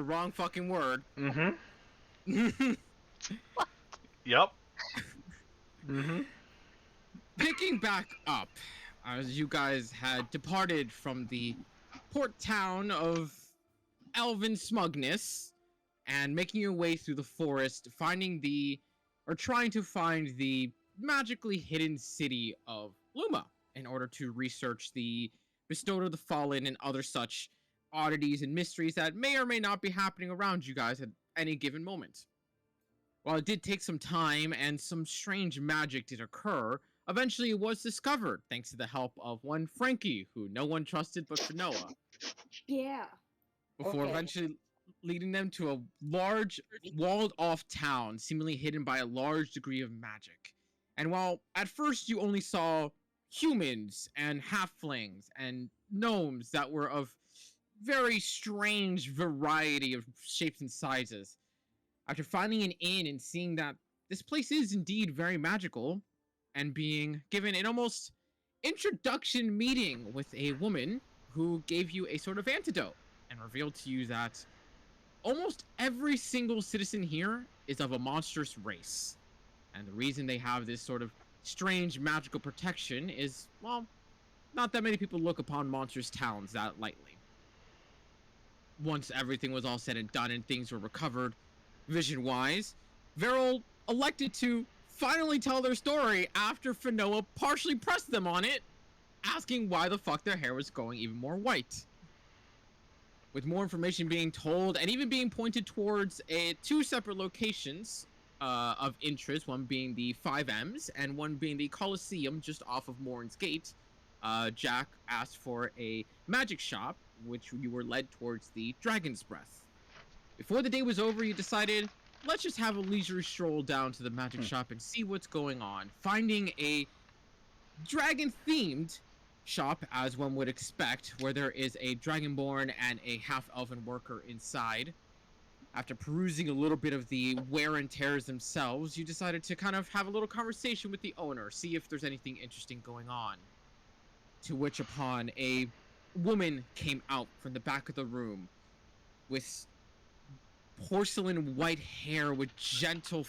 the wrong fucking word. Mm-hmm. Yep. Mm-hmm. Picking back up, as you guys had departed from the port town of Elven Smugness and making your way through the forest, trying to find the magically hidden city of Luma in order to research the bestowed of the fallen and other such oddities and mysteries that may or may not be happening around you guys at any given moment. While it did take some time and some strange magic did occur, eventually it was discovered thanks to the help of one Frankie, who no one trusted but Fanoa, Yeah. before Okay. eventually leading them to a large, walled off town, seemingly hidden by a large degree of magic. And while at first you only saw humans and halflings and gnomes that were of very strange variety of shapes and sizes, after finding an inn and seeing that this place is indeed very magical, and being given an almost introduction meeting with a woman who gave you a sort of antidote and revealed to you that almost every single citizen here is of a monstrous race. And the reason they have this sort of strange magical protection is, well, not that many people look upon monstrous towns that lightly. Once everything was all said and done and things were recovered, vision-wise, Veril elected to finally tell their story after Fanoa partially pressed them on it, asking why the fuck their hair was going even more white. With more information being told and even being pointed towards two separate locations of interest, one being the 5Ms and one being the Coliseum just off of Morin's Gate, Jack asked for a magic shop, which you were led towards the Dragon's Breath. Before the day was over, you decided, let's just have a leisurely stroll down to the magic shop and see what's going on. Finding a dragon-themed shop, as one would expect, where there is a dragonborn and a half-elven worker inside. After perusing a little bit of the wear and tears themselves, you decided to kind of have a little conversation with the owner, see if there's anything interesting going on. To which upon a woman came out from the back of the room with porcelain white hair with gentle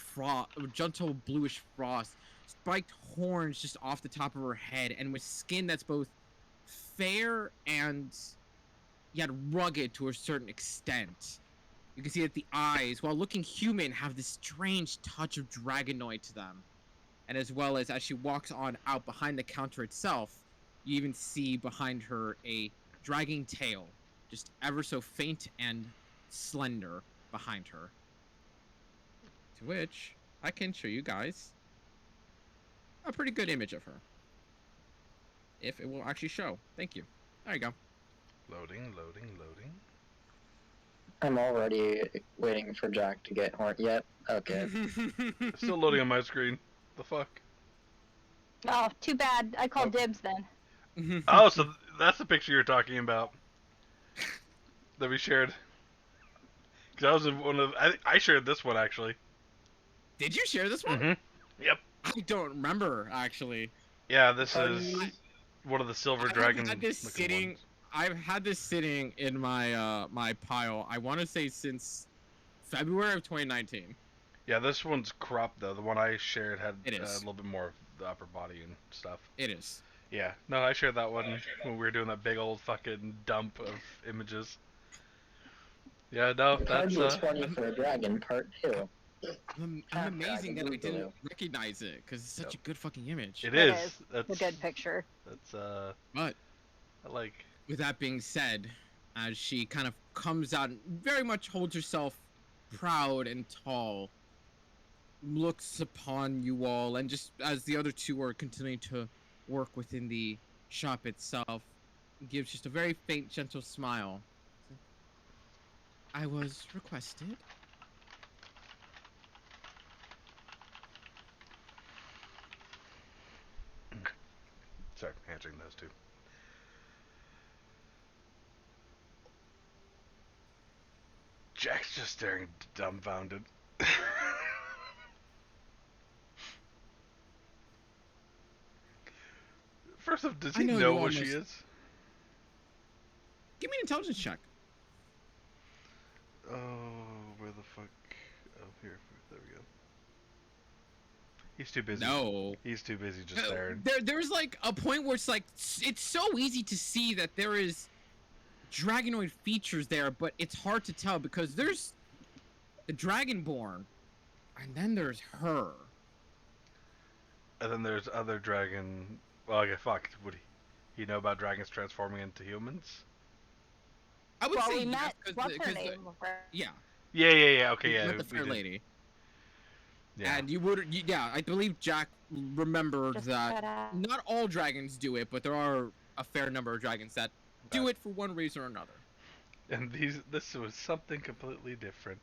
bluish frost, spiked horns just off the top of her head, and with skin that's both fair and yet rugged to a certain extent. You can see that the eyes, while looking human, have this strange touch of dragonoid to them. And as well as she walks on out behind the counter itself, you even see behind her a dragging tail, just ever so faint and slender behind her. To which I can show you guys a pretty good image of her. If it will actually show. Thank you. There you go. Loading, loading, loading. I'm already waiting for Jack to get horn. Yep. Okay. Still loading on my screen. The fuck? Oh, too bad. I called dibs then. Oh, so that's the picture you're talking about that we shared. Because I was in one of. I shared this one actually. Did you share this one? Mm-hmm. Yep. I don't remember actually. Yeah, this is one of the silver dragon. I've had this sitting in my my pile. I want to say since February of 2019. Yeah, this one's cropped though. The one I shared had a little bit more of the upper body and stuff. It is. Yeah. No, I shared that one when we were doing that big old fucking dump of images. Yeah, no, that's 20 for a dragon, part 2. I'm amazing that I didn't recognize it because it's such a good fucking image. It is. That's a good picture. That's But I like. With that being said, as she kind of comes out and very much holds herself proud and tall, looks upon you all, and just as the other two are continuing to work within the shop itself, gives just a very faint, gentle smile. I was requested. Sorry, answering those two. Jack's just staring dumbfounded. First off, does he know what she is? Give me an intelligence check. Here, there we go. He's too busy. No. He's too busy just staring. There's like a point where it's like it's so easy to see that there is dragonoid features there, but it's hard to tell because there's the Dragonborn, and then there's her. And then there's other dragon. Well, okay, fuck. Would he know about dragons transforming into humans? I would Well, say we yes, met. cause What's the, her 'cause the- name? yeah. Yeah. Okay, We yeah. met the we fair did. lady. Yeah. And yeah, I believe Jack remembered Just that cut out. not all dragons do it, but there are a fair number of dragons that do it for one reason or another. And this was something completely different.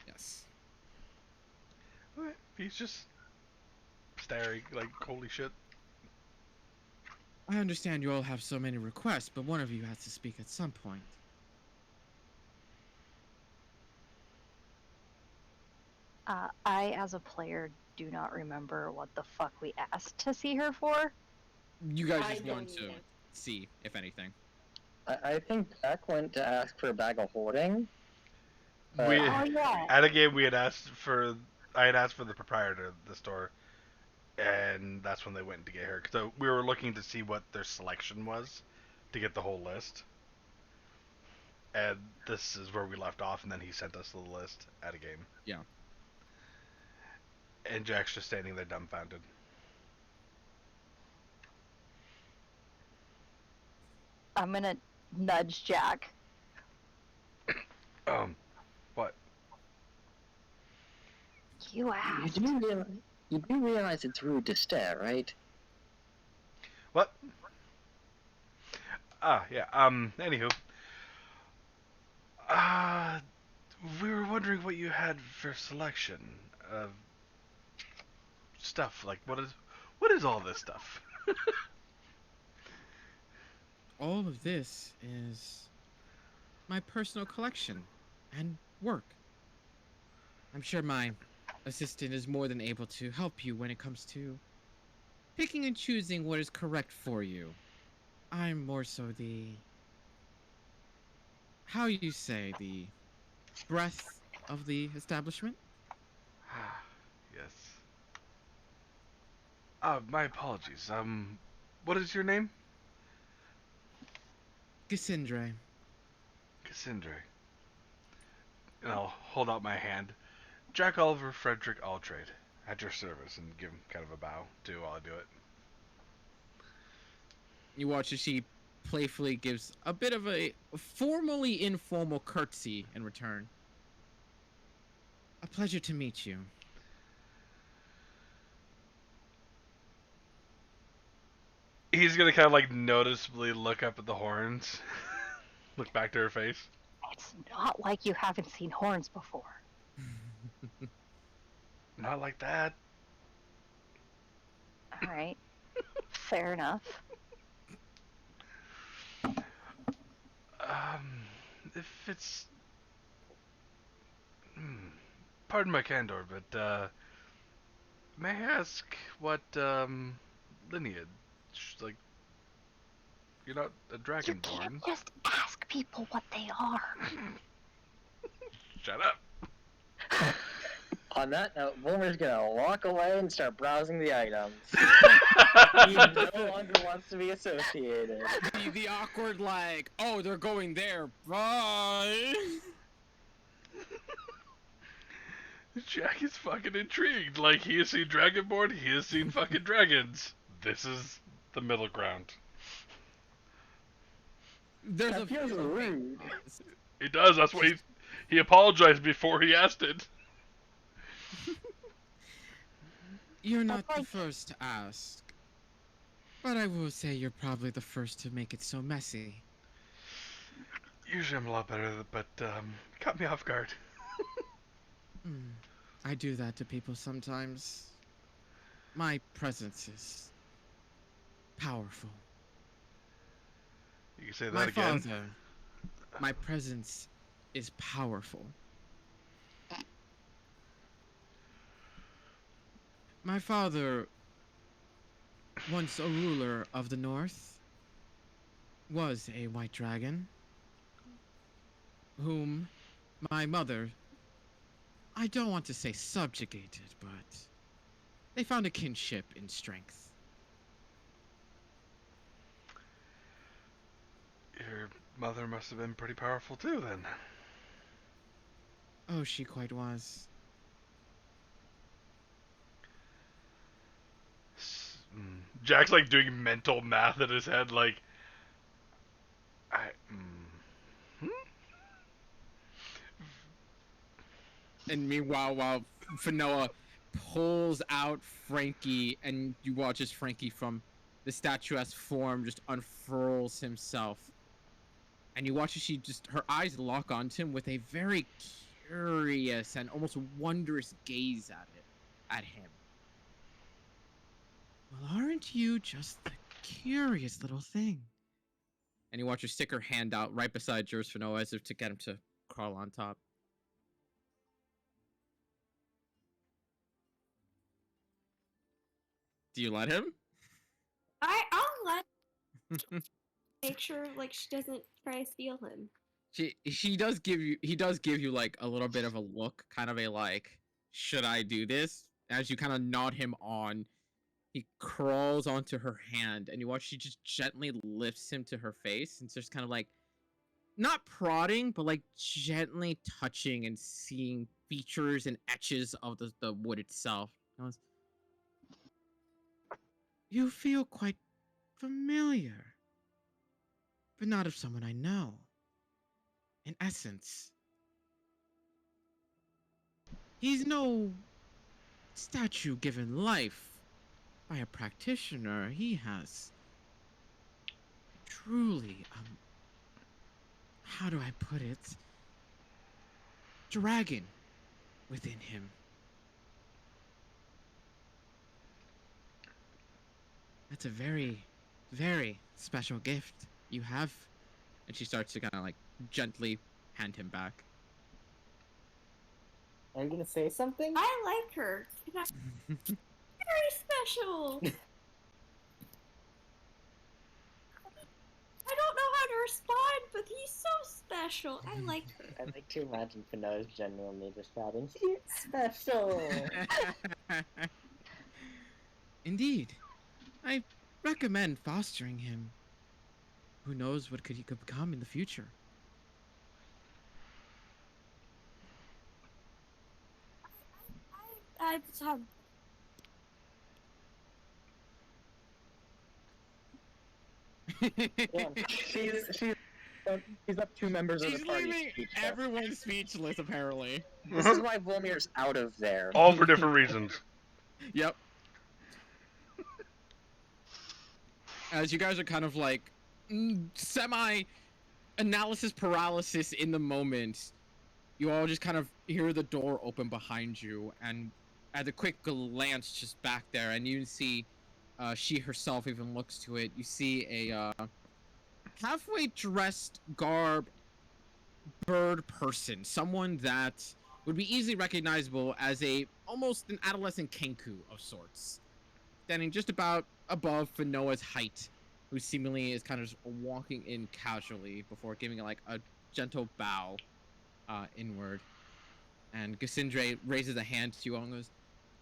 Yes. Okay, he's just staring like holy shit. I understand you all have so many requests, but one of you has to speak at some point. I, as a player, do not remember what the fuck we asked to see her for. You guys I just don't want to either. see, if anything. I think Jack went to ask for a bag of holding. We Oh yeah. at a game we had asked for. I had asked for the proprietor of the store, and that's when they went to get her. So we were looking to see what their selection was, to get the whole list. And this is where we left off, and then he sent us the list at a game. Yeah. And Jack's just standing there dumbfounded. I'm gonna nudge Jack. What? You asked. You do realize it's rude to stare, right? What? Yeah. Anywho. We were wondering what you had for selection of stuff. Like, what is all this stuff? All of this is my personal collection and work. I'm sure my assistant is more than able to help you when it comes to picking and choosing what is correct for you. I'm more so how you say, the breadth of the establishment? Yes. My apologies. What is your name? Cassandra. Cassandra. And I'll hold out my hand. Jack Oliver Frederick Altrade, at your service, and give him kind of a bow, too, while I do it. You watch as she playfully gives a bit of a formally informal curtsy in return. A pleasure to meet you. He's gonna kind of like noticeably look up at the horns, look back to her face. It's not like you haven't seen horns before. Not like that. All right. Fair enough. If it's... Pardon my candor, but, may I ask what, lineage, like, you're not a You dragonborn. can't just ask people what they are. Shut up. On that note, Boomer's gonna walk away and start browsing the items. He no longer wants to be associated. The awkward like, oh, they're going there. Bye. Jack is fucking intrigued. Like, he has seen Dragonborn, he has seen fucking dragons. This is the middle ground. There's That feels rude. He does, that's why he apologized before he asked it. You're not That's the like- first to ask. But I will say you're probably the first to make it so messy. Usually I'm a lot better, but, caught me off guard. I do that to people sometimes. My presence is powerful. You can say that My again. father, my presence is powerful. My father, once a ruler of the north, was a white dragon, whom my mother I don't want to say subjugated, but they found a kinship in strength. Your mother must have been pretty powerful too, then. Oh, she quite was. Jack's like doing mental math in his head, like, I. Hmm? And meanwhile, while Fanoa pulls out Frankie, and you watch as Frankie from the statuesque form just unfurls himself. And you watch as her eyes lock onto him with a very curious and almost wondrous gaze at him. Well, aren't you just the curious little thing? And you watch her stick her hand out right beside yours, Fanoa, as if to get him to crawl on top. Do you let him? I'll let make sure like she doesn't try to steal him. He does give you like a little bit of a look, kind of a like, should I do this? As you kind of nod him on, he crawls onto her hand, and you watch she just gently lifts him to her face, and just kind of like, not prodding, but like gently touching and seeing features and etches of the wood itself. Goes, you feel quite familiar, but not of someone I know. In essence, he's no statue given life by a practitioner. He has truly, how do I put it? Dragon within him. That's a very, very special gift you have. And she starts to kind of like gently hand him back. Are you gonna say something? I like her. Very special. I don't know how to respond, but he's so special. I like her. I like to imagine Fanoa's genuinely just shouting, "He's special!" Indeed. I recommend fostering him. Who knows what he could become in the future? I just have. Yeah, she's up two members of She's the party. leaving speechless. everyone speechless, apparently. This is why Volmir's out of there. All for different reasons. Yep. As you guys are kind of like semi-analysis paralysis in the moment, you all just kind of hear the door open behind you, and at a quick glance just back there, and you see she herself even looks to it. You see a halfway dressed garb bird person, someone that would be easily recognizable as almost an adolescent Kenku of sorts, standing just about above Fanoa's height, who seemingly is kind of just walking in casually before giving like a gentle bow inward. And Cassandra raises a hand to you all and goes,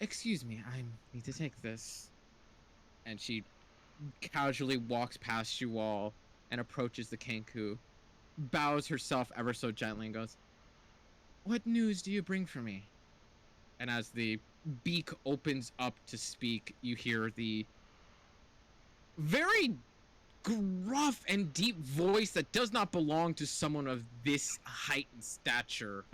"Excuse me, I need to take this." And she casually walks past you all and approaches the Kenku, bows herself ever so gently and goes, "What news do you bring for me?" And as the beak opens up to speak, you hear the very gruff and deep voice that does not belong to someone of this height and stature.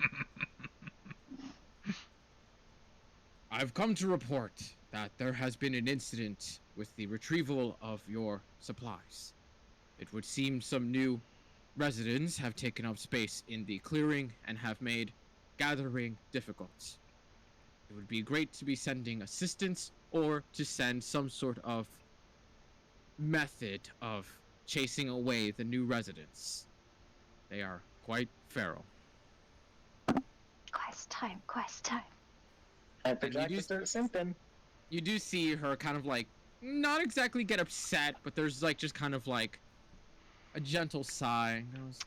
"I've come to report that there has been an incident with the retrieval of your supplies. It would seem some new residents have taken up space in the clearing and have made gathering difficult. It would be great to be sending assistance or to send some sort of method of chasing away the new residents. They are quite feral." Quest time, quest time. And for Jack to start simping. You do see her kind of like, not exactly get upset, but there's like just kind of like a gentle sigh and goes,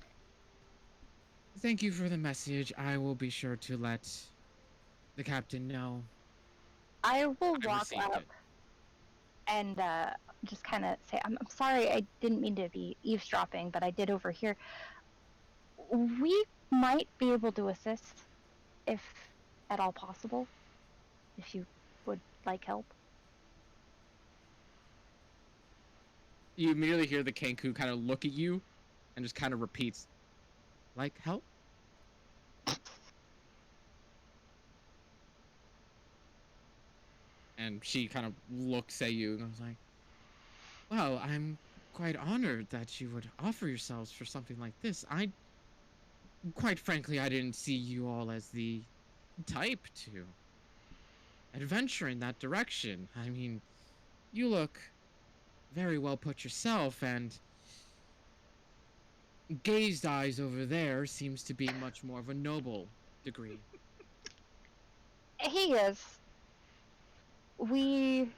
"Thank you for the message. I will be sure to let the captain know. I will I walk received up it. and just kind of say, I'm sorry, I didn't mean to be eavesdropping, but I did overhear. We might be able to assist, if at all possible, if you would like help. You immediately hear the Kenku kind of look at you and just kind of repeats, like help? And she kind of looks at you and goes like, well, I'm quite honored that you would offer yourselves for something like this. Quite frankly, I didn't see you all as the type to adventure in that direction. I mean, you look very well put yourself, and Gazed Eyes over there seems to be much more of a noble degree. He is. We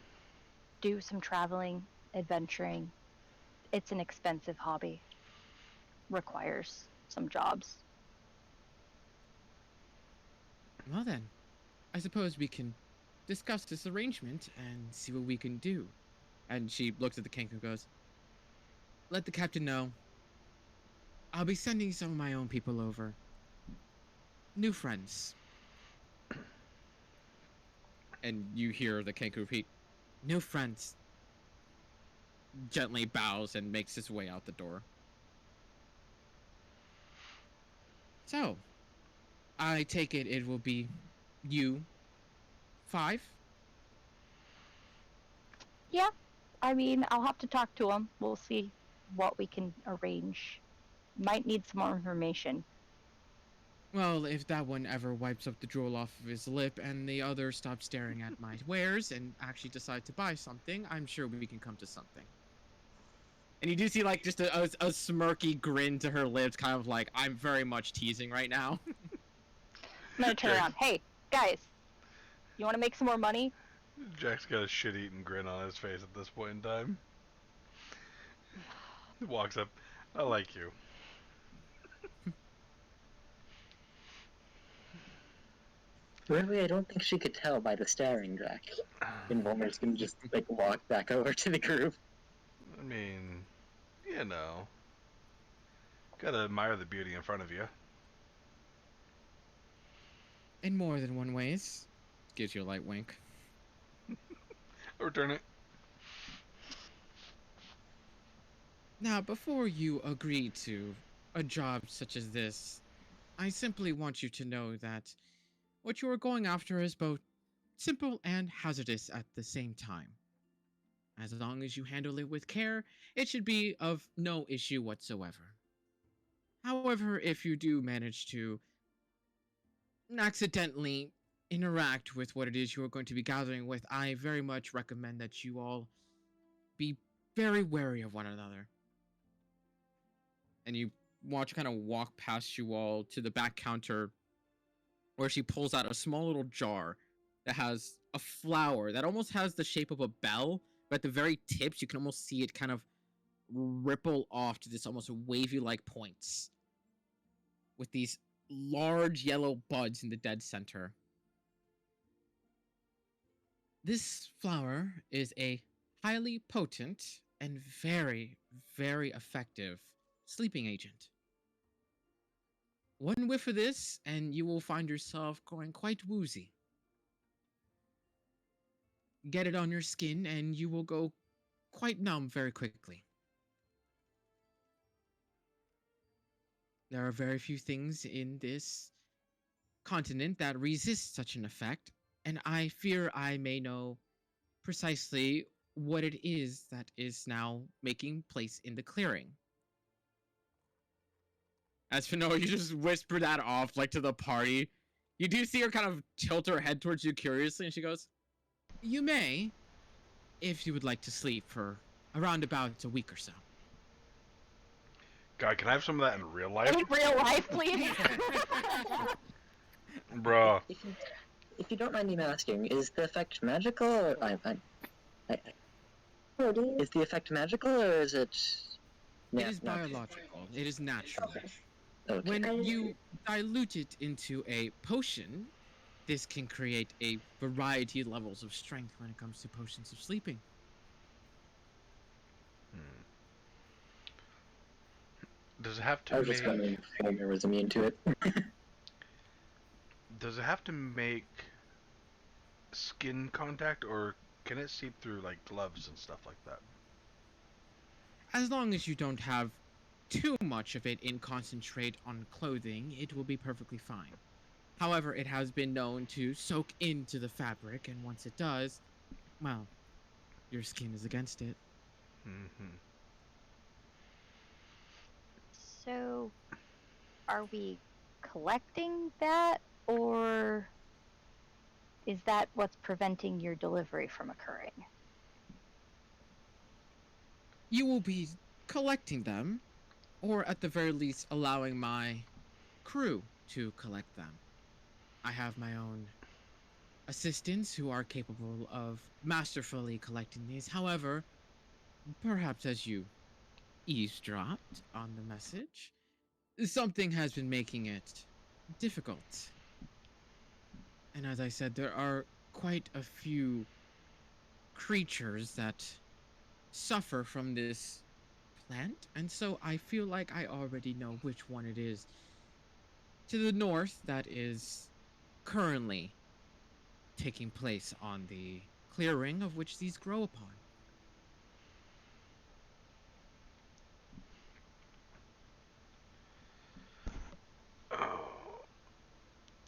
do some traveling, adventuring. It's an expensive hobby. Requires some jobs. Well then, I suppose we can discuss this arrangement and see what we can do. And she looks at the Kenku and goes, let the captain know. I'll be sending some of my own people over. New friends. And you hear the Kenku repeat, new friends. Gently bows and makes his way out the door. So, I take it will be you 5? Yeah, I mean, I'll have to talk to him. We'll see what we can arrange. Might need some more information. Well, if that one ever wipes up the drool off of his lip and the other stops staring at my wares and actually decide to buy something, I'm sure we can come to something. And you do see like just a smirky grin to her lips, kind of like, I'm very much teasing right now. I'm gonna turn around. Hey, guys, you want to make some more money? Jack's got a shit-eating grin on his face at this point in time. He walks up. I like you. Really, I don't think she could tell by the staring, Jack. And Wilmer's gonna just like walk back over to the group. I mean, you know, gotta admire the beauty in front of you. In more than one ways. Gives you a light wink. Return it. Now, before you agree to a job such as this, I simply want you to know that what you are going after is both simple and hazardous at the same time. As long as you handle it with care, it should be of no issue whatsoever. However, if you do manage to accidentally interact with what it is you are going to be gathering with, I very much recommend that you all be very wary of one another. And you watch her kind of walk past you all to the back counter where she pulls out a small little jar that has a flower that almost has the shape of a bell, but at the very tips you can almost see it kind of ripple off to this almost wavy like points with these large yellow buds in the dead center. This flower is a highly potent and very, very effective sleeping agent. One whiff of this, and you will find yourself growing quite woozy. Get it on your skin, and you will go quite numb very quickly. There are very few things in this continent that resist such an effect, and I fear I may know precisely what it is that is now making place in the clearing. As for Noah, you just whisper that off, like, to the party. You do see her kind of tilt her head towards you curiously, and she goes, you may, if you would like to sleep for around about a week or so. God, can I have some of that in real life? In real life, please. Bruh. If you don't mind me asking, is the effect magical, or is the effect magical, or is it? It is biological. It is natural. Okay. When you dilute it into a potion, this can create a variety of levels of strength when it comes to potions of sleeping. Hmm. Does it have to I was just make? wondering if Homer was immune to it. Does it have to make skin contact, or can it seep through like gloves and stuff like that? As long as you don't have too much of it in concentrate on clothing, it will be perfectly fine. However, it has been known to soak into the fabric, and once it does, well, your skin is against it. Mm-hmm. So, are we collecting that, or is that what's preventing your delivery from occurring? You will be collecting them, or at the very least, allowing my crew to collect them. I have my own assistants who are capable of masterfully collecting these. However, perhaps as you eavesdropped on the message, something has been making it difficult. And as I said, there are quite a few creatures that suffer from this plant, and so I feel like I already know which one it is to the north that is currently taking place on the clearing of which these grow upon. Oh,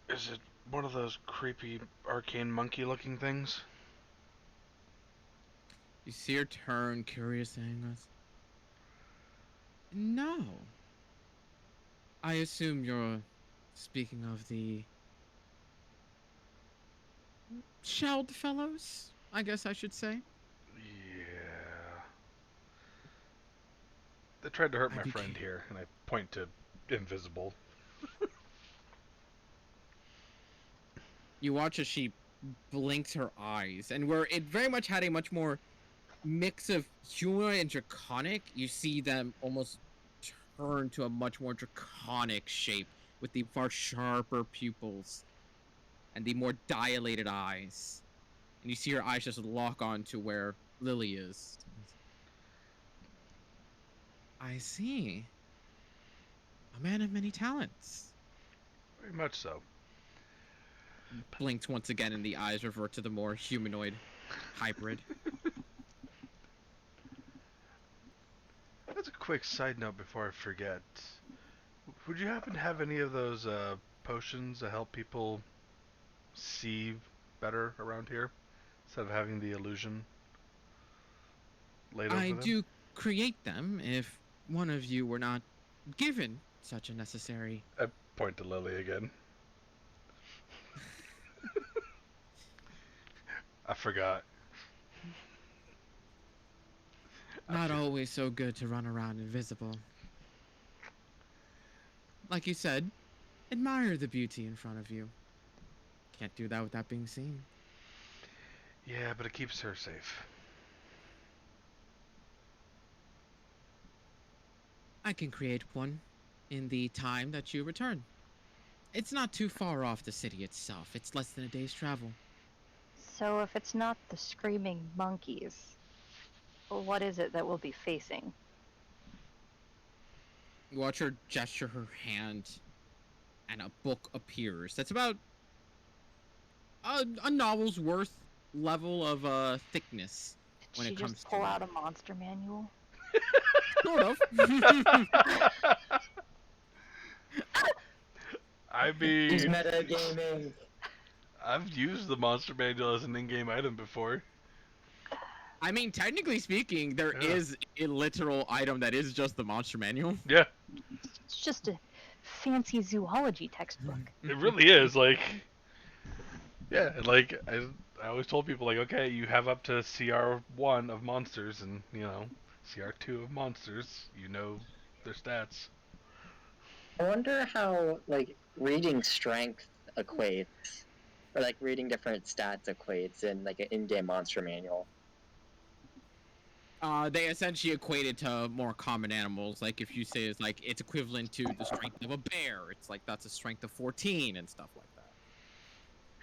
is it one of those creepy arcane monkey-looking things? You see her turn, curious, saying us. No. I assume you're speaking of the shelled fellows, I guess I should say. Yeah. They tried to hurt I my became friend here, and I point to invisible. You watch as she blinks her eyes, and where it very much had a much more mix of humanoid and draconic, you see them almost turn to a much more draconic shape with the far sharper pupils and the more dilated eyes. And you see her eyes just lock on to where Lily is. I see. A man of many talents. Very much so. Blinks once again, and the eyes revert to the more humanoid hybrid. That's a quick side note before I forget. Would you happen to have any of those potions that help people see better around here, instead of having the illusion laid I over them? do create them if one of you were not given such a necessary. I point to Lily again. I forgot. I Not for- always so good to run around invisible. Like you said, admire the beauty in front of you. Can't do that without being seen. yeah, but it keeps her safe. I can create one in the time that you return. It's not too far off the city itself. It's less than a day's travel. So, if it's not the screaming monkeys, what is it that we'll be facing? You watch her gesture her hand, and a book appears. That's about a novel's worth level of thickness Did when she it comes just pull to out it. a monster manual? Sort of. I He's mean, metagaming. I've used the monster manual as an in-game item before. I mean, technically speaking, there Yeah. is a literal item that is just the monster manual. Yeah, It's just a fancy zoology textbook. it really is. Like, yeah, like I always told people, like, okay, you have up to CR1 of monsters, and CR2 of monsters. You know their stats. I wonder how like reading strength equates, or like reading different stats equates in like an in-game monster manual. They essentially equate it to more common animals. Like if you say it's like it's equivalent to the strength of a bear, it's like that's a strength of 14 and stuff like that.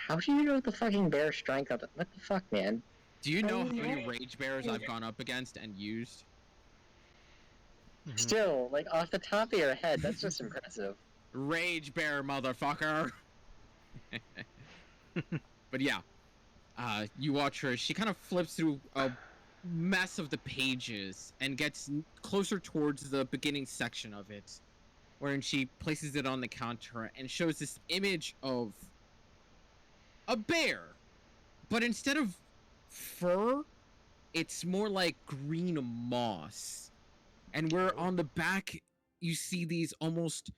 How do you know the fucking bear strength of it? What the fuck, man? Do you know how many Yeah. rage bears I've gone up against and used? Mhm. Still, like, off the top of your head, that's just impressive. Rage bear, motherfucker. But yeah, you watch her. She kind of flips through a mess of the pages and gets closer towards the beginning section of it, wherein she places it on the counter and shows this image of a bear, but instead of fur, it's more like green moss. And where on the back you see these almost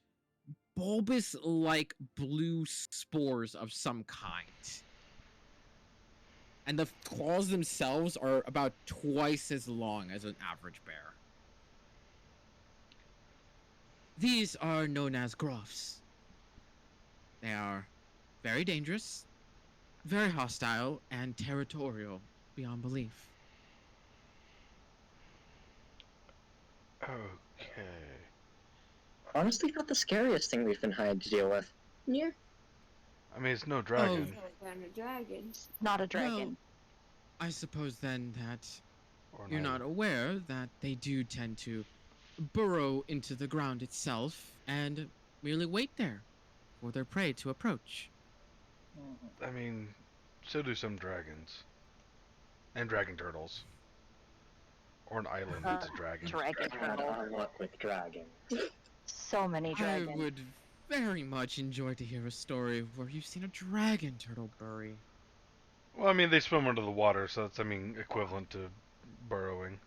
bulbous like blue spores of some kind. And the claws themselves are about twice as long as an average bear. These are known as groffs. They are very dangerous, very hostile, and territorial beyond belief. Okay. Honestly, not the scariest thing we've been hired to deal with. Yeah. I mean, it's no dragon. And a dragon. Not a dragon. I suppose then that Or an you're not island. aware that they do tend to burrow into the ground itself and merely wait there for their prey to approach. I mean, so do some dragons. And dragon turtles. Or an island that's a dragon. Dragon I've had turtle. our luck with dragons. So many I dragons. would very much enjoy to hear a story where you've seen a dragon turtle bury. Well, I mean, they swim under the water, so that's, I mean, equivalent to burrowing.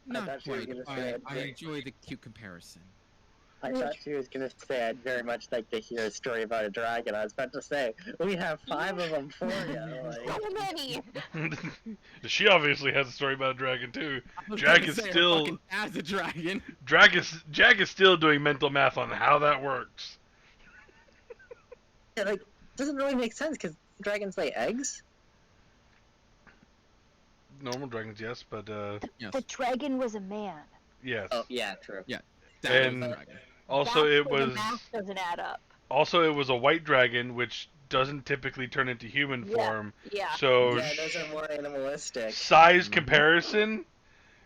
Not thought you were quite. gonna say I it. enjoy the cute comparison. I thought she was gonna say I'd very much like to hear a story about a dragon. I was about to say, we have 5 of them for you. So many. She obviously has a story about a dragon, too. I was Jack gonna is say her still- fucking as a dragon. Jack is still doing mental math on how that works. Yeah, like, doesn't really make sense because dragons lay eggs. Normal dragons, yes, but, Yes, The dragon was a man. yes. Oh, yeah, true. that was and- a dragon. Also, That's it where was... the math doesn't add up. Also, it was a white dragon, which doesn't typically turn into human Yeah. form. Yeah. So, Yeah, those are more animalistic. size Mhm. comparison,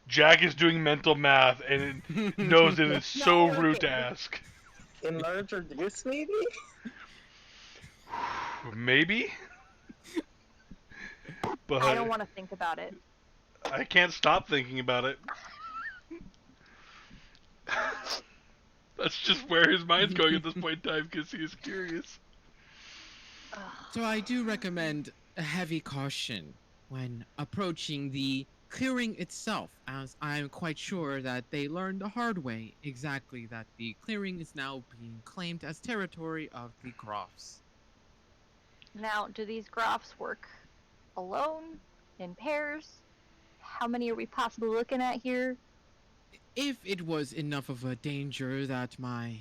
Jack is doing mental math and knows it is It's not so working. rude to ask. Enlarge or reduce, maybe? Maybe? But I don't want to think about it. I can't stop thinking about it. That's just where his mind's going at this point in time because he is curious. Ugh. So I do recommend a heavy caution when approaching the clearing itself, as I am quite sure that they learned the hard way exactly that the clearing is now being claimed as territory of the Groffs. Now, do these groffs work alone? In pairs? How many are we possibly looking at here? If it was enough of a danger that my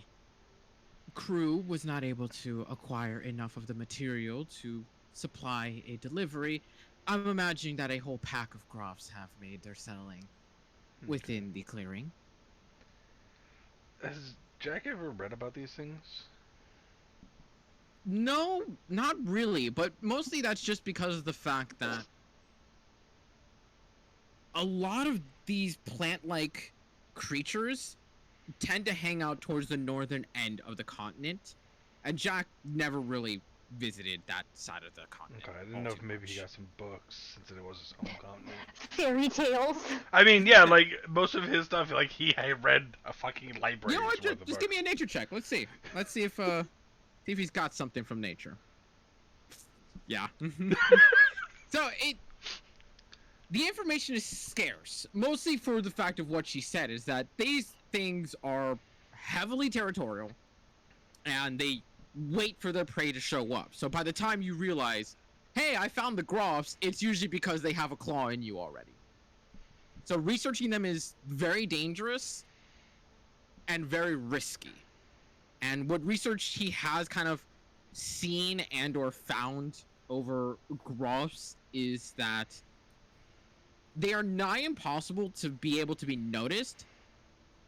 crew was not able to acquire enough of the material to supply a delivery, I'm imagining that a whole pack of Groffs have made their settling within the clearing. Has Jack ever read about these things? No, not really, but mostly that's just because of the fact that a lot of these plant-like creatures tend to hang out towards the northern end of the continent, and Jack never really visited that side of the continent. Okay, I all didn't know if too maybe much. he got some books since it was his home continent. Fairy tales? I mean, yeah, like most of his stuff, like he had read a fucking library. You know what? Just give me a nature check. Let's see. Let's see if he's got something from nature. Yeah. So the information is scarce, mostly for the fact of what she said, is that these things are heavily territorial, and they wait for their prey to show up. So by the time you realize, hey, I found the Groffs, it's usually because they have a claw in you already. So researching them is very dangerous and very risky. And what research he has kind of seen and or found over Groffs is that they are nigh impossible to be able to be noticed.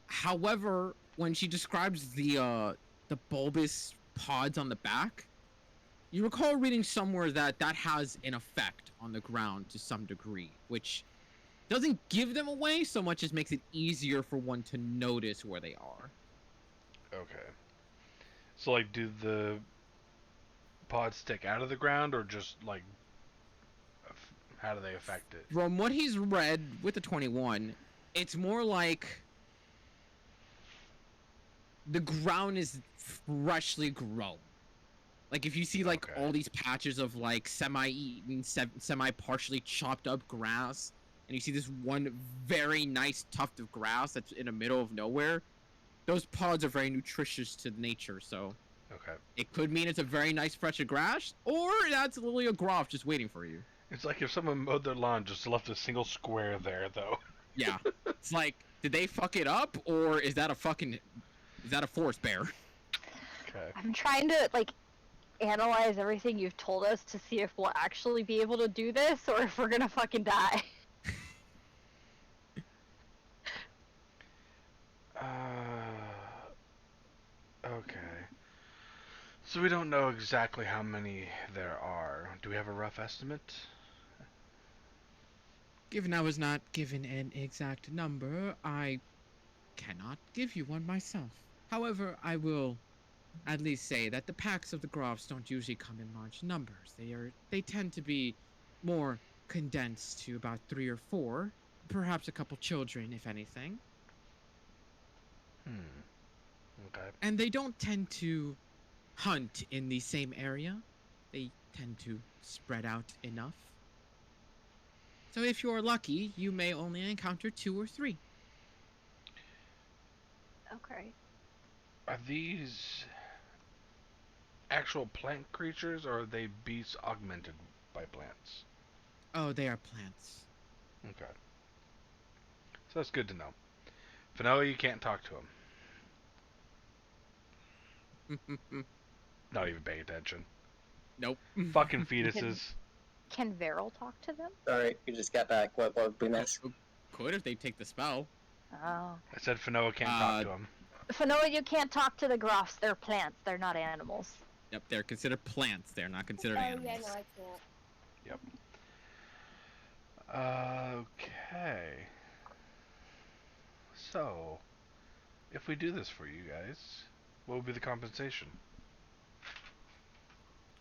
However, when she describes the bulbous pods on the back, You recall reading somewhere that that has an effect on the ground to some degree, which doesn't give them away so much as makes it easier for one to notice where they are. Okay. So, like, do the pods stick out of the ground, or just, like, how do they affect it? From what he's read with the 21, it's more like the ground is freshly grown. Like if you see like Okay. all these patches of like semi-eaten, semi-partially chopped up grass, and you see this one very nice tuft of grass that's in the middle of nowhere, those pods are very nutritious to nature. So Okay. it could mean it's a very nice fresh of grass, or that's literally a groff just waiting for you. It's like if someone mowed their lawn, just left a single square there, though. Yeah, it's like, did they fuck it up, or is that a forest bear? Okay. I'm trying to like analyze everything you've told us to see if we'll actually be able to do this or if we're gonna fucking die. Okay. So we don't know exactly how many there are. Do we have a rough estimate? Given I was not given an exact number, I cannot give you one myself. However, I will at least say that the packs of the Groffs don't usually come in large numbers. They tend to be more condensed to about 3 or 4, perhaps a couple children, if anything. Okay. And they don't tend to hunt in the same area. They tend to spread out enough. So if you're lucky, you may only encounter 2 or 3. Okay. Are these actual plant creatures, or are they beasts augmented by plants? Oh, they are plants. Okay. So that's good to know. Fanoa, you can't talk to him. Not even paying attention. Nope. Fucking fetuses. Can Veryl talk to them? Sorry, you just got back. What we miss? Could if they take the spell. Oh. I said Fanoa can't talk to him. Fanoa, you can't talk to the Groffs. They're plants. They're not animals. Yep, they're considered plants. They're not considered Oh animals. yeah, no, I can't. Okay. So, if we do this for you guys, what would be the compensation?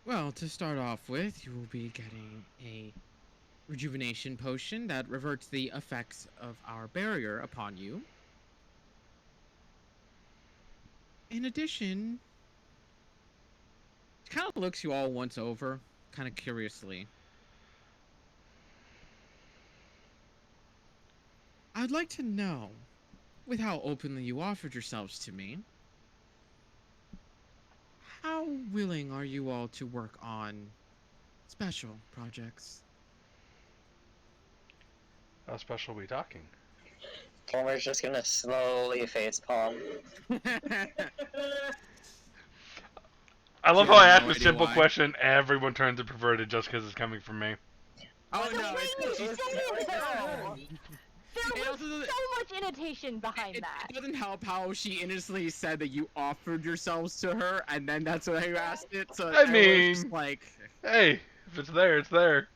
Well, to start off with, you will be getting a rejuvenation potion that reverts the effects of our barrier upon you. In addition, it kind of looks you all once over, kind of curiously. I'd like to know, with how openly you offered yourselves to me, how willing are you all to work on special projects? How special are we talking? Palmer's just gonna slowly facepalm. I love She how I has asked no a idea simple why. question, everyone turns it perverted just because it's coming from me. Oh The no, way you it's say it, though! There It was also doesn't- so much intonation behind that. It doesn't help how she innocently said that you offered yourselves to her, and then that's why you asked it. So I everyone's just mean- like, Hey, if it's there, it's there.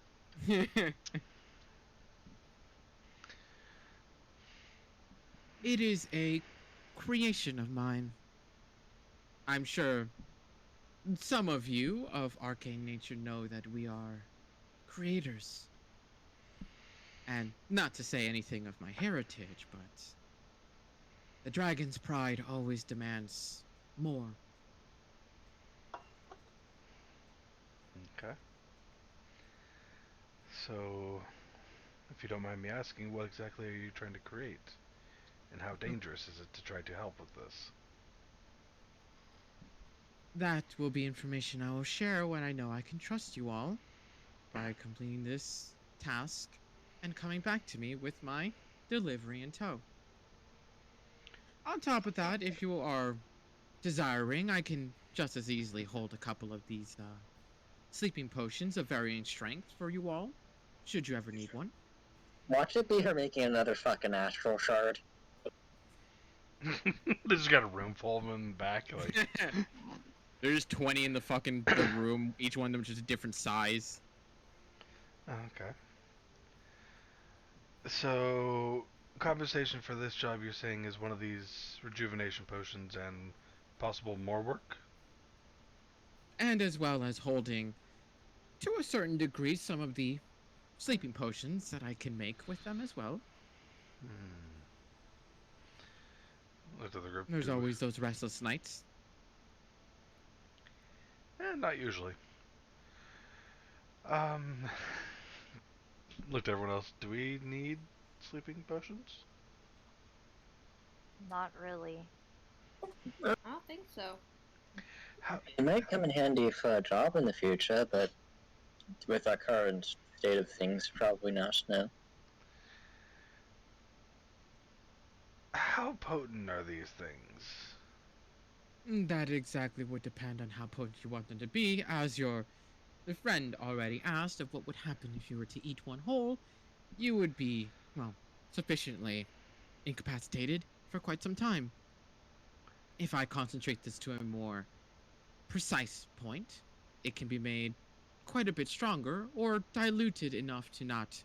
it is a creation of mine. I'm sure some of you of arcane nature know that we are creators. And not to say anything of my heritage, but the dragon's pride always demands more. Okay. So, if you don't mind me asking, what exactly are you trying to create? And how dangerous is it to try to help with this? That will be information I will share when I know I can trust you all by completing this task and coming back to me with my delivery in tow. On top of that, if you are desiring, I can just as easily hold a couple of these sleeping potions of varying strength for you all, should you ever need one. Watch it be her making another fucking astral shard. They just got a room full of them in the back. Like, There's 20 in the room. Each one of them just a different size. Okay. So, compensation for this job, you're saying, is one of these rejuvenation potions and possible more work? And as well as holding, to a certain degree, some of the sleeping potions that I can make with them as well. Looked at the group. There's always those restless nights. Not usually. Um, looked at everyone else. Do we need sleeping potions? Not really. I don't think so. It might come in handy for a job in the future, but with our current state of things, probably not. No. How potent are these things? That exactly would depend on how potent you want them to be, as the friend already asked of what would happen if you were to eat one whole. You would be, well, sufficiently incapacitated for quite some time. If I concentrate this to a more precise point, it can be made quite a bit stronger or diluted enough to not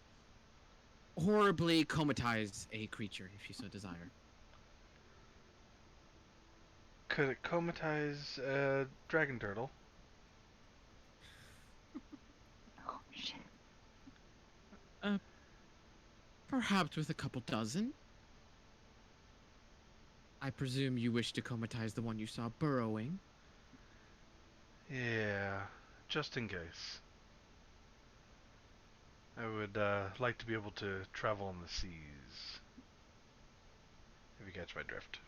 horribly comatize a creature if you so desire. Could it comatize a dragon turtle? Oh shit. Perhaps with a couple dozen. I presume you wish to comatize the one you saw burrowing. Yeah, just in case. I would like to be able to travel on the seas. If you catch my drift.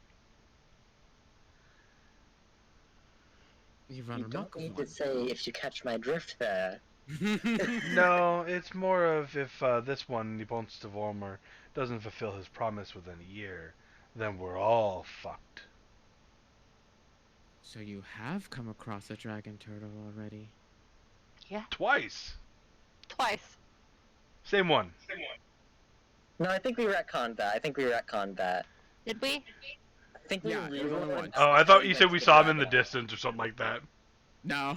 You run You amok don't of need to one. say if you catch my drift there. No, it's more of if this one, Nippon Vormer, doesn't fulfill his promise within a year, then we're all fucked. So you have come across a dragon turtle already. Yeah. Twice! Twice. Same one. No, I think we retconned that. Did we? I think Yeah, we it was only rerolled once. Oh, I thought you like said we the saw him in the dragon. distance or something like that. No.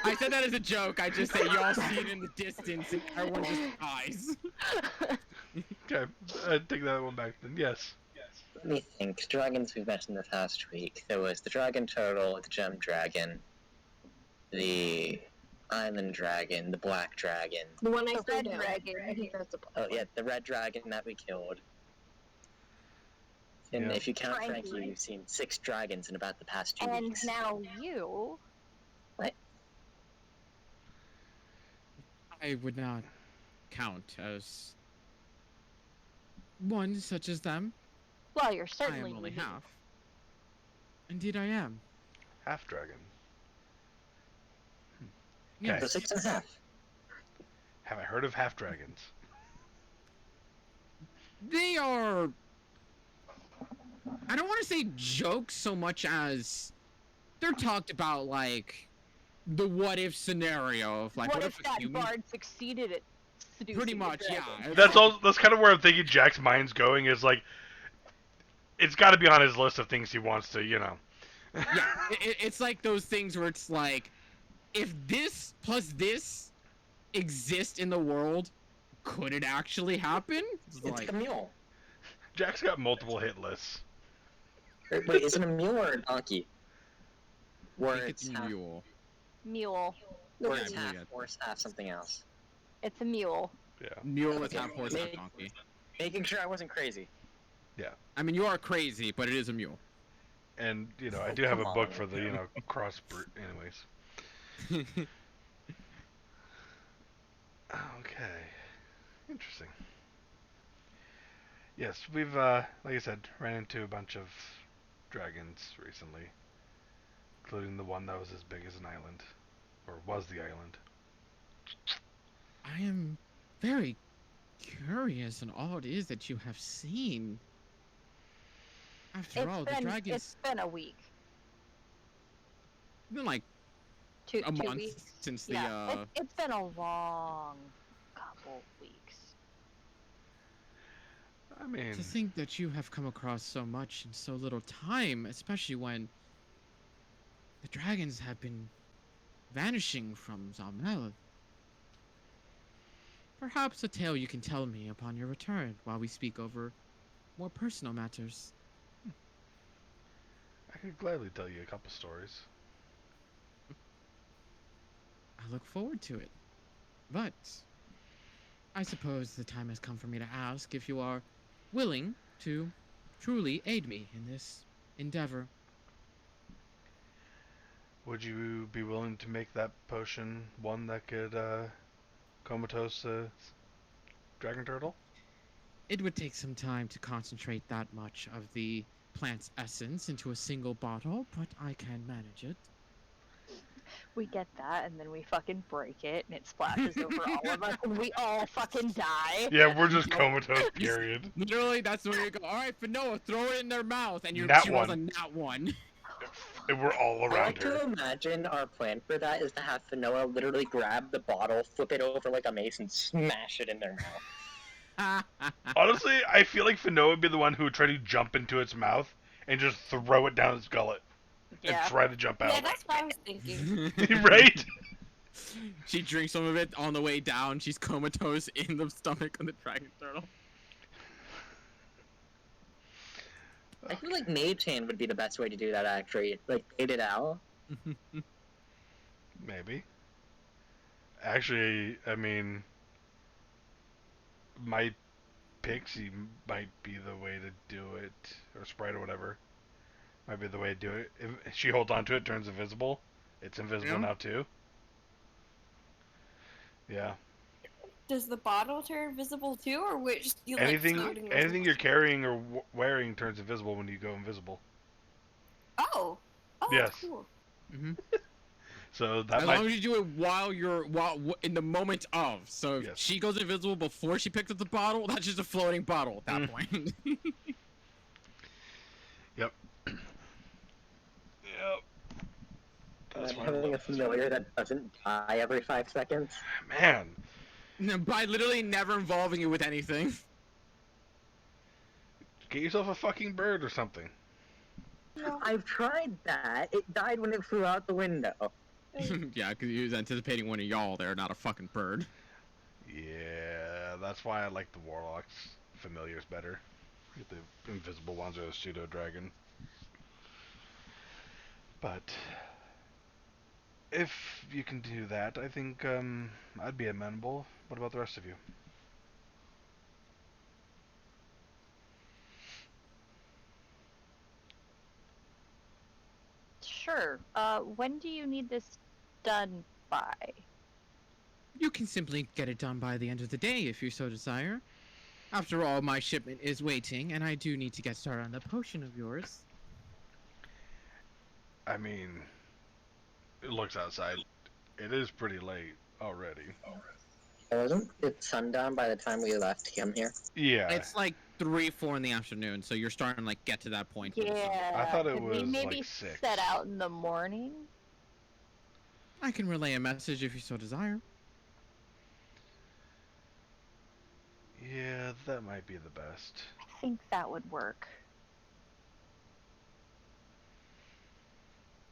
I said that as a joke. I just say y'all see it in the distance and everyone just dies. Okay, take that one back then. Yes. Let me think. Dragons we've met in the past week. There was the dragon turtle, the gem dragon, the island dragon, the black dragon. The one I The threw red down. dragon. I think that's the Oh yeah, the red dragon that we killed. And Yeah. if you count Frankie. Frankie, we've seen 6 dragons in about the past 2 And weeks. now you. I would not count as one such as them. Well, you're I certainly am only unique. half. Indeed I am. Half dragon. Yes. So 6.5. Have I heard of half dragons? They are, I don't want to say jokes so much as they're talked about like the what if scenario of like what if a that human bard succeeded at seducing pretty the much, yeah. dragon? It's That's like- all. That's kind of where I'm thinking Jack's mind's going. Is like, it's got to be on his list of things he wants to, Yeah, it's like those things where it's like, if this plus this exist in the world, could it actually happen? It's It's like, a mule. Jack's got multiple hit lists. Wait, is it a mule or a donkey? I Or think it's it's a half, mule. Mule. or Yeah, it's I believe half, it. or it's half something else. It's a mule. Yeah. Mule is Okay, half horse, half maybe- donkey. Making sure I wasn't crazy. I mean, you are crazy, but it is a mule. And I Oh, do have a come book on. for the cross breed. Anyways. Okay. Interesting. Yes, we've like I said, ran into a bunch of dragons recently, including the one that was as big as an island, or was the island. I am very curious on all it is that you have seen. After all, the dragons. It's been a week. Been like Two a month weeks. since the Yeah, it's been a long couple weeks. I mean, to think that you have come across so much in so little time, especially when the dragons have been vanishing from Xal'Mel. Perhaps a tale you can tell me upon your return while we speak over more personal matters. I could gladly tell you a couple stories. I look forward to it. But I suppose the time has come for me to ask if you are willing to truly aid me in this endeavor. Would you be willing to make that potion one that could comatose a dragon turtle? It would take some time to concentrate that much of the plant's essence into a single bottle, but I can manage it. We get that, and then we fucking break it, and it splashes over all of us, and we all fucking die. Yeah, we're just No. comatose, period. Literally, that's when you go, alright, Fanoa, throw it in their mouth, and Nat she rolls a one. nat one. And we're all I around like her. to imagine our plan for that is to have Fanoa literally grab the bottle, flip it over like a mace, and smash it in their mouth. Honestly, I feel like Fino would be the one who would try to jump into its mouth and just throw it down its gullet and Yeah. try to jump Yeah, out. that's what I was thinking. Right? She drinks some of it on the way down. She's comatose in the stomach of the dragon turtle. I feel like Mage Hand would be the best way to do that, actually. Like, fade it out. Maybe. Actually, I mean, my pixie might be the way to do it, or sprite or whatever. Might be the way to do it. If she holds onto it, turns invisible. It's invisible Yeah. now too. Yeah. Does the bottle turn visible too, or which you Anything, like floating anything over? you're carrying or wearing turns invisible when you go invisible. Oh, that's Yes. cool. Mm-hmm. So that As might. long as you do it while you're in the moment of. So if Yes. she goes invisible before she picks up the bottle, that's just a floating bottle at that Mm. point. Yep. That's I'm why I having a love this familiar one. that doesn't die every 5 seconds. Man, By literally never involving you with anything. get yourself a fucking bird or something. I've tried that. It died when it flew out the window. Yeah, because he was anticipating one of y'all there, not a fucking bird. Yeah, that's why I like the warlocks familiars better. Get the invisible ones or the pseudo dragon. But if you can do that, I think I'd be amenable. What about the rest of you? Sure. When do you need this done by? You can simply get it done by the end of the day if you so desire. After all, my shipment is waiting, and I do need to get started on the potion of yours. I mean, it looks outside. It is pretty late already. Wasn't it sundown by the time we left to come here? Yeah, It's like 3, 4 in the afternoon, so you're starting to like get to that point. where the sun- Yeah. I thought it could we was, maybe like, 6. set out in the morning? I can relay a message if you so desire. yeah, that might be the best. I think that would work.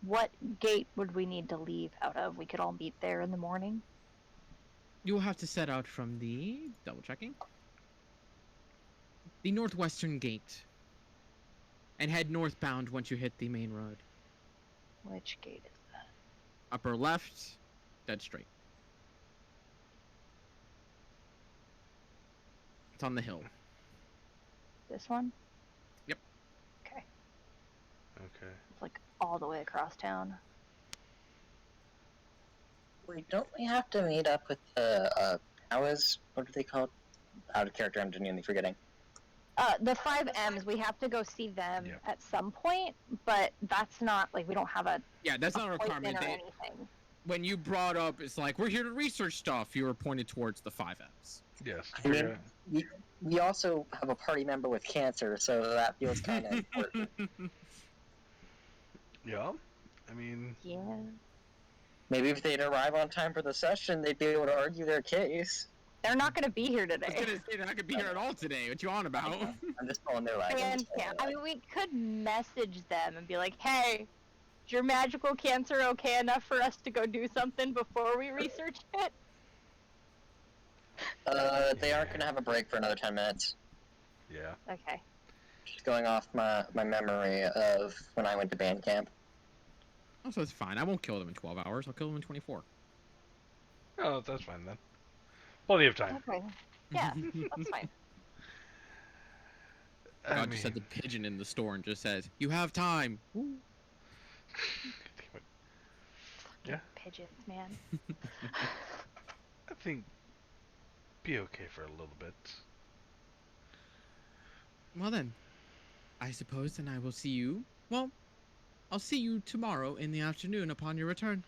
What gate would we need to leave out of? We could all meet there in the morning. You will have to set out from the double checking the northwestern gate and head northbound once you hit the main road. Which gate is that? Upper left, dead straight. It's on the hill. This one? Yep. Okay. Okay. It's like all the way across town. Wait, don't we have to meet up with the, what are they called? Out of character, I'm genuinely forgetting. The 5Ms, we have to go see them Yep. at some point, but that's not, like, we don't have a Yeah, that's not a appointment requirement. or anything. When you brought up, it's like, we're here to research stuff, you were pointed towards the 5Ms. Yes. I mean, we also have a party member with cancer, so that feels kind of important. Yeah. I mean, Yeah. Maybe if they'd arrive on time for the session, they'd be able to argue their case. They're not going to be here I was today. gonna say they're not gonna be here at all today. What you on about? I'm just pulling their And, wagons. yeah, I mean, we could message them and be like, hey, your magical cancer okay enough for us to go do something before we research it? They aren't gonna have a break for another 10 minutes. Yeah. Okay. Just going off my memory of when I went to band camp. Oh, so it's fine. I won't kill them in 12 hours. I'll kill them in 24. Oh, that's fine then. Plenty of time. Okay. Yeah, that's fine. I God mean, just said the pigeon in the store and just says, "You have time." Woo. Yeah. Pigeons, man. I think be okay for a little bit. Well then, I suppose then I will see you. Well, I'll see you tomorrow in the afternoon upon your return.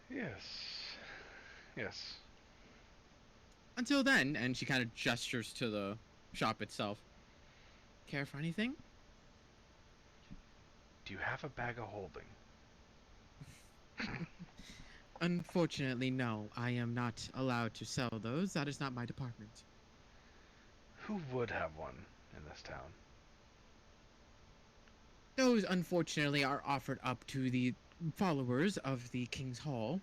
Yes. Yes. Until then, and she kind of gestures to the shop itself. Care for anything? Do you have a bag of holding? Unfortunately, no. I am not allowed to sell those. That is not my department. Who would have one in this town? Those, unfortunately, are offered up to the followers of the King's Hall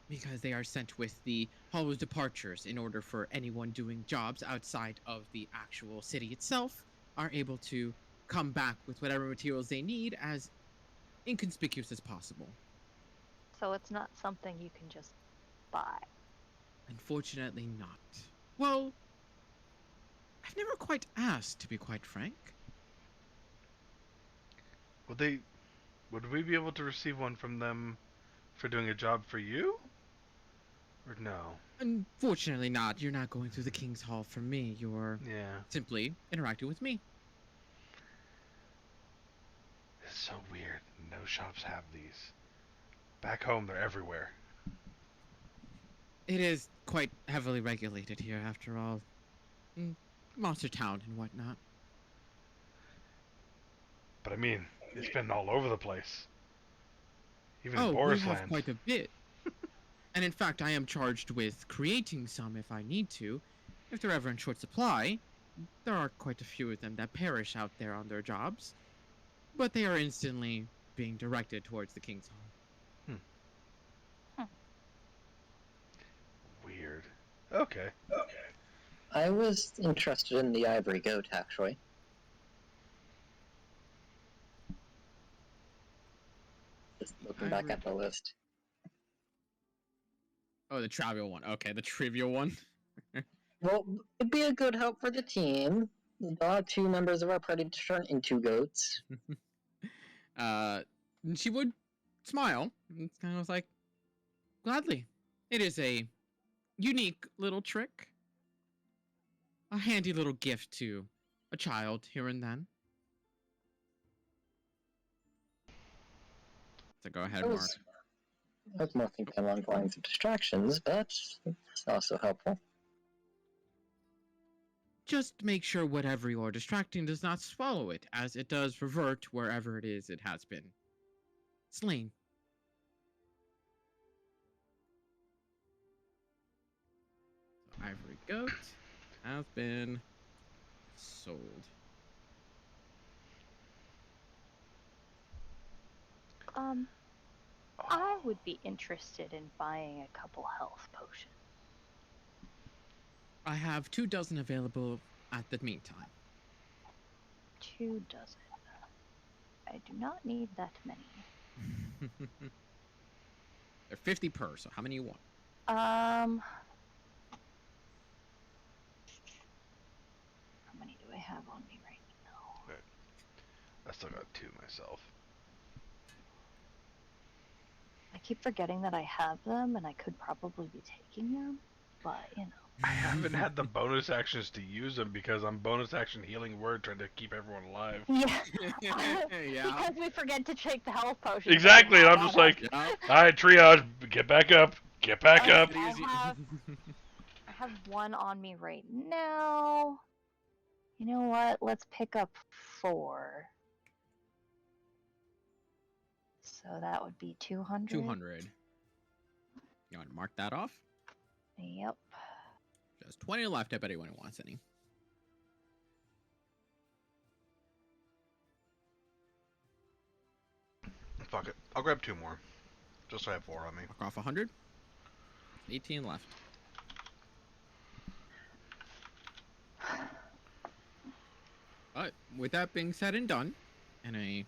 because they are sent with the Hall's departures in order for anyone doing jobs outside of the actual city itself are able to come back with whatever materials they need as inconspicuous as possible. So it's not something you can just buy. Unfortunately not. Well, I've never quite asked, to be quite frank. Would we be able to receive one from them for doing a job for you? Or no? Unfortunately not. You're not going through the King's Hall for me. You're Yeah. simply interacting with me. It's so weird. No shops have these. Back home, they're everywhere. It is quite heavily regulated here, after all. Monster Town and whatnot. But I mean, it's been all over the place. Even in Oh, we have Borisland. quite a bit. And in fact, I am charged with creating some if I need to. If they're ever in short supply, there are quite a few of them that perish out there on their jobs. But they are instantly being directed towards the King's Hall. Weird. Okay. I was interested in the ivory goat, actually. Just looking back Ivory at the list. Oh, the trivial one. Okay, the trivial one. Well, it'd be a good help for the team. We'll have 2 members of our party to turn into goats. And she would smile. It's kind of like, gladly. It is a unique little trick. A handy little gift to a child here and then. So go ahead, Mark. I was more thinking along the lines of distractions, but it's also helpful. Just make sure whatever you are distracting does not swallow it, as it does revert wherever it is it has been slain. So ivory goat has been sold. I would be interested in buying a couple health potions. I have 2 dozen available at the meantime. 2 dozen. I do not need that many. They're 50 per, so how many you want? How many do I have on me right now? I still got 2 myself. I keep forgetting that I have them and I could probably be taking them, but you know. I haven't had the bonus actions to use them because I'm bonus action healing word trying to keep everyone alive. Yeah. Yeah. Because we forget to take the health potion. Exactly, and I'm just like, Yeah. alright, triage, get back up, get back up. I have 1 on me right now. You know what? Let's pick up 4. So that would be 200. 200. You want to mark that off? Yep. Just 20 left if anyone wants any. fuck it. I'll grab 2 more. Just so I have 4 on me. Knock off 100. 18 left. But with that being said and done, and a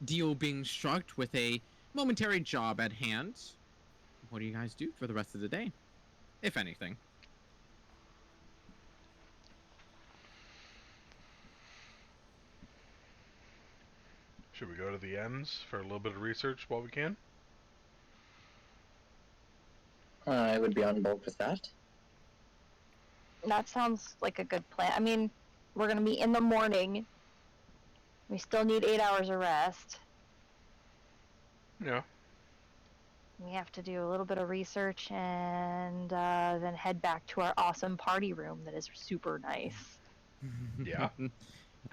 deal being struck with a momentary job at hand, what do you guys do for the rest of the day, if anything? Should we go to the M's for a little bit of research while we can? I would be on board with that. That sounds like a good plan. I mean, we're gonna meet in the morning. We still need 8 hours of rest. Yeah. We have to do a little bit of research and then head back to our awesome party room that is super nice. Yeah.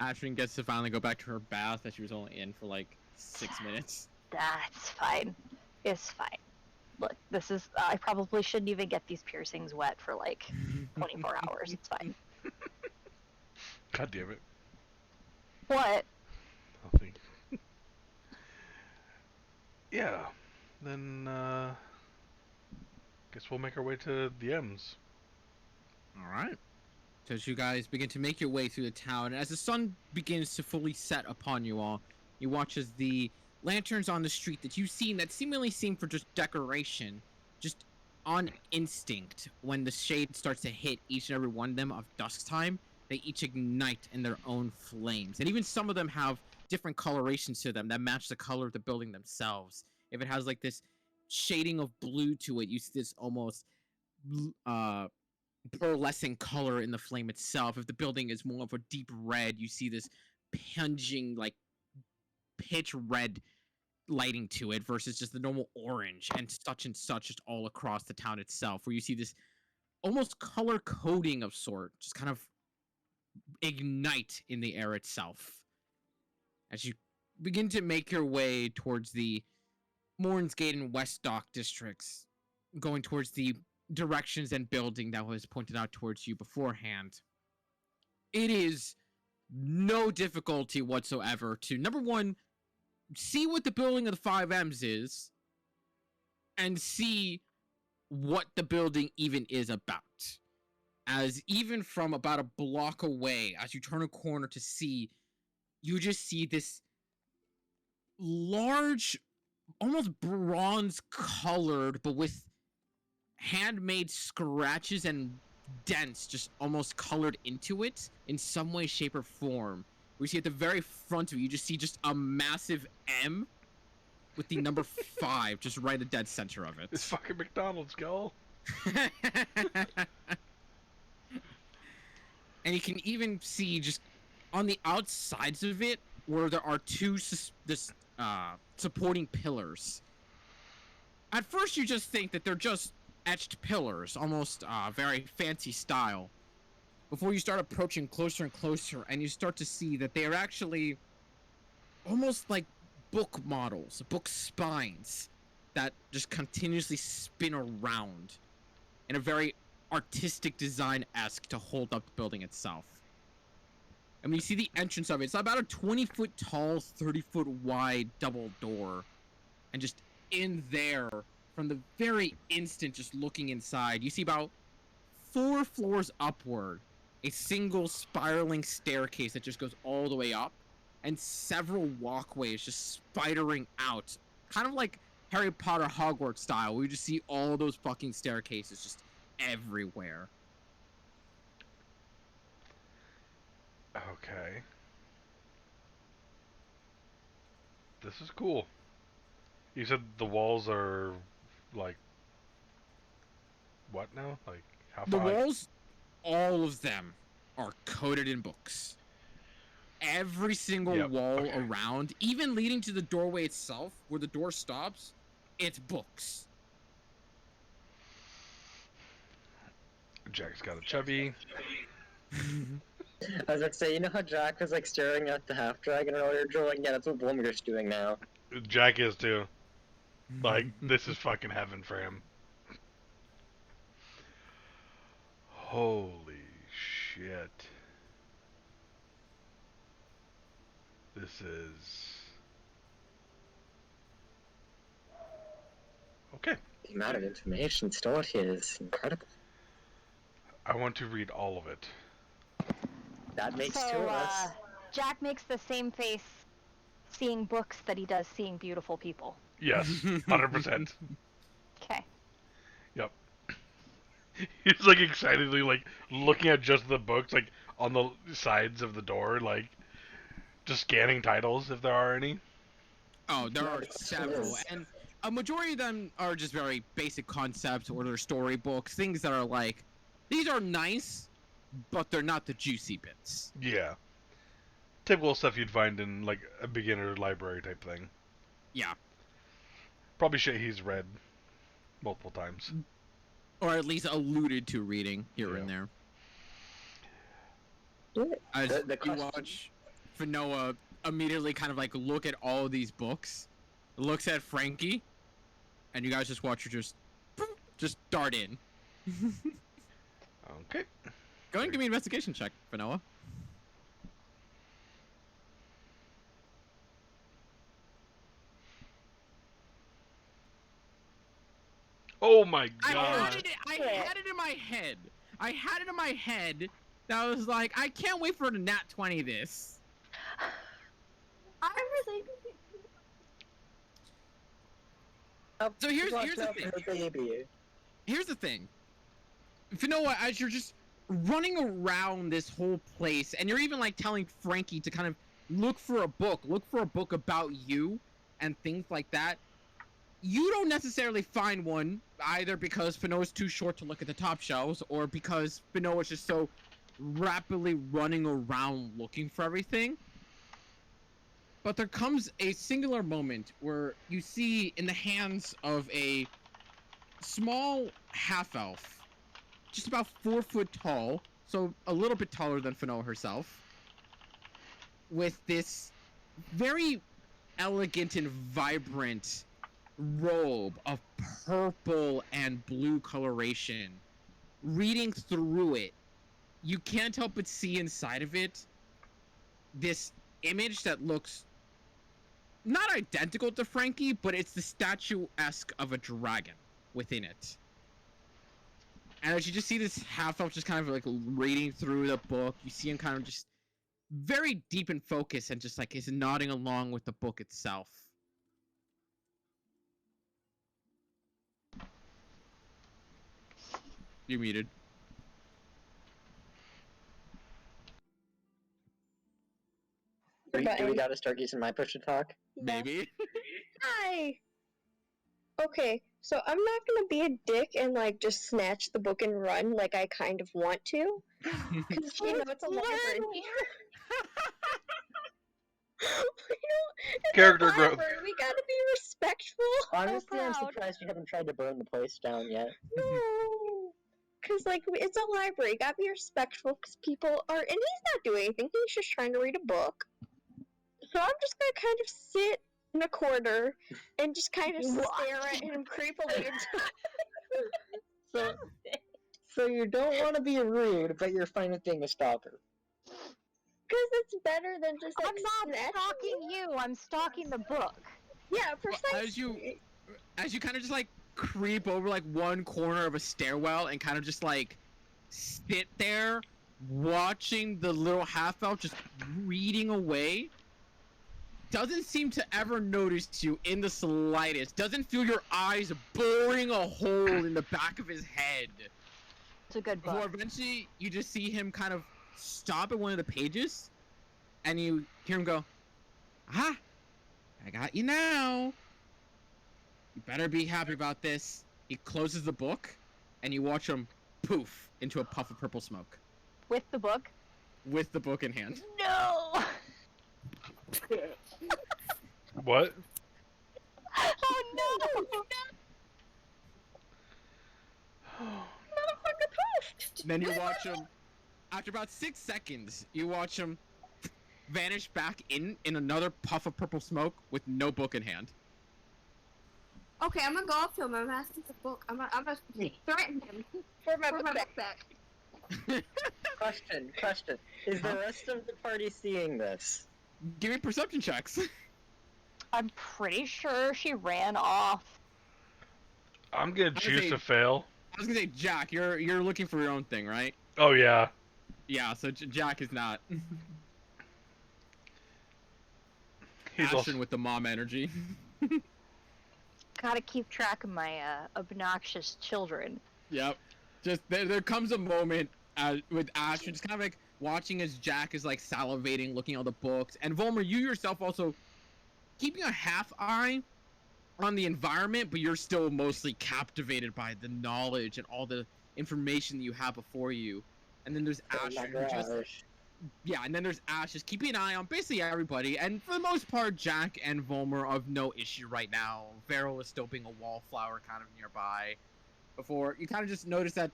Ashton gets to finally go back to her bath that she was only in for like 6 minutes. That's fine. It's fine. Look, this is. I probably shouldn't even get these piercings wet for like 24 hours. It's fine. God damn it. What? Nothing. Yeah. Then, guess we'll make our way to the M's. All right. So as you guys begin to make your way through the town, and as the sun begins to fully set upon you all, you watch as the lanterns on the street that you've seen that seemingly seem for just decoration, just on instinct, when the shade starts to hit each and every one of them of dusk time, they each ignite in their own flames. And even some of them have different colorations to them that match the color of the building themselves. If it has like this shading of blue to it, you see this almost pearlescent color in the flame itself. If the building is more of a deep red, you see this punging, like pitch red lighting to it versus just the normal orange and such just all across the town itself, where you see this almost color coding of sort just kind of ignite in the air itself as you begin to make your way towards the Mornsgate and West Dock districts, going towards the directions and building that was pointed out towards you beforehand. It is no difficulty whatsoever to, number one, see what the building of the 5Ms is, and see what the building even is about. As even from about a block away, as you turn a corner to see, you just see this large, almost bronze colored, but with handmade scratches and dents just almost colored into it in some way, shape, or form. We see at the very front of it, you just see just a massive M with the number 5 just right in the dead center of it. It's fucking McDonald's, girl. And you can even see just on the outsides of it where there are 2 supporting pillars. At first, you just think that they're just etched pillars, almost very fancy style. Before you start approaching closer and closer, and you start to see that they are actually almost like book models, book spines that just continuously spin around in a very artistic design-esque to hold up the building itself. And when you see the entrance of it, it's about a 20-foot tall, 30-foot wide double door. And just in there, from the very instant just looking inside, you see about 4 floors upward, a single spiraling staircase that just goes all the way up, and several walkways just spidering out, kind of like Harry Potter Hogwarts style, where you just see all those fucking staircases just everywhere. Okay. This is cool. You said the walls are like what now? Like how The far? walls, all of them, are coated in books. Every single Yep, wall okay. around, even leading to the doorway itself, where the door stops, it's books. Jack's got a chubby. I was about to say, you know how Jack was like staring at the half dragon earlier, drawing? Yeah, that's what Blomir's doing now. Jack is too. Like this is fucking heaven for him. Holy shit. This is Okay. The amount of information stored here is incredible. I want to read all of it. That makes two So, of us. Jack makes the same face seeing books that he does seeing beautiful people. Yes, 100%. Okay. Yep. He's like excitedly like looking at just the books like on the sides of the door, like just scanning titles if there are any. Oh, there are The question several, is- and a majority of them are just very basic concepts or they're storybooks, things that are like, these are nice, but they're not the juicy bits. Yeah. Typical stuff you'd find in like a beginner library type thing. Yeah, Probably shit he's read multiple times. or at least alluded to reading here and Yeah. there. As The you question- watch Fanoa immediately kind of like look at all of these books, looks at Frankie, and you guys just watch her just dart in. Okay. Go ahead and give me an investigation check, Fanoa. Oh my I god. had it in my head. I had it in my head that I was like, I can't wait for the nat 20 this. I really. So here's Watch the out thing. for the baby. Here's the thing. Fanoa, as you're just running around this whole place, and you're even like telling Frankie to kind of look for a book about you, and things like that. You don't necessarily find one either because Fanoa's too short to look at the top shelves, or because Fanoa's just so rapidly running around looking for everything. But there comes a singular moment where you see in the hands of a small half-elf, just about 4 foot tall, so a little bit taller than Fanoa herself, with this very elegant and vibrant robe of purple and blue coloration. Reading through it, you can't help but see inside of it this image that looks not identical to Frankie, but it's the statuesque of a dragon within it. And as you just see this half-elf just kind of like reading through the book, you see him kind of just very deep in focus and just like is nodding along with the book itself. You're muted. Do we gotta start using my push to talk? Maybe. Hi. Okay, so I'm not gonna be a dick and like just snatch the book and run like I kind of want to, because you know it's a library. It's Character a growth. library. We gotta be respectful. Honestly, I'm proud. surprised you haven't tried to burn the place down yet. No, because like it's a library. You gotta be respectful because people are, and he's not doing anything. He's just trying to read a book. So I'm just gonna kind of sit in a corner and just kind of stare at him creepily. So you don't want to be rude, but you're fine with being a stalker. Because it's better than just like I'm not snatching stalking you, I'm stalking the book. Yeah, precisely. As you kind of just like creep over like one corner of a stairwell and kind of just like sit there watching the little half-elf just reading away, doesn't seem to ever notice you in the slightest, doesn't feel your eyes boring a hole in the back of his head. It's a good Before book. eventually you just see him kind of stop at one of the pages and you hear him go, "Ah, I got you now. You better be happy about this." He closes the book and you watch him poof into a puff of purple smoke With the book? with the book in hand. No! What? Oh no! Motherfucker poofed! Then you watch him, after about 6 seconds, you watch him vanish back in another puff of purple smoke with no book in hand. Okay, I'm gonna go up to him. I'm gonna ask him the book. I'm gonna threaten him For my for book my back. book back. Question. Is the rest of the party seeing this? Give me perception checks. I'm pretty sure she ran off. I'm gonna would choose say- to fail. I was gonna say, Jack, you're looking for your own thing, right? Oh yeah. Yeah, so Jack is not. He's Ashton also with the mom energy. Gotta keep track of my obnoxious children. Yep. Just there comes a moment with Ashton just kind of like watching as Jack is like salivating, looking at all the books, and Volmer, you yourself also keeping a half eye on the environment, but you're still mostly captivated by the knowledge and all the information that you have before you. And then there's Oh my Ashton who just gosh. yeah, and then there's Ash just keeping an eye on basically everybody, and for the most part, Jack and Volmer are of no issue right now. Varel is still being a wallflower kind of nearby. Before you kind of just notice that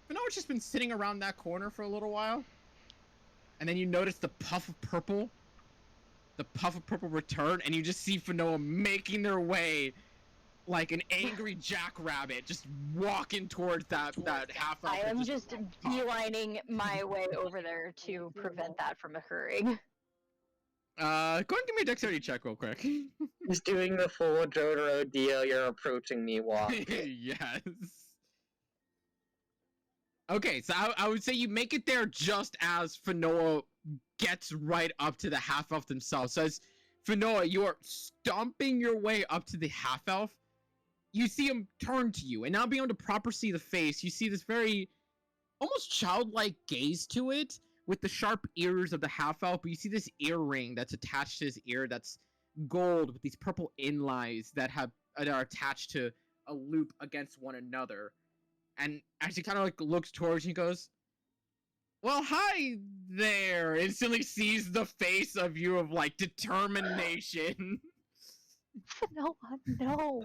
Finoa's just been sitting around that corner for a little while, and then you notice the puff of purple return, and you just see Finoa making their way like an angry jackrabbit, just walking towards that half elf. I am just beelining my way over there to prevent that from occurring. Go and give me a dexterity check real quick. He's doing the full Jotaro deal, you're approaching me walk. Yes. Okay, so I would say you make it there just as Finoa gets right up to the half elf themselves. So as Finoa, you are stomping your way up to the half elf. You see him turn to you, and now being able to proper see the face, you see this very almost childlike gaze to it with the sharp ears of the half elf. But you see this earring that's attached to his ear that's gold with these purple inlays that are attached to a loop against one another. And as he kind of like looks towards you, he goes, "Well, hi there." Instantly sees the face of you of like determination. No, no.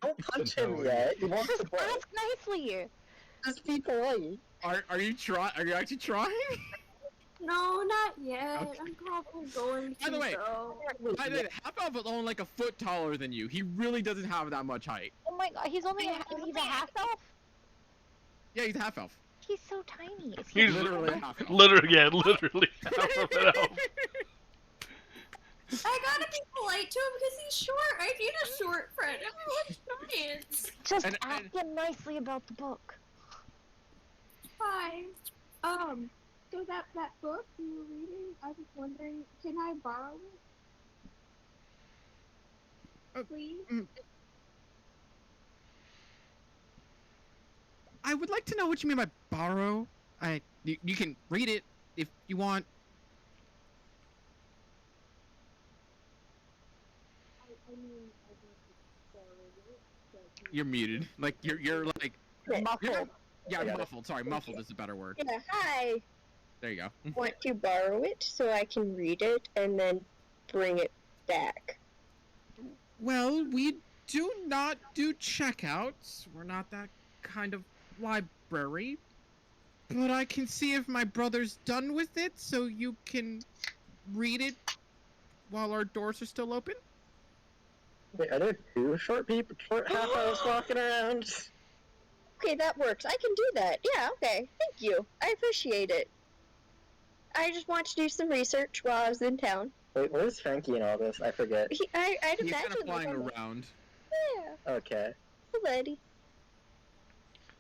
Don't punch him No. yet. He wants Just to play. ask nicely. Just be polite. Are you trying? Are you actually trying? No, not yet. Okay. I'm probably going to By the way, though. By the way, half elf is only like a foot taller than you. He really doesn't have that much height. Oh my god, he's only he's a half elf? Yeah, he's a half elf. He's so tiny. Is he He's Literally a half elf. literally half of an elf. I gotta be polite to him because he's short. I need a short friend. Everyone's giants. Just And- ask him nicely about the book. Hi. So that book you were reading, I was wondering, can I borrow it? Please? I would like to know what you mean by borrow. You can read it if you want. I mean, I just borrowed it. But You're muted. Like you're like Muffled. yeah, I got it. muffled. Sorry, muffled is a better word. Yeah, hi. There you go. Want to borrow it so I can read it and then bring it back. Well, we do not do checkouts. We're not that kind of library. But I can see if my brother's done with it, so you can read it while our doors are still open. Wait, are there two short half elves walking around? Okay, that works. I can do that. Yeah, okay. Thank you. I appreciate it. I just want to do some research while I was in town. Wait, where's Frankie in all this? I forget. I'd He's imagine kind of flying like, around. yeah, Okay. already.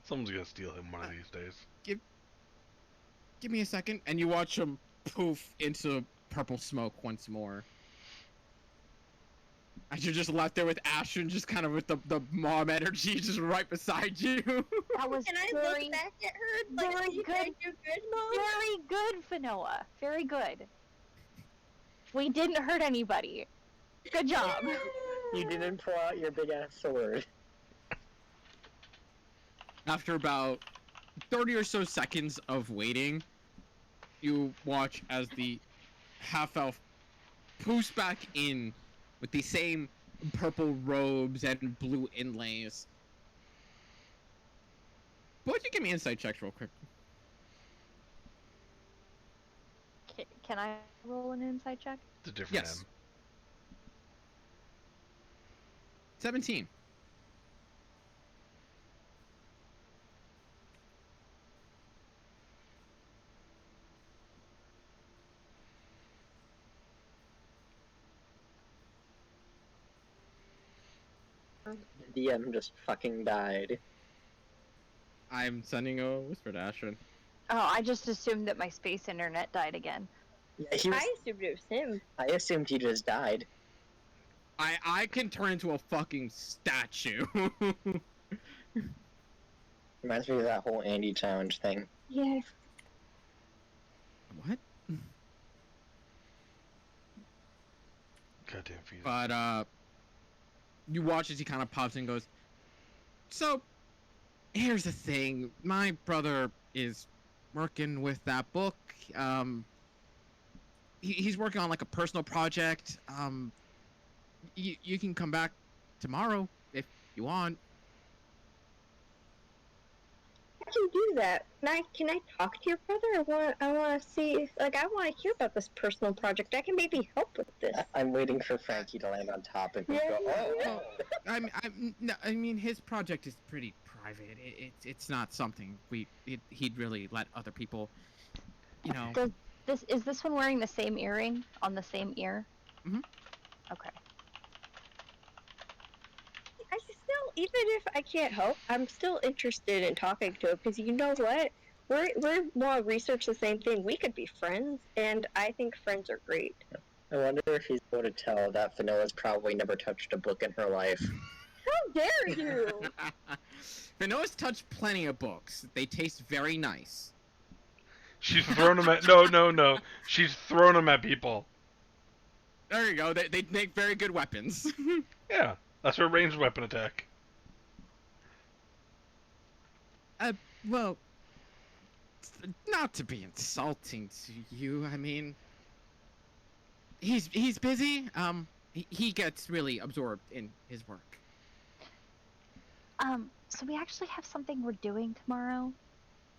Someone's gonna steal him one of these days. Give me a second, and you watch him poof into purple smoke once more. As you're just left there with Ashton, just kind of with the mom energy just right beside you. That was Can I very, look back at her? Like, very see if good. I do good, Mom? very good, Finoa. Very good. We didn't hurt anybody. Good job. You didn't pull out your big ass sword. After about 30 or so seconds of waiting, you watch as the half-elf poofs back in with the same purple robes and blue inlays. But would you give me insight checks real quick? Can I roll an insight check? It's a different Yes. M. 17. DM just fucking died. I'm sending a whisper to Ashrin. Oh, I just assumed that my space internet died again. Yeah, he was, I assumed it was him. I assumed he just died. I can turn into a fucking statue. Reminds me of that whole Andy challenge thing. Yeah. What? Goddamn feet. But you watch as he kind of pops in and goes, so, here's the thing. My brother is working with that book. He's working on like a personal project. You can come back tomorrow if you want. I can do that. Can I talk to your brother? I want to see. Like, I want to hear about this personal project. I can maybe help with this. I'm waiting for Frankie to land on top and Yeah, go, yeah. oh, I mean, his project is pretty private. It's not something he'd really let other people, you know. Is this one wearing the same earring on the same ear? Mhm. Okay. I still, even if I can't help, I'm still interested in talking to him because you know what? We want to research the same thing. We could be friends, and I think friends are great. I wonder if he's able to tell that Vanilla's probably never touched a book in her life. How dare you? Vanoa's touched plenty of books. They taste very nice. She's thrown them at no. She's thrown them at people. There you go. They make very good weapons. Yeah, that's her ranged weapon attack. Well, not to be insulting to you, I mean, he's busy. He gets really absorbed in his work. So we actually have something we're doing tomorrow.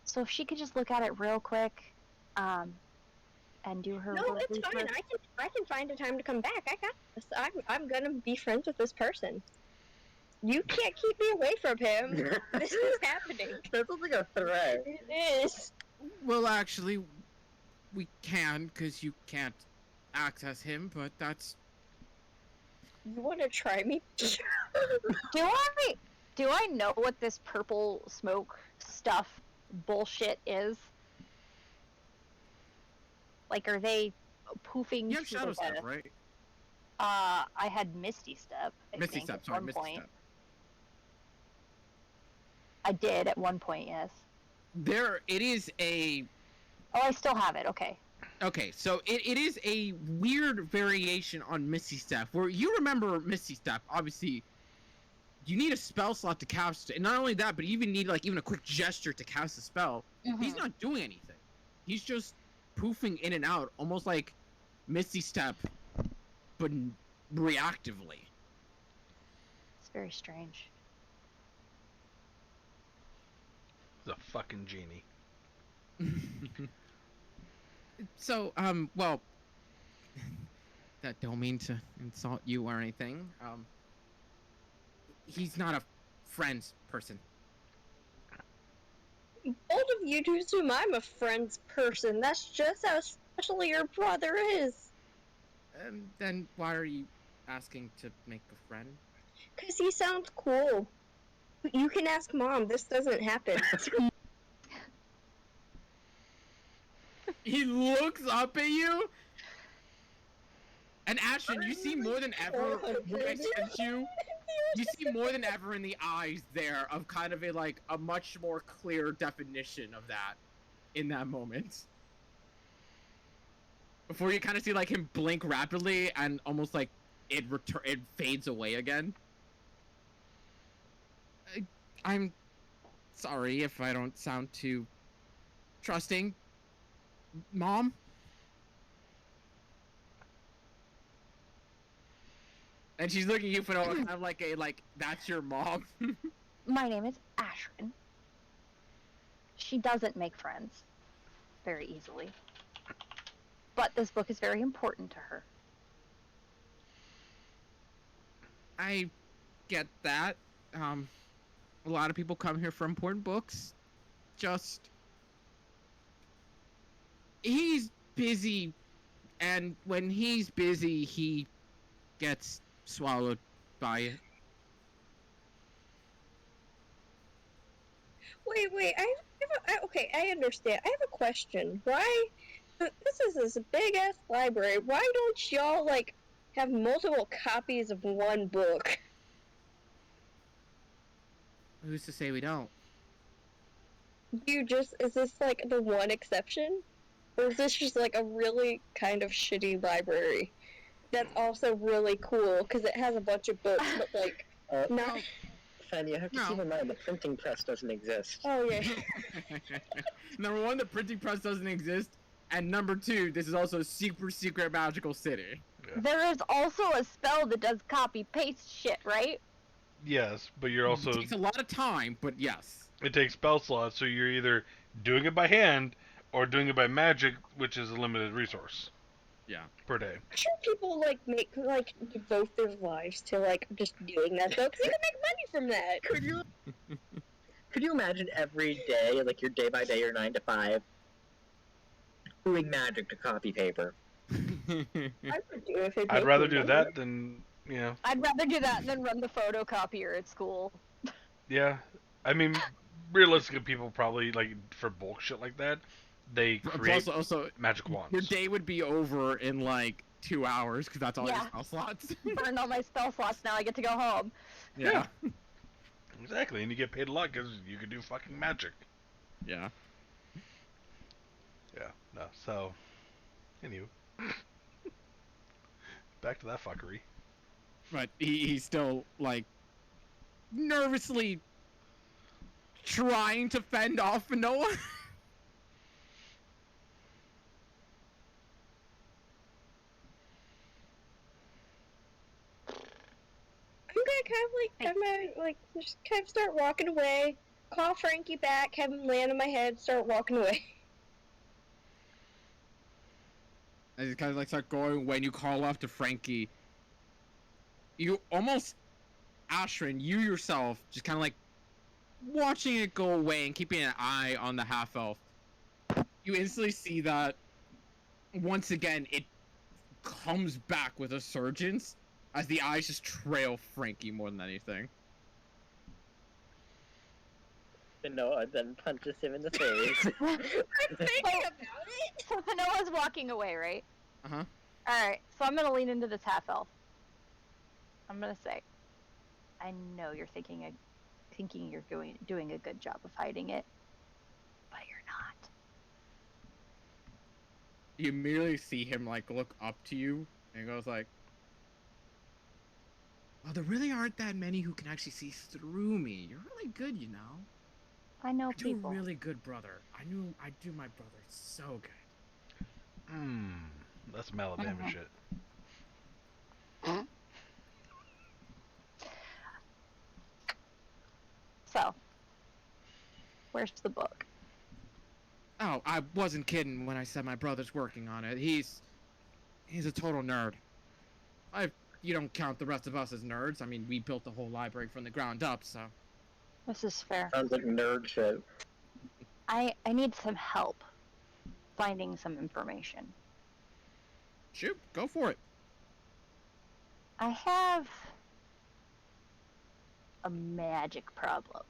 So if she could just look at it real quick, and do her No, little it's fine. research. I can find a time to come back. I got this. I'm gonna be friends with this person. You can't keep me away from him. This is happening. That sounds like a threat. It is. Well, actually, we can, because you can't access him, but that's... You want to try me? Do I know what this purple smoke stuff bullshit is? Like, are they poofing? You have to Shadow the Step, death? right? I had Misty Step. Misty Step, sorry, one Misty point. Step. I did at one point, yes. It is a... Oh, I still have it. Okay. Okay, so it is a weird variation on Misty Step, where you remember Misty Step, obviously, you need a spell slot to cast it, and not only that, but you even need, like, even a quick gesture to cast a spell. He's not doing anything. He's just poofing in and out, almost like Misty Step, but reactively. It's very strange. The fucking genie. So, well, that don't mean to insult you or anything. He's not a friends person. Both of you do assume I'm a friends person. That's just how special your brother is. Then why are you asking to make a friend? Because he sounds cool. You can ask Mom. This doesn't happen. He looks up at you, and Ashton, you see more than ever when I sent you. You see more than ever in the eyes there of kind of a much more clear definition of that in that moment. Before you kind of see like him blink rapidly and almost like it fades away again. I'm sorry if I don't sound too trusting, Mom. And she's looking at you for kind of like that's your mom. My name is Ashrin. She doesn't make friends very easily. But this book is very important to her. I get that. A lot of people come here for important books. Just he's busy, and when he's busy, he gets swallowed by it. Wait. Okay, I understand. I have a question. Why? This is this big ass library. Why don't y'all like have multiple copies of one book? Who's to say we don't? Is this like the one exception? Or is this just like a really kind of shitty library that's also really cool because it has a bunch of books, but like not. Fan, you have to keep in mind the printing press doesn't exist. Oh yeah. Number one, the printing press doesn't exist, and number two, this is also a super secret magical city. Yeah. There is also a spell that does copy paste shit, right? Yes, but you're also It takes a lot of time, but yes. it takes spell slots, so you're either doing it by hand or doing it by magic, which is a limited resource. Yeah. Per day. I'm sure people like devote their lives to like just doing that though, because you can make money from that. Could you imagine every day, like your day by day, your 9 to 5, doing magic to copy paper? I would do if it I'd made rather me do money. that than I'd rather do that than run the photocopier at school. Yeah. I mean, realistically, people probably like for bulk shit like that, they create Plus, also, magic wands. your day would be over in like 2 hours because that's all your Yeah. spell slots. Burned all my spell slots, now I get to go home. Yeah. Exactly, and you get paid a lot because you can do fucking magic. Yeah. Yeah. No. So, anywho, back to that fuckery. But he's still like nervously trying to fend off Noah. I'm gonna just kind of start walking away. Call Frankie back, have him land on my head, start walking away. I just kind of like start going when you call off to Frankie. You almost, Ashrin, you yourself, just kind of like watching it go away and keeping an eye on the half elf. You instantly see that once again it comes back with a surgence as the eyes just trail Frankie more than anything. And Noah then punches him in the face. I'm thinking about it. So Noah's walking away, right? Uh-huh. Alright, so I'm gonna lean into this half elf. I'm gonna say, I know you're thinking you're doing a good job of hiding it, but you're not. You immediately see him like look up to you and goes like, "Oh, there really aren't that many who can actually see through me. You're really good, you know. I know I do people. a really good brother. I do my brother so good." That's melodrama shit. So, where's the book? Oh, I wasn't kidding when I said my brother's working on it. He's a total nerd. You don't count the rest of us as nerds. I mean, we built the whole library from the ground up, so. This is fair. Sounds like nerd shit. I need some help finding some information. Shoot, go for it. I have a magic problem.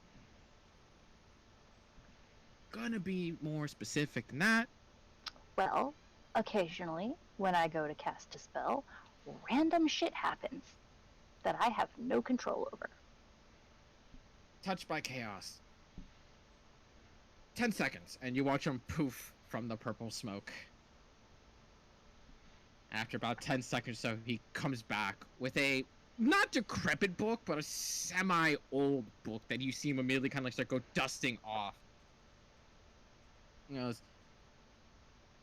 Gonna be more specific than that. Well, occasionally, when I go to cast a spell, random shit happens that I have no control over. Touched by chaos. 10 seconds, and you watch him poof from the purple smoke. After about 10 seconds or so, he comes back with a not decrepit book, but a semi-old book that you see him immediately kind of like start go dusting off. He goes,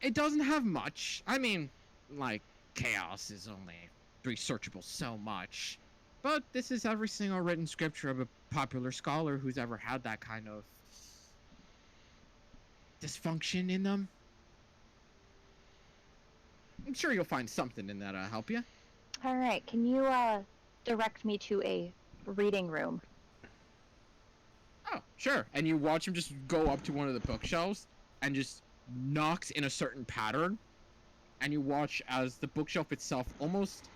"It doesn't have much. I mean, like, chaos is only researchable so much. But this is every single written scripture of a popular scholar who's ever had that kind of dysfunction in them. I'm sure you'll find something in that'll help you." All right, can you direct me to a reading room? Oh, sure. And you watch him just go up to one of the bookshelves and just knocks in a certain pattern. And you watch as the bookshelf itself, almost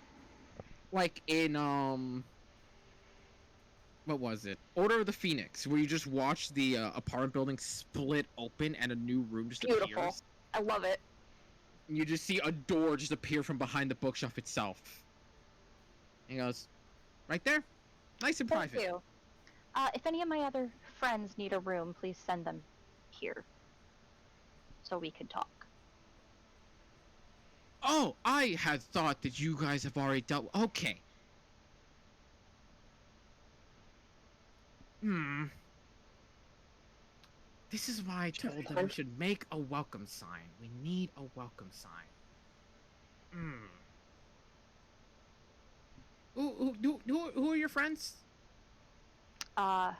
like in what was it? Order of the Phoenix, where you just watch the apartment building split open and a new room just Beautiful. appears. I love it. And you just see a door just appear from behind the bookshelf itself. And he goes, right there, nice and Thank private. you. If any of my other friends need a room, please send them here so we can talk. Oh, I had thought that you guys have already dealt. Okay. This is why I told them we should make a welcome sign. We need a welcome sign. Who are your friends? The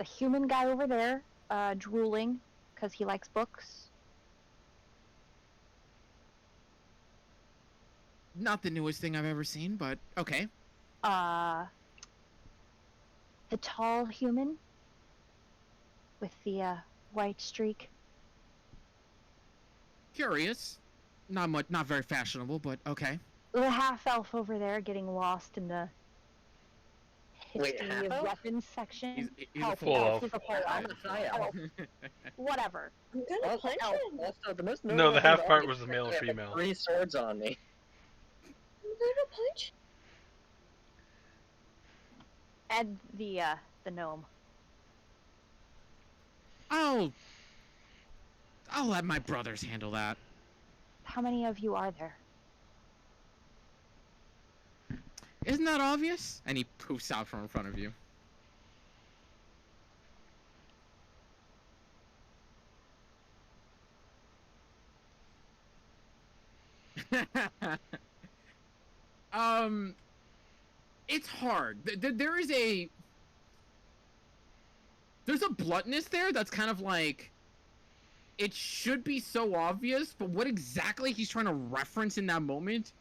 human guy over there, drooling because he likes books. Not the newest thing I've ever seen, but okay. The tall human with the white streak. Curious. Not very fashionable, but okay. The half elf over there getting lost in the Wait, history of half-elf? weapons section. He's a Elf, full elf, elf. he's a full I'm elf. a high elf. Whatever. I'm gonna punch Also, him. also, the most No, notable the thing half about part me was the is male I and have, like, female. 3 swords on me. I'm gonna punch. And the gnome. I'll let my brothers handle that. How many of you are there? Isn't that obvious? And he poofs out from in front of you. It's hard. There's a bluntness there that's kind of like, it should be so obvious, but what exactly he's trying to reference in that moment,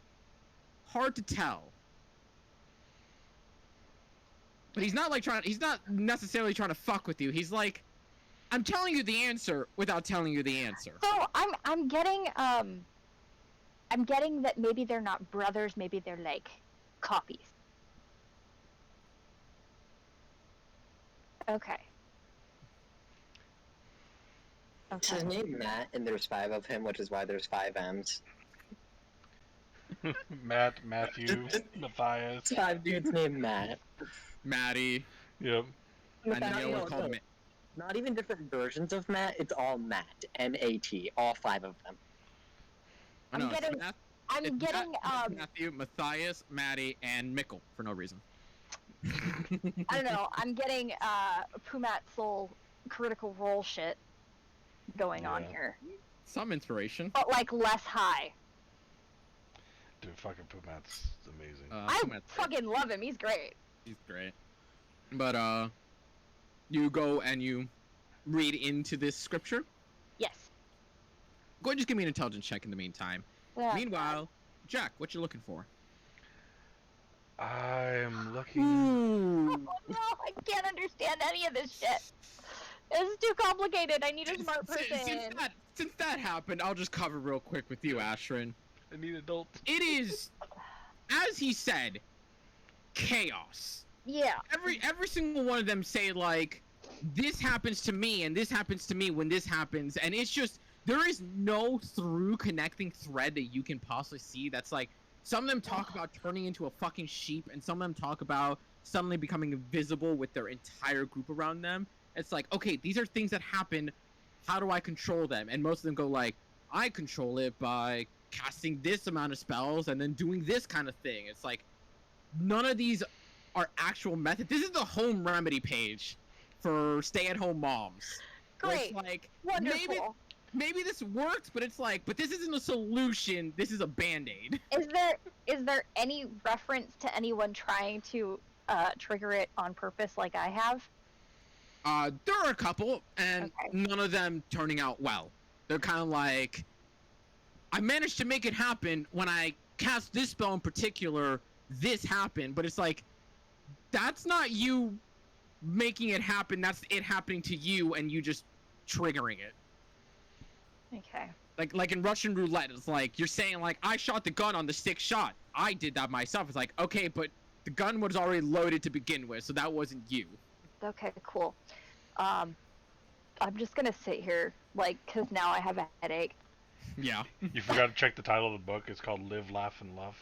hard to tell. But he's not necessarily trying to fuck with you. He's like, I'm telling you the answer without telling you the answer. So I'm getting that maybe they're not brothers, maybe they're like copies. Okay. It's his name Matt, and there's 5 of him, which is why there's 5 M's. Matt, Matthew, Matthias. It's 5 dudes named Matt. Maddie, Yep. and then the other No, one called no. Not even different versions of Matt, it's all Matt. M-A-T, all 5 of them. I know, it's I'm getting Matthew, Matthias, Maddie, and Mickle for no reason. I don't know, I'm getting Pumat Soul critical role shit going on Yeah. here. Some inspiration. But like less high. Dude, fucking Pumat's amazing. I Pumat's great. fucking love him, he's great. He's great. But you go and you read into this scripture. Yes. Go ahead and just give me an intelligence check in the meantime. Yeah. Meanwhile, Jack, what you looking for? I'm looking. Ooh. No, I can't understand any of this shit. This is too complicated. I need a smart person. Since that happened, I'll just cover real quick with you, Ashrin. I need adults. It is, as he said, chaos. Yeah. Every single one of them say like, this happens to me and this happens to me when this happens, and it's just there is no through connecting thread that you can possibly see. That's like, some of them talk about turning into a fucking sheep, and some of them talk about suddenly becoming invisible with their entire group around them. It's like, okay, these are things that happen. How do I control them? And most of them go like, I control it by casting this amount of spells and then doing this kind of thing. It's like, none of these are actual methods. This is the home remedy page for stay-at-home moms. Where Great. it's like, Wonderful. maybe this works, but it's like, but this isn't a solution. This is a band-aid. Is there any reference to anyone trying to trigger it on purpose like I have? There are a couple, and Okay. none of them turning out well. They're kind of like, I managed to make it happen when I cast this spell in particular. This happened, but it's like, that's not you making it happen. That's it happening to you, and you just triggering it. Okay. Like in Russian roulette, it's like you're saying like, I shot the gun on the 6th shot. I did that myself. It's like, okay, but the gun was already loaded to begin with, so that wasn't you. Okay, cool. I'm just gonna sit here, like, cause now I have a headache. Yeah. You forgot to check the title of the book. It's called Live, Laugh, and Love.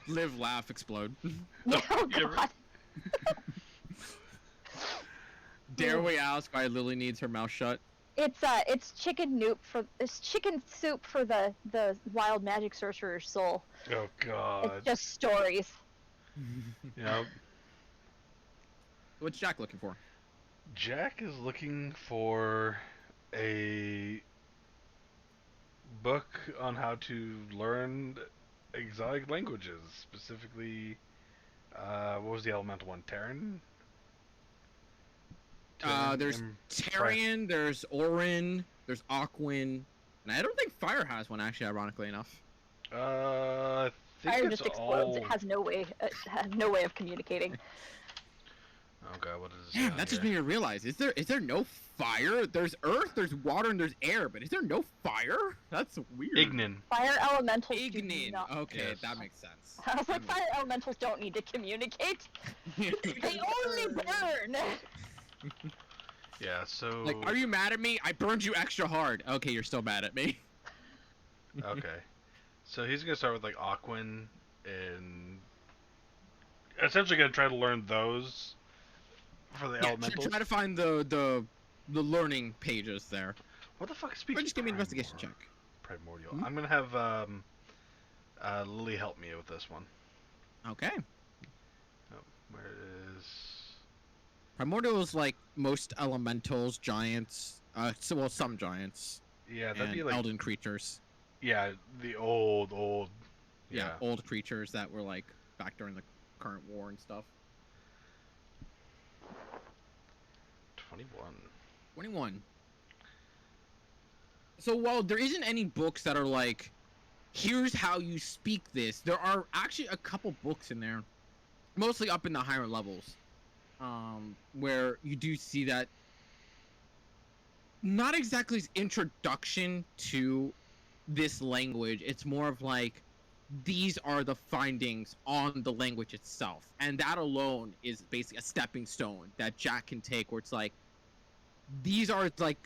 Live, laugh, explode. Oh Yeah, right. God. Dare we ask why Lily needs her mouth shut? It's chicken soup for the wild magic sorcerer's soul. Oh God. It's just stories. Yeah. What's Jack looking for? Jack is looking for a book on how to learn exotic languages, specifically, what was the elemental one? Terran? There's Tyrion, there's Orin, there's Aquin, and I don't think Fire has one actually. Ironically enough. I think Fire it's just explodes. all. It has no way of communicating. Oh God, what is this? Damn, that just made me realize. Is there no fire? There's earth, there's water, and there's air, but is there no fire? That's weird. Ignin. Fire elementals do Ignin. not. Okay, Yes. that makes sense. I was like, fire elementals don't need to communicate. They only burn. Yeah. So. Like, are you mad at me? I burned you extra hard. Okay, you're still mad at me. Okay. So he's gonna start with like Aquin and essentially gonna try to learn those for the Yeah, elementals. try to find the learning pages there. What the fuck speaks? Or just give me an investigation check. Primordial. Hmm? I'm gonna have Lily help me with this one. Okay. Oh, where is? Primordial is like most elementals, giants, some giants, Yeah, that'd and be like elden creatures. yeah, the old. Yeah, old creatures that were like back during the current war and stuff. 21. 21. So while there isn't any books that are like, here's how you speak this, there are actually a couple books in there, mostly up in the higher levels, where you do see that not exactly as introduction to this language. It's more of like, these are the findings on the language itself, and that alone is basically a stepping stone that Jack can take, where it's like, these are like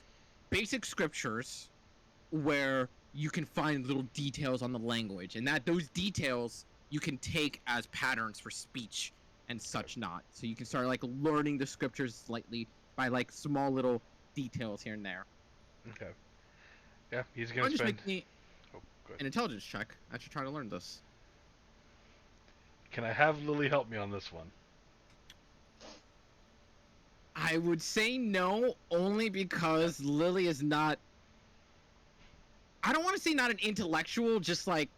basic scriptures where you can find little details on the language, and that those details you can take as patterns for speech and such not. So you can start like learning the scriptures slightly by like small little details here and there. Okay. Yeah, he's gonna Or just spend. make me Oh, good. an intelligence check. I should try to learn this. Can I have Lily help me on this one? I would say no, only because Lily is not. I don't want to say not an intellectual, just like.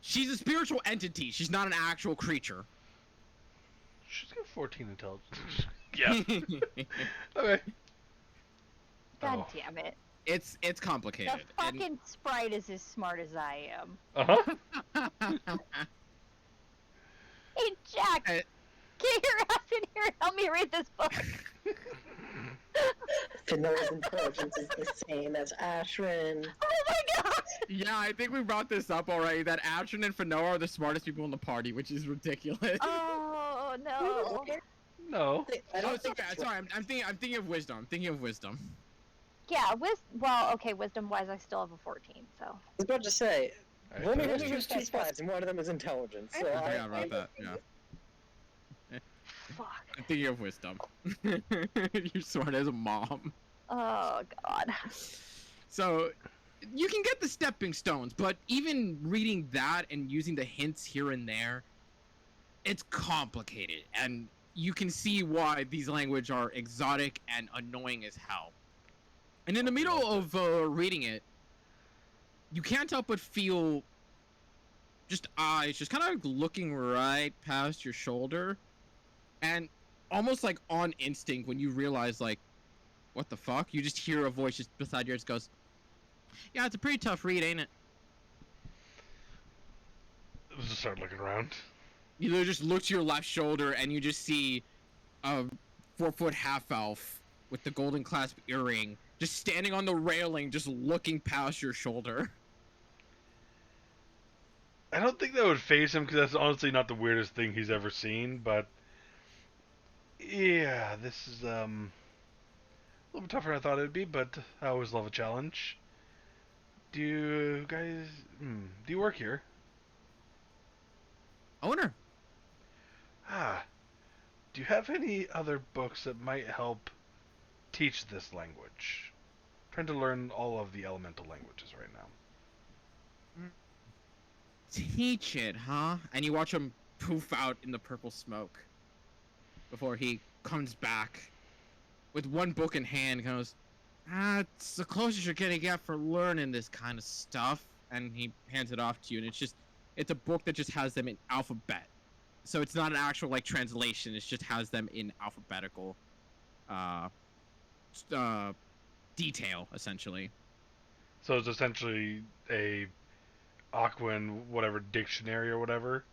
She's a spiritual entity. She's not an actual creature. She's got 14 intelligence. Yeah. Okay. God Oh. damn it. It's complicated. The fucking sprite is as smart as I am. Uh-huh. Hey, Jack! Hey. Get your ass in here and help me read this book! Finora's intelligence is the same as Ashrin. Oh my god! Yeah, I think we brought this up already. That Atron and Fanoa are the smartest people in the party, which is ridiculous. Oh no. No. I Oh, don't think sorry. I'm thinking of wisdom. I'm thinking of wisdom. Yeah, wisdom-wise, I still have a 14, so. I was about to say, Alright, I've only so- introduced 2 spies, and one of them is intelligence. So I forgot about that. Yeah, Fuck. I'm thinking of wisdom. You're smart as a mom. Oh god. So, you can get the stepping stones, but even reading that and using the hints here and there, it's complicated, and you can see why these languages are exotic and annoying as hell. And in the middle of reading it, you can't help but feel just eyes just kind of looking right past your shoulder, and almost like on instinct when you realize like, what the fuck? You just hear a voice just beside yours goes, "Yeah, it's a pretty tough read, ain't it?" Just start looking around. You literally just look to your left shoulder and you just see a 4-foot half elf with the golden clasp earring just standing on the railing, just looking past your shoulder. I don't think that would phase him because that's honestly not the weirdest thing he's ever seen, but Yeah, this is a little bit tougher than I thought it would be, but I always love a challenge. Do you guys do you work here? Owner. Ah, do you have any other books that might help teach this language? Trying to learn all of the elemental languages right now. Teach it, huh? And you watch him poof out in the purple smoke before he comes back with one book in hand and goes, it's the closest you're gonna get for learning this kind of stuff. And he hands it off to you, and it's a book that just has them in alphabet. So it's not an actual like translation, it just has them in alphabetical detail, essentially. So it's essentially a Aquan whatever dictionary or whatever.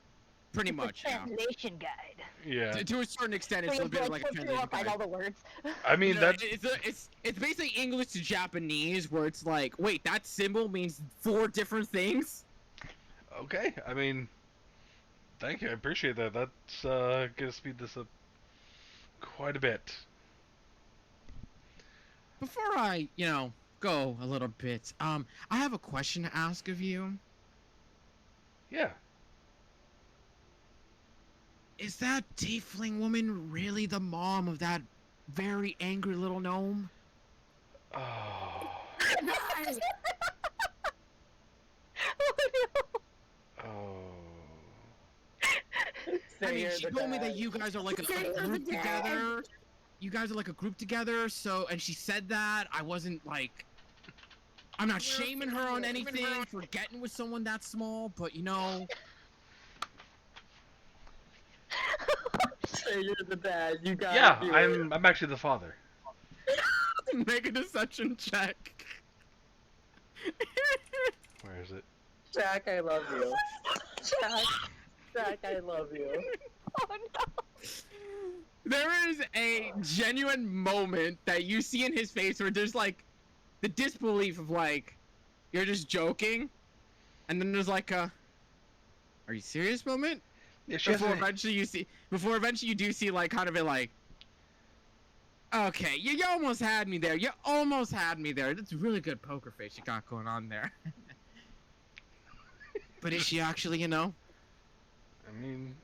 Pretty It's much, a yeah. translation guide. Yeah. To a certain extent, it's So a bit like a flip through translation up, find guide. all the words. I mean No, that it's basically English to Japanese, where it's like, wait, that symbol means 4 different things. okay. I mean, thank you. I appreciate that. That's gonna speed this up quite a bit. Before I, go a little bit, I have a question to ask of you. Yeah. Is that tiefling woman really the mom of that very angry little gnome? Oh. Oh. I mean, Say she you're the told me that dad. you guys are like a Say you're the group dad. together. You guys are like a group together, so, and she said that. I wasn't like, I'm not shaming her on anything for getting with someone that small, but Say you're the dad. You gotta Yeah, do it. I'm actually the father. make a deception check. Where is it? Jack, I love you. Jack, I love you. Oh no. There is a genuine moment that you see in his face where there's like the disbelief of like, you're just joking, and then there's like a, are you serious moment? Yeah, she Before hasn't. eventually you do see like kind of a like, okay, you almost had me there. You almost had me there. That's a really good poker face you got going on there. But is she actually, I mean,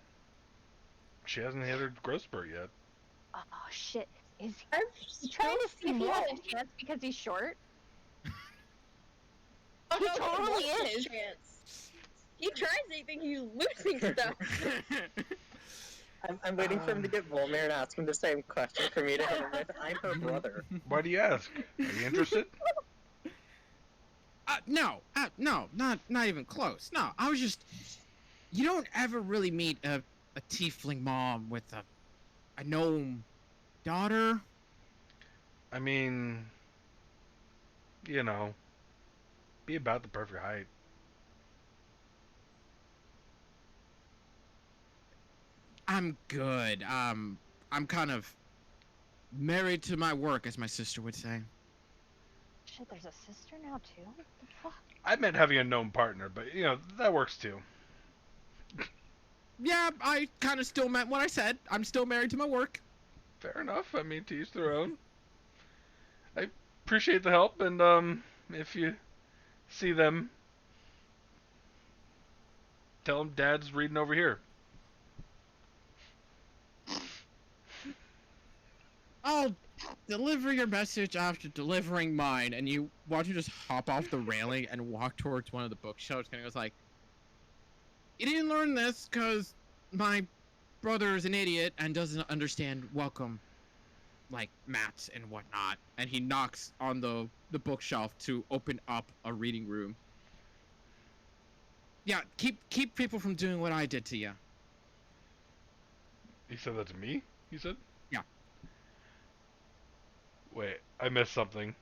she hasn't hit her growth spurt yet. Oh shit. Is I'm he trying to see if he slow. has a chance because he's short? Oh, He no, totally what's his is. chance? He tries anything, he's losing stuff. I'm waiting for him to get Volmir and ask him the same question for me to hit him with. I'm her brother. Why do you ask? Are you interested? No, not even close. No, I was just, you don't ever really meet a tiefling mom with a gnome daughter. I mean, be about the perfect height. I'm good. I'm kind of married to my work, as my sister would say. Shit, there's a sister now too? What the fuck? I meant having a known partner, but that works too. Yeah, I kind of still meant what I said. I'm still married to my work. Fair enough. I mean, to each their own. I appreciate the help, and if you see them, tell them Dad's reading over here. I'll deliver your message after delivering mine. And you watch him just hop off the railing and walk towards one of the bookshelves. And he goes like, you didn't learn this because my brother is an idiot and doesn't understand welcome, like mats and whatnot. And he knocks on the bookshelf to open up a reading room. Yeah, keep people from doing what I did to you. He said that to me? He said? Yeah. Wait, I missed something.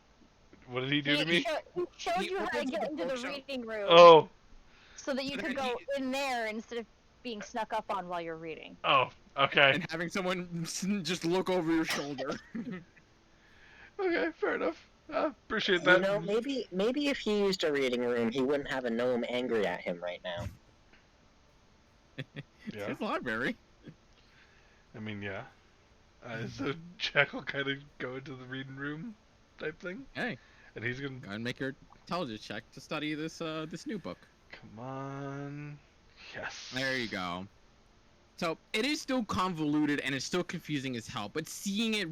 What did he do to me? He showed He you how to opens get the into the bookshelf. reading room Oh, so that you So could then go in there instead of being snuck up on while you're reading. okay. And having someone just look over your shoulder. Okay, fair enough. Appreciate that. Maybe if he used a reading room, he wouldn't have a gnome angry at him right now. Yeah. It's his library. I mean, yeah. So Jack will kind of go into the reading room type thing, Hey, and he's gonna go ahead and make your intelligence check to study this new book. come on. Yes. There you go. So it is still convoluted and it's still confusing as hell, but seeing it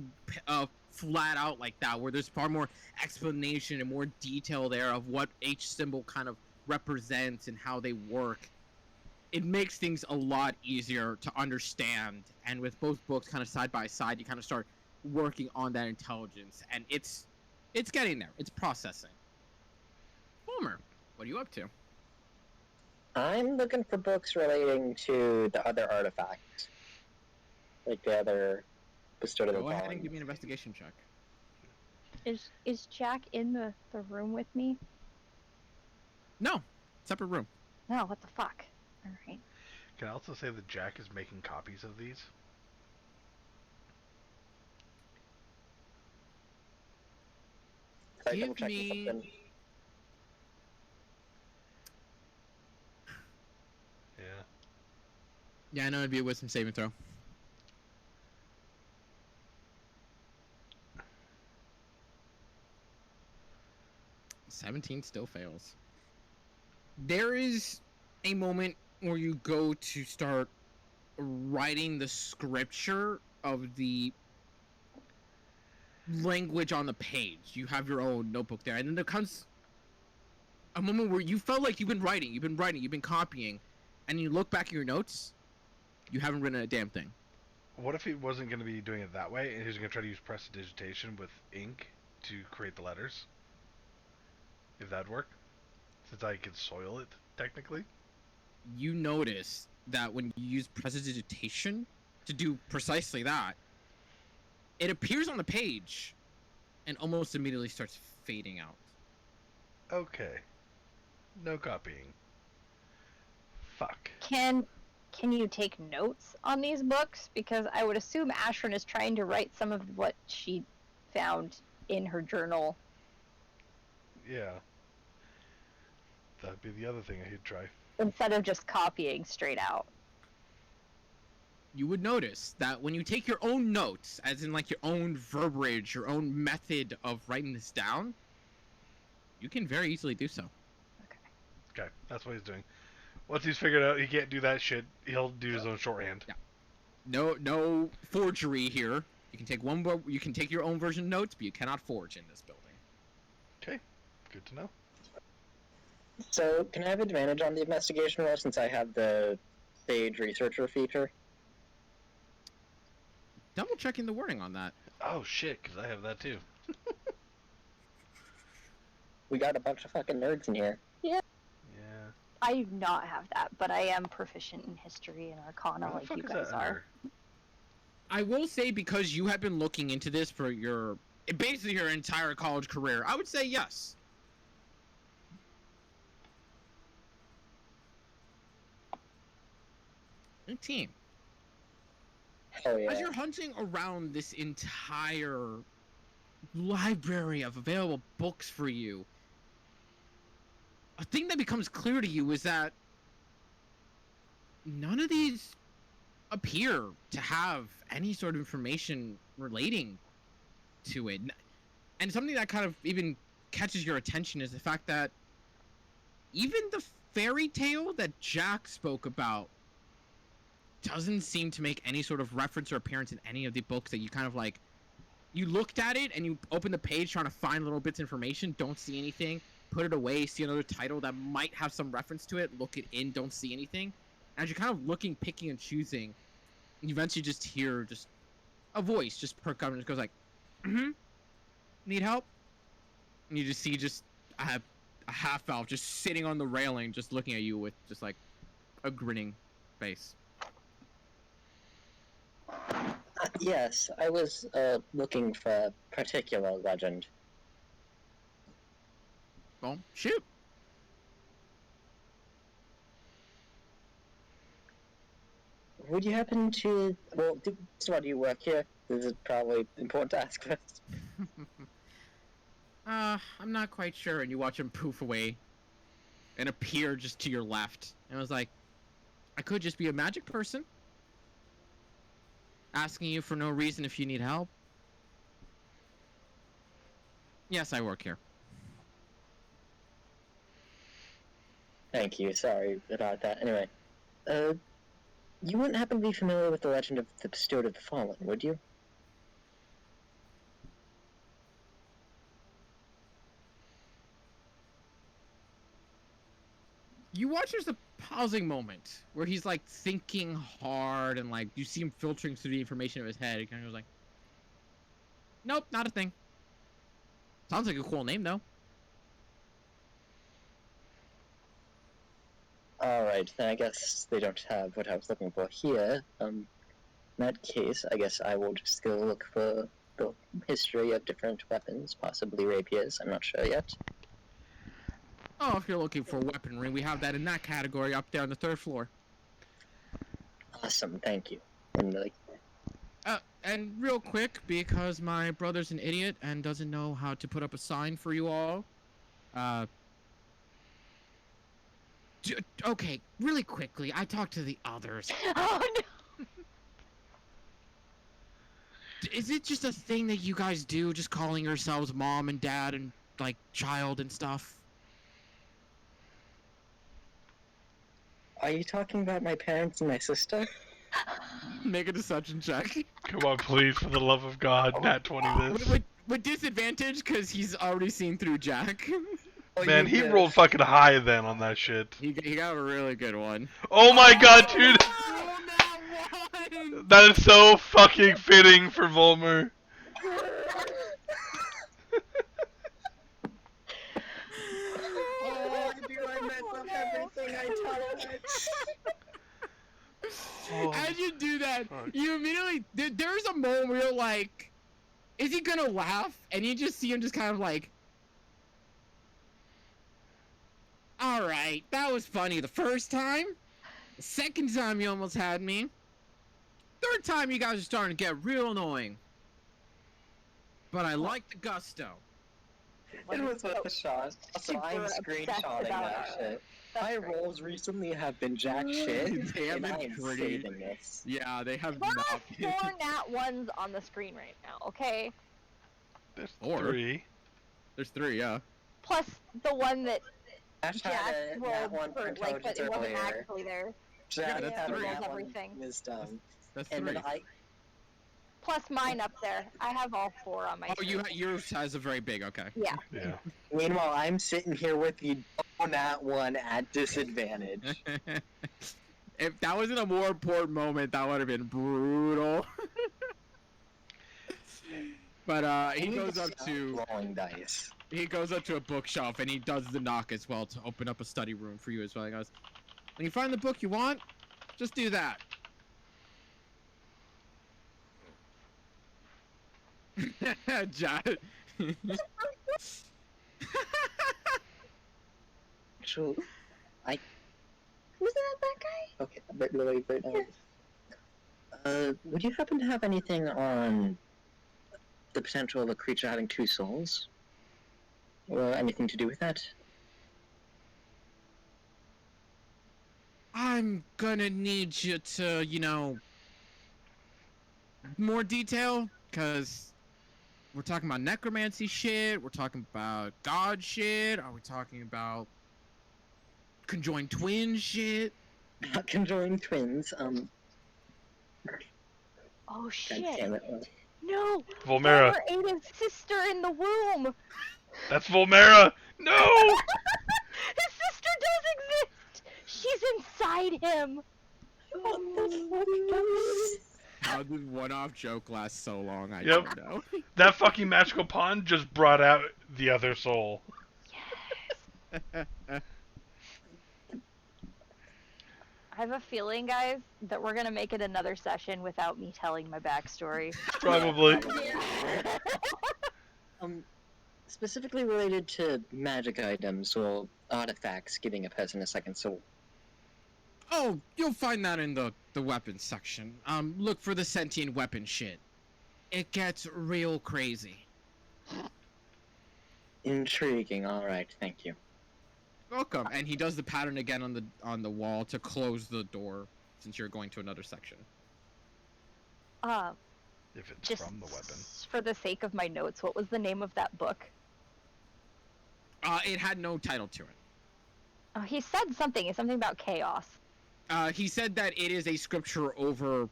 flat out like that, where there's far more explanation and more detail there of what each symbol kind of represents and how they work, it makes things a lot easier to understand. And with both books kind of side by side, you kind of start working on that intelligence, and it's getting there. It's processing. Homer, what are you up to? I'm looking for books relating to the other artifact. Like the other custodial Go ahead and volume. give me an investigation check. Is Jack in the room with me? No, separate room. No, what the fuck? Alright. Can I also say that Jack is making copies of these? Sorry, Give double-checking me- something. Yeah. Yeah, I know it'd be a wisdom saving throw. 17 still fails. There is a moment where you go to start writing the scripture of the language on the page. You have your own notebook there, and then there comes a moment where you felt like you've been writing, you've been copying, and you look back at your notes, you haven't written a damn thing. What if he wasn't going to be doing it that way, and he was going to try to use prestidigitation with ink to create the letters? If that'd work? Since I could soil it, technically? You notice that when you use prestidigitation to do precisely that, it appears on the page and almost immediately starts fading out. Okay. No copying. Fuck. Can you take notes on these books? Because I would assume Ashrin is trying to write some of what she found in her journal. Yeah. That'd be the other thing I could try. Instead of just copying straight out. You would notice that when you take your own notes, as in like your own verbiage, your own method of writing this down, you can very easily do so. Okay, that's what he's doing. Once he's figured out he can't do that shit, he'll do his own shorthand. Yeah. No forgery here. You can take you can take your own version of notes, but you cannot forge in this building. Okay, good to know. So, can I have advantage on the investigation roll since I have the Sage Researcher feature? Double checking the wording on that. Oh shit, because I have that too. We got a bunch of fucking nerds in here. Yeah. I do not have that, but I am proficient in history and arcana Where the like fuck you is guys that are. under? I will say, because you have been looking into this for basically your entire college career, I would say yes. Good team. Hell yeah. As you're hunting around this entire library of available books for you, a thing that becomes clear to you is that none of these appear to have any sort of information relating to it. And something that kind of even catches your attention is the fact that even the fairy tale that Jack spoke about doesn't seem to make any sort of reference or appearance in any of the books that you kind of like. You looked at it and you open the page trying to find little bits of information, don't see anything, put it away, see another title that might have some reference to it, look it in, don't see anything. As you're kind of looking, picking, and choosing, you eventually just hear just a voice just perk up and just goes like, need help? And you just see just a half elf just sitting on the railing, just looking at you with just like a grinning face. Yes, I was looking for a particular legend. Well, shoot. Would you happen to... Well, so do you work here? This is probably important to ask first. I'm not quite sure. And you watch him poof away and appear just to your left. And I was like, I could just be a magic person. asking you for no reason if you need help. Yes, I work here. Thank you. Sorry about that. Anyway, you wouldn't happen to be familiar with the legend of the Bestowed of the Fallen, would you? You watch there's a pausing moment where he's like thinking hard and like you see him filtering through the information in his head. He kind of goes like, "Nope, not a thing." Sounds like a cool name though. Alright, then I guess they don't have what I was looking for here. In that case, I guess I will just go look for the history of different weapons, possibly rapiers, I'm not sure yet. Oh, if you're looking for weaponry, we have that in that category up there on the 3rd floor. Awesome, thank you. And like, And real quick, because my brother's an idiot and doesn't know how to put up a sign for you all, okay, really quickly, I talked to the others. Oh no! Is it just a thing that you guys do, just calling yourselves mom and dad and, like, child and stuff? are you talking about my parents and my sister? Make a deception check. Come on, please, for the love of God, Nat 20 this. With disadvantage, because he's already seen through Jack. Man, he rolled fucking high then on that shit. He got a really good one. Oh my god, dude! Oh, that one! That is so fucking fitting for Volmer. Oh, do I mess up everything I touch? As you do that, Fuck. you immediately there's a moment where you're like, is he gonna laugh? And you just see him just kind of like, all right, that was funny the first time. The second time you almost had me. Third time you guys are starting to get real annoying. But I like the gusto. It was worth a shot. So I'm Super obsessed screenshotting about that it. shit. That's My great. rolls recently have been jack shit, They have and been I am pretty- saving this. Yeah, they have There not. are 4 nat 1s on the screen right now, okay? There's Or- 3. There's 3, yeah. Plus the one that Ash Jack had that rolled one for, for like, but intelligence it wasn't earlier. actually there. Jack that's had three. that one Everything. wisdom. That's And 3. then I Plus mine up there. I have all 4 on my Oh, screen. yours has a very big. Okay. Yeah. Yeah. meanwhile I'm sitting here with the donut one at disadvantage. If that wasn't a more important moment, that would have been brutal. But he I need goes to up stop to rolling dice. a bookshelf and he does the knock as well to open up a study room for you as well. He goes, when you find the book you want, just do that. Jack. Actually, Wasn't that guy? okay, but wait. Would you happen to have anything on the potential of a creature having 2 souls? Or anything to do with that? I'm gonna need you to, more detail, because we're talking about necromancy shit, we're talking about god shit, are we talking about conjoined twin shit? Not conjoined twins, Oh God shit. damn it. No! Volmera. Volmer ate his sister in the womb! That's Volmera! No! His sister does exist! She's inside him! What the fuck? How did one-off joke last so long? I Yep. don't know. That fucking magical pond just brought out the other soul. Yes! I have a feeling, guys, that we're gonna make it another session without me telling my backstory. Probably. Specifically related to magic items or artifacts giving a person a second soul. Oh, you'll find that in the weapons section. Look for the sentient weapon shit. It gets real crazy. Intriguing, alright, thank you. Welcome. And he does the pattern again on the wall to close the door, since you're going to another section. If it's Just from the weapon. for the sake of my notes, what was the name of that book? It had no title to it. Oh, he said something. Something about chaos. He said that it is a scripture over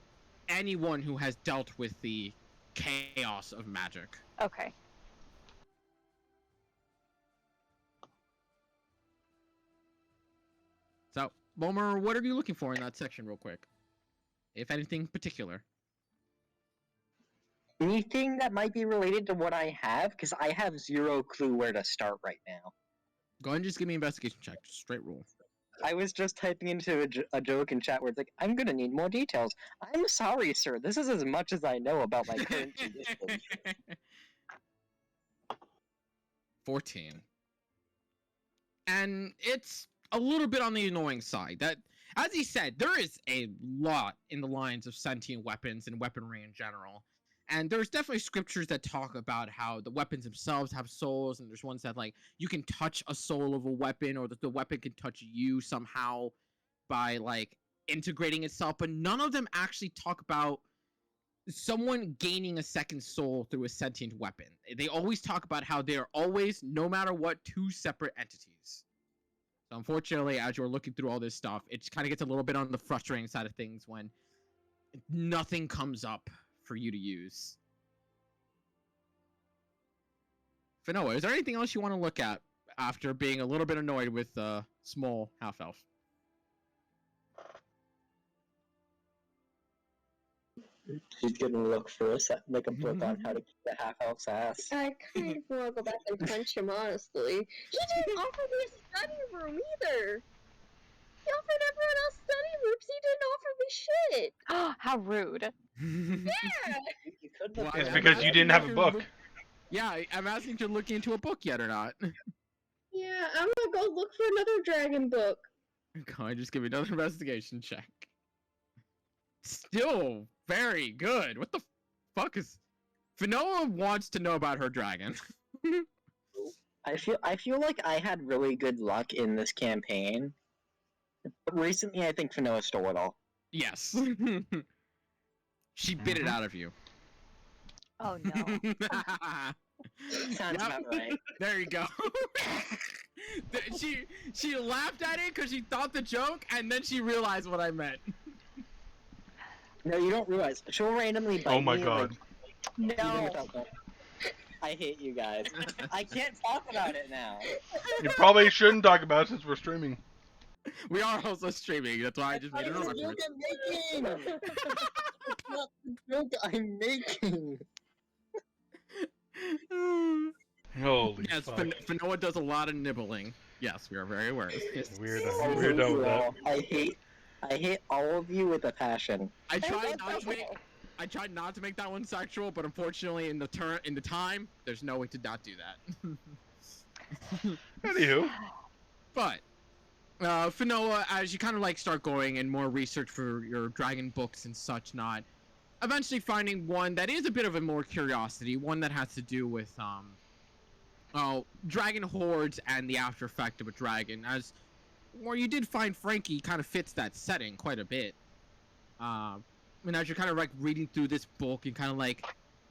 anyone who has dealt with the chaos of magic. Okay. So, Bomer, what are you looking for in that section, real quick? If anything particular. Anything that might be related to what I have, because I have zero clue where to start right now. Go ahead and just give me an investigation check. Just straight roll. I was just typing into a joke in chat where it's like, I'm gonna need more details. I'm sorry, sir. This is as much as I know about my current condition. 14. And it's a little bit on the annoying side. That, as he said, there is a lot in the lines of sentient weapons and weaponry in general. And there's definitely scriptures that talk about how the weapons themselves have souls, and there's ones that, like, you can touch a soul of a weapon, or that the weapon can touch you somehow by, like, integrating itself. But none of them actually talk about someone gaining a second soul through a sentient weapon. They always talk about how they are always, no matter what, two separate entities. So unfortunately, as you're looking through all this stuff, it kind of gets a little bit on the frustrating side of things when nothing comes up for you to use. Finoa, is there anything else you want to look at after being a little bit annoyed with small half-elf? She's gonna look for like a book on how to keep the half-elf's ass. I kind of want to go back and punch him, honestly. He didn't offer me a study room either. He offered everyone else study rooms. He didn't offer me shit. How rude. Yeah. You could Well, look It's I'm because you asking didn't have if a you're book. Yeah, I'm asking if you're looking into a book yet or not. Yeah, I'm gonna go look for another dragon book. Go ahead, just give me another investigation check. Still very good. What the fuck is... Finoa wants to know about her dragon. I feel like I had really good luck in this campaign. But recently, I think Finoa stole it all. Yes. She bit it out of you. Oh no. Sounds Yep. about right. There you go. she laughed at it because she thought the joke, and then she realized what I meant. No, you don't realize. She'll randomly bite Oh my me, god. Like, even No. without going. I hate you guys. I can't talk about it now. You probably shouldn't talk about it since we're streaming. We are also streaming. That's why I just made it a That's not the reference. joke I'm making! That's not the joke I'm making! Holy Yes, fuck. Finoa does a lot of nibbling. Yes, we are very aware of this. Weird. I I'm hate weirdo you with that. all. I hate all of you with a passion. I tried That's not to make okay. I tried not to make that one sexual, but unfortunately in the time, there's no way to not do that. Anywho. But Finoa, as you kind of like start going and more research for your dragon books and such not, eventually finding one that is a bit of a more curiosity, one that has to do with dragon hordes and the after effect of a dragon, as where you did find Frankie kind of fits that setting quite a bit. And as you're kind of like reading through this book and kind of like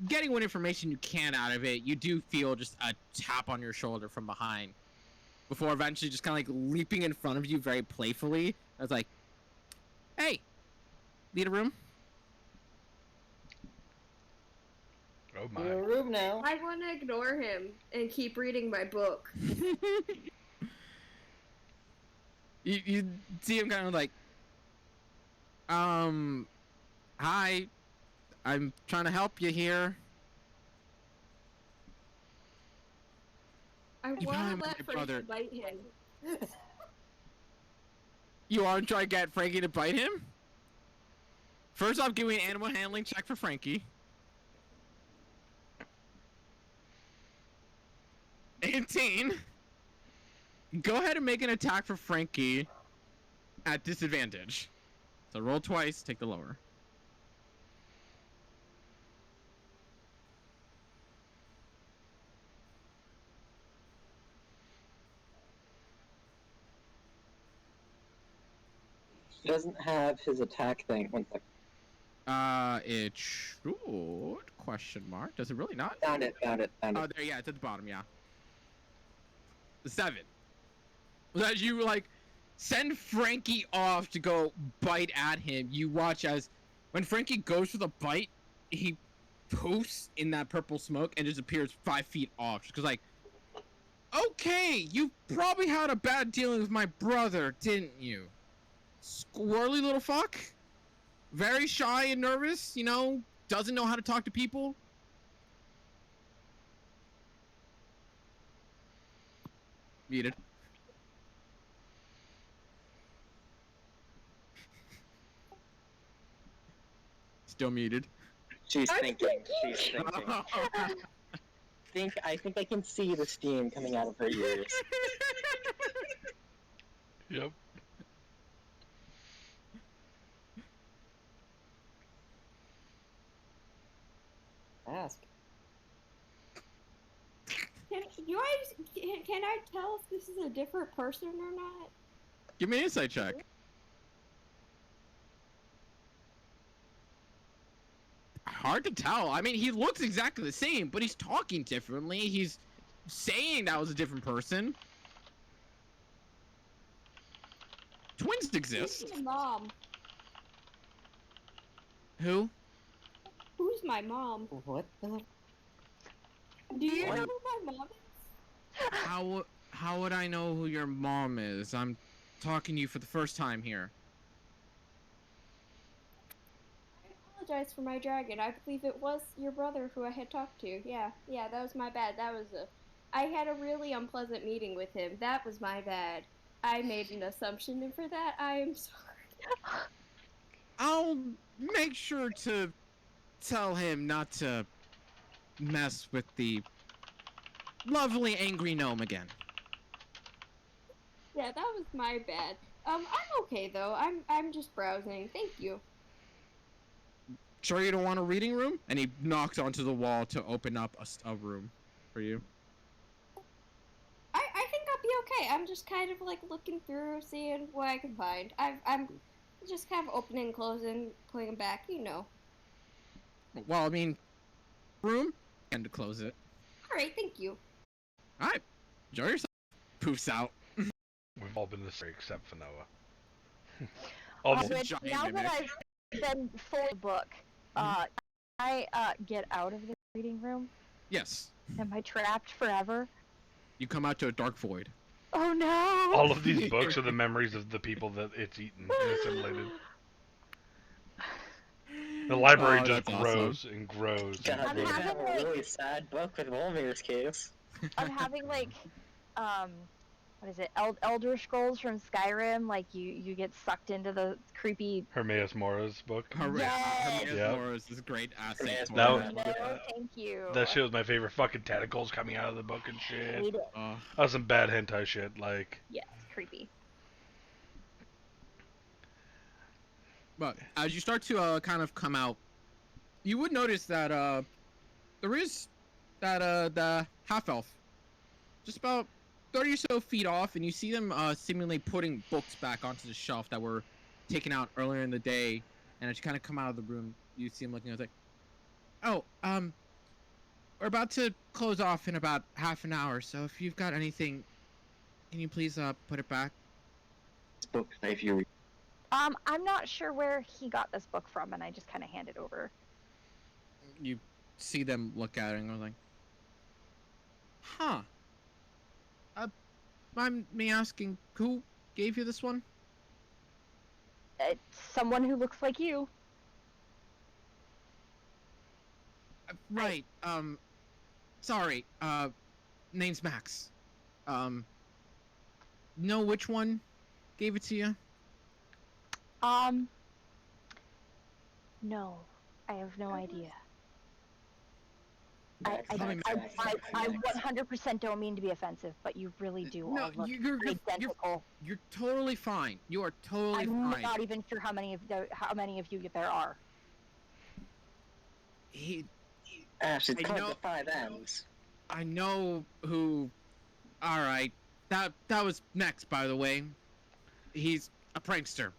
getting what information you can out of it, you do feel just a tap on your shoulder from behind, before eventually just kind of like leaping in front of you very playfully. I was like, "Hey, need a room?" Oh my. You're in a room now. I want to ignore him and keep reading my book. You see him kind of like, hi, I'm trying to help you here. I You want probably to met let my Frankie brother. bite him. You want to try to get Frankie to bite him? First off, give me an animal handling check for Frankie. 18. Go ahead and make an attack for Frankie at disadvantage. So roll twice, take the lower. He doesn't have his attack thing. One sec. It should, question mark. Does it really not? Found it. Oh, there, yeah, it's at the bottom, yeah. The 7. That you, like, send Frankie off to go bite at him. You watch as, when Frankie goes for the bite, he poofs in that purple smoke and just appears 5 feet off. Because, like, okay, you probably had a bad dealing with my brother, didn't you? Squirrely little fuck? Very shy and nervous, you know? Doesn't know how to talk to people? Muted. Still muted. She's thinking. I think I can see the steam coming out of her ears. Yep. Ask. Can I tell if this is a different person or not? Give me an insight check. Hard to tell. I mean, he looks exactly the same, but he's talking differently. He's saying that was a different person. Twins exist. Who's my mom? Who? Who's my mom? What the? Do you What? know who my mom is? How would I know who your mom is? I'm talking to you for the first time here. I apologize for my dragon. I believe it was your brother who I had talked to. Yeah, that was my bad. I had a really unpleasant meeting with him. That was my bad. I made an assumption, and for that, I am sorry. I'll make sure to tell him not to mess with the lovely angry gnome again. Yeah, that was my bad. I'm okay though. I'm just browsing. Thank you. Sure you don't want a reading room? And he knocks onto the wall to open up a room for you. I think I'll be okay. I'm just kind of like looking through, seeing what I can find. I'm just kind of opening and closing, putting them back, you know. Well, I mean, room and to close it. All right, thank you. All right, enjoy yourself. Poofs out. We've all been this way except for Noah. All It's a Which, giant now mimic. that I've been full of the book, I get out of the reading room. Yes, Am I trapped forever? you come out to a dark void. Oh no! All of these books are the memories of the people that it's eaten and assimilated. The library Oh, just that's grows and grows. God, I'm they having, have a like- really sad book with Wolmir's case. I'm having like, what is it? Elder Scrolls from Skyrim. Like you get sucked into the creepy. Hermaeus Mora's book. Yes! Hermaeus Yep. Mora's is a great asset. Hermaeus for Now- it. No, thank you. That shit was my favorite. Fucking tentacles coming out of the book and shit. Hate it. Uh, That was some bad hentai shit. Like, Yes, creepy. but as you start to kind of come out, you would notice that there is that the half elf, just about 30 or so feet off, and you see them seemingly putting books back onto the shelf that were taken out earlier in the day. And as you kind of come out of the room, you see him looking. I was like, "Oh, we're about to close off in about half an hour. So if you've got anything, can you please put it back?" This book, if you read. I'm not sure where he got this book from, and I just kind of hand it over. You see them look at it and go like, "Huh? Mind me asking, who gave you this one?" It's someone who looks like you. Right. Sorry. Name's Max. Know which one gave it to you? No, I have no idea. Max, I Max, Max, Max, 100% don't mean to be offensive, but you really do No, all look you're identical. totally fine. You are totally I'm fine. not even sure how many of you there are. Ash, it's I called know- the 5 M's. I know who. All right. That was Max, by the way. He's a prankster.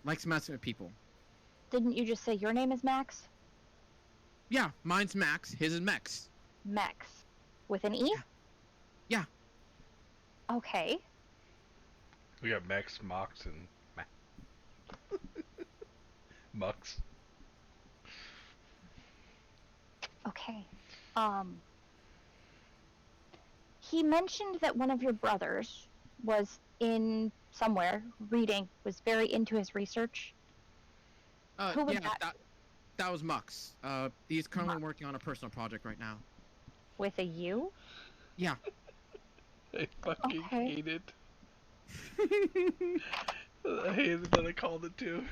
Likes messing with people. Didn't you just say your name is Max? Yeah, mine's Max. His is Mex. Max. With an E? Yeah. Okay. We got Mex, Mox, and Mux. Okay. He mentioned that one of your brothers was in somewhere reading, was very into his research. Who was Yeah, that? that was Mux. He's currently Mux. working on a personal project right now. With a U? Yeah. I fucking Okay. hate it. I hated that I called it too.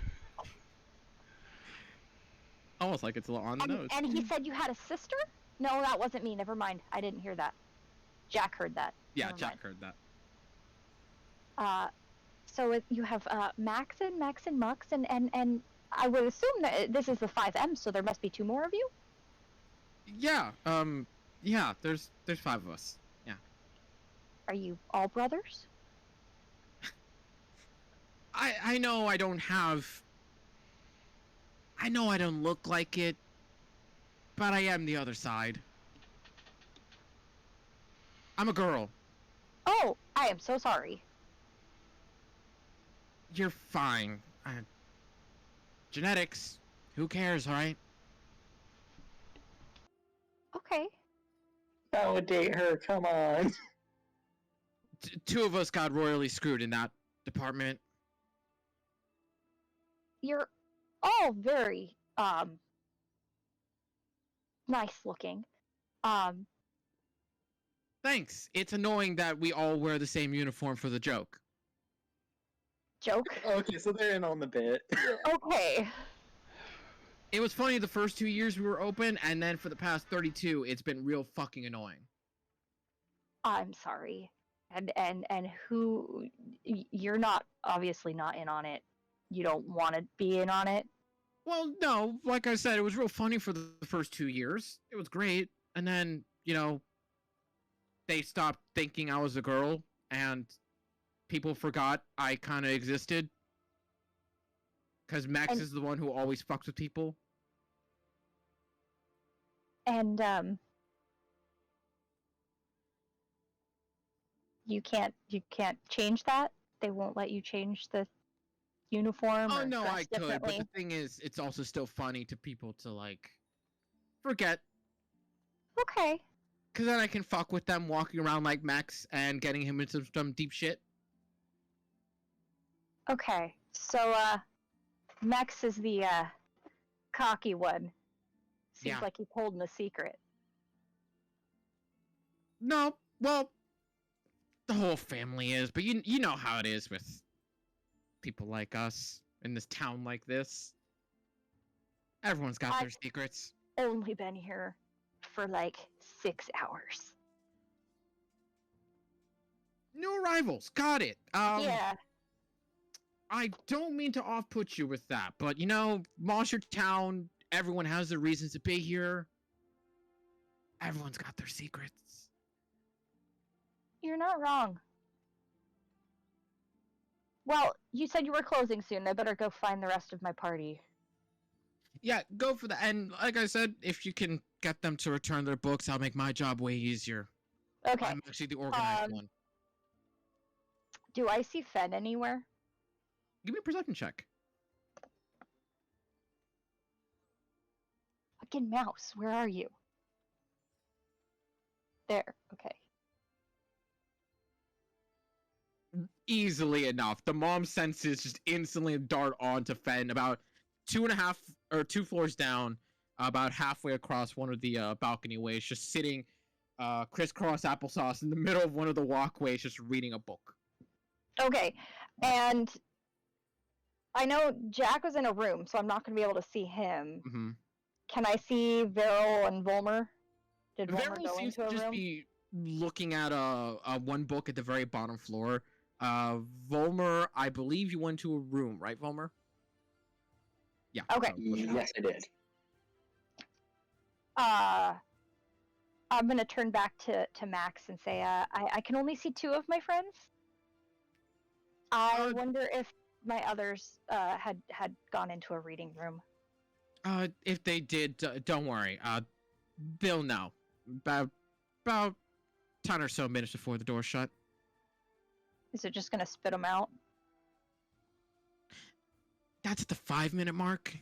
Almost like it's a little on the nose. And he said you had a sister? No, that wasn't me. Never mind. I didn't hear that. Jack heard that. Yeah, Never Jack heard that. mind. So you have Max and Mux, and I would assume that this is the 5M, so there must be 2 more of you? Yeah, yeah, there's 5 of us. Yeah. Are you all brothers? I know I don't have... I know I don't look like it, but I am the other side. I'm a girl. Oh, I am so sorry. You're fine. Genetics. Who cares, right? Okay. Validate her, come on. 2 of us got royally screwed in that department. You're all very, nice looking. Thanks. It's annoying that we all wear the same uniform for the joke. Joke? Okay, so they're in on the bit. Okay. It was funny the first 2 years we were open, and then for the past 32, it's been real fucking annoying. I'm sorry. And who... You're not, obviously not in on it. You don't want to be in on it? Well, no, like I said, it was real funny for the first 2 years. It was great, and then, you know, they stopped thinking I was a girl, and people forgot I kind of existed. Because Max is the one who always fucks with people. And, you can't change that? They won't let you change the uniform Oh, or no, dress I could, differently? but the thing is, it's also still funny to people to, like, forget. Okay. Because then I can fuck with them walking around like Max and getting him into some deep shit. Okay. So, Max is the, cocky one. Seems Yeah. like he's holding a secret. No, well, the whole family is, but you know how it is with people like us in this town like this. Everyone's got their secrets. Only been here for like 6 hours. New arrivals, got it. Yeah. I don't mean to off-put you with that, but you know, Monster Town, everyone has their reasons to be here. Everyone's got their secrets. You're not wrong. Well, you said you were closing soon. I better go find the rest of my party. Yeah, go for that. And like I said, if you can get them to return their books, I'll make my job way easier. Okay. I'm actually the organized one. Do I see Fen anywhere? Give me a perception check. Fucking mouse, where are you? There, okay. Easily enough. The mom's senses just instantly dart onto Fen about 2.5 or 2 floors down, about halfway across one of the balcony ways, just sitting crisscross applesauce in the middle of one of the walkways, just reading a book. Okay, and I know Jack was in a room, so I'm not going to be able to see him. Mm-hmm. Can I see Veril and Volmer? Did Volmer Veril go seems into to a just room? be looking at one book at the very bottom floor. Volmer, I believe you went to a room, right, Volmer? Yeah. Okay. Yes, I did. I'm going to turn back to Max and say, I can only see 2 of my friends. I wonder if my others had gone into a reading room. If they did, don't worry. They'll know. About 10 or so minutes before the door shut. Is it just gonna spit them out? That's at the 5-minute mark.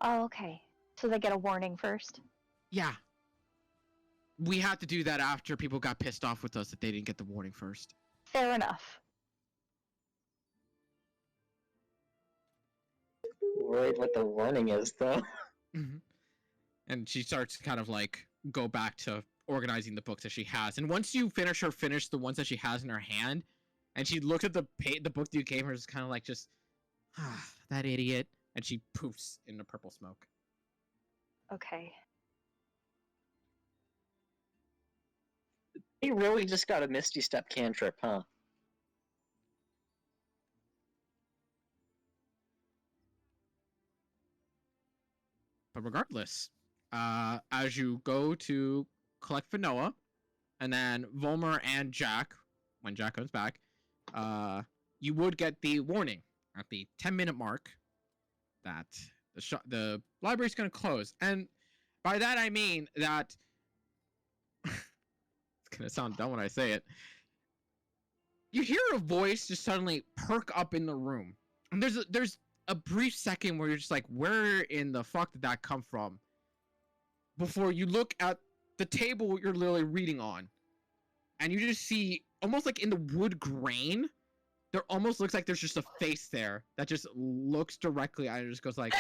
Oh, okay. So they get a warning first. Yeah. We had to do that after people got pissed off with us that they didn't get the warning first. Fair enough. Worried what the warning is, though. And she starts to kind of like go back to organizing the books that she has. And once you finish the ones that she has in her hand, and she looks at the book that you gave her, is kind of like just, that idiot. And she poofs in the purple smoke. Okay. He really just got a Misty Step cantrip, huh? But regardless, as you go to collect Fanoa, and then Volmer and Jack, when Jack comes back, you would get the warning at the 10-minute mark that the library's going to close. And by that I mean that it's going to sound dumb when I say it. You hear a voice just suddenly perk up in the room. And there's a brief second where you're just like, where in the fuck did that come from? Before you look at the table you're literally reading on, and you just see, almost like in the wood grain, there almost looks like there's just a face there that just looks directly at it and just goes like,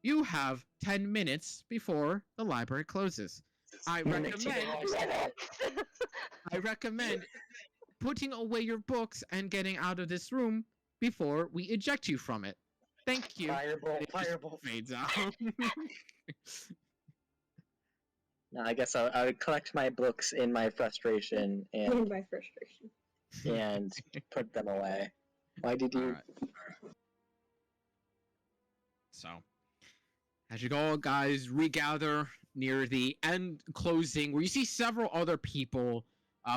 you have 10 minutes before the library closes. I recommend putting away your books and getting out of this room before we eject you from it. Thank you. Fireball. Fades out. No, I guess I would collect my books in my frustration In my frustration. and put them away. Why did you? Alright. So, as you all guys regather near the end closing, where you see several other people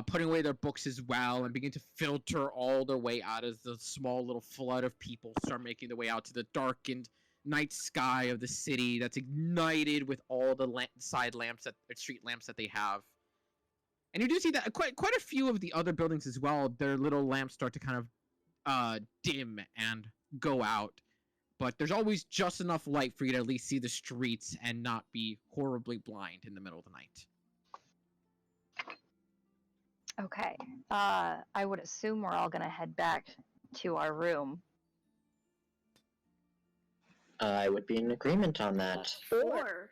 putting away their books as well and begin to filter all their way out as the small little flood of people start making their way out to the darkened night sky of the city that's ignited with all the side lamps, street lamps that they have. And you do see that quite a few of the other buildings as well, their little lamps start to kind of dim and go out. But there's always just enough light for you to at least see the streets and not be horribly blind in the middle of the night. Okay. I would assume we're all gonna head back to our room. I would be in agreement on that. Or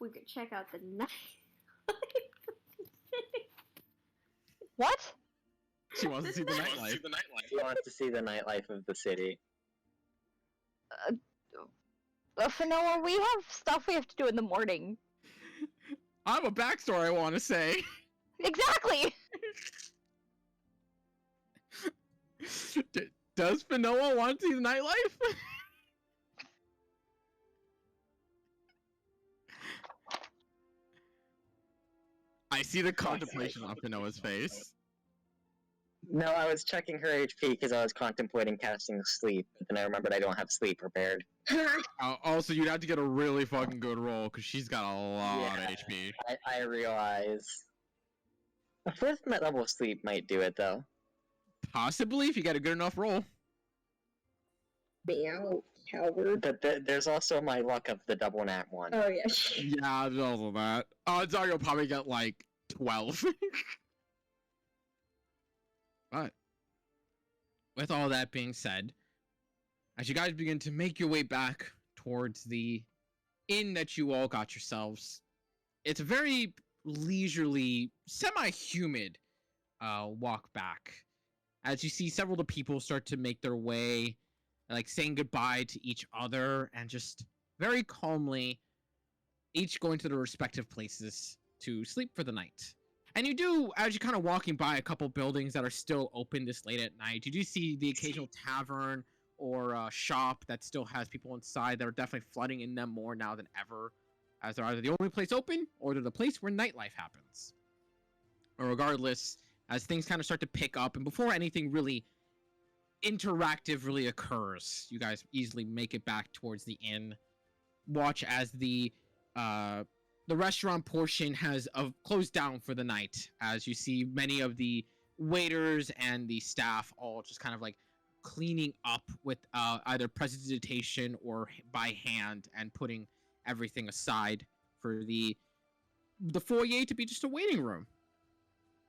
we could check out the night. What? She wants to see the nightlife. He wants to see the nightlife of the city. Fanoa, we have stuff we have to do in the morning. I have a backstory I want to say. Exactly! Does Fanoa want to see the nightlife? I see the contemplation on Fanoa's face. No, I was checking her HP because I was contemplating casting sleep, but then I remembered I don't have sleep prepared. Also, you'd have to get a really fucking good roll because she's got a lot of HP. I realize. A 4th level sleep might do it, though. Possibly, if you get a good enough roll. Meow, coward. But there's also my luck of the double nat 1. Oh, yeah. Yeah, there's also that. Odds are you'll probably get like 12. But, with all that being said, as you guys begin to make your way back towards the inn that you all got yourselves, it's a very leisurely, semi-humid walk back. As you see several of the people start to make their way, like saying goodbye to each other, and just very calmly, each going to their respective places to sleep for the night. And you do, as you're kind of walking by a couple buildings that are still open this late at night, you do see the occasional tavern or shop that still has people inside that are definitely flooding in them more now than ever, as they're either the only place open or they're the place where nightlife happens. Or regardless, as things kind of start to pick up, and before anything really interactive really occurs. You guys easily make it back towards the inn. Watch as the restaurant portion has closed down for the night, as you see many of the waiters and the staff all just kind of like cleaning up with either prestidigitation or by hand, and putting everything aside for the foyer to be just a waiting room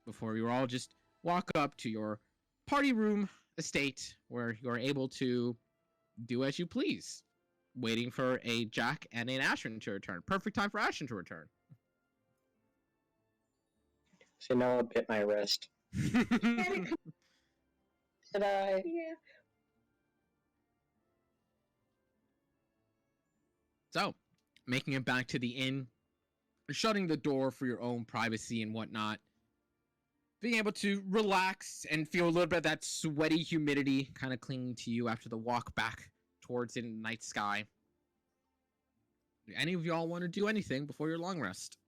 before you all just walk up to your party room estate, where you're able to do as you please, waiting for a Jack and an Ashton to return. Perfect time for Ashton to return. So now I'll bit my wrist. Did I? Yeah. So, making it back to the inn, shutting the door for your own privacy and whatnot, being able to relax and feel a little bit of that sweaty humidity kind of clinging to you after the walk back towards the night sky. Do any of y'all want to do anything before your long rest?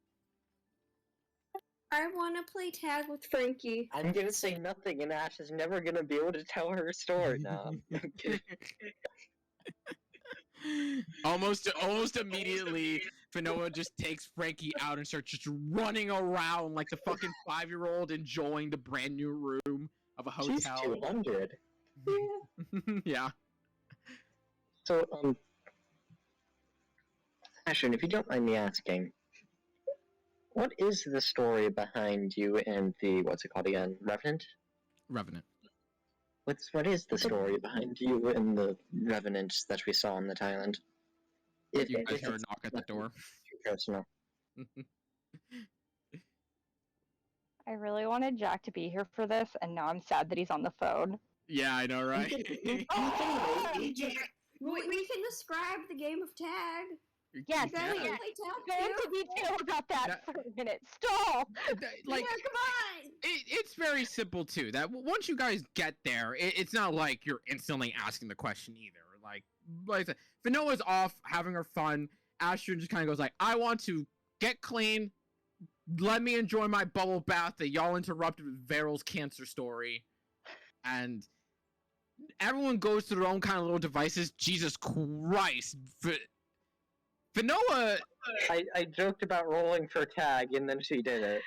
I want to play tag with Frankie. I'm gonna say nothing, and Ash is never gonna be able to tell her story now. I'm kidding. almost immediately, Finoa just takes Frankie out and starts just running around like the fucking 5-year-old enjoying the brand new room of a hotel. She's 200. Yeah. Yeah. So, Ashton, if you don't mind me asking, what is the story behind you and the, what's it called again, Revenant? Revenant. What is the story behind you and the Revenants that we saw on the island? You guys hear a knock at the door. Too personal. I really wanted Jack to be here for this, and now I'm sad that he's on the phone. Yeah, I know, right? We can describe the game of tag. Yes, You guys please. wanna play tag Go into too? detail about that for a minute. Stall! Like, yeah, come on. it's very simple too. That once you guys get there, it's not like you're instantly asking the question either. Like I said, Finoa's off having her fun. Ashton just kind of goes like, "I want to get clean. Let me enjoy my bubble bath that y'all interrupted with Veryl's cancer story," and everyone goes to their own kind of little devices. Jesus Christ, Finoa. I joked about rolling for tag, and then she did it.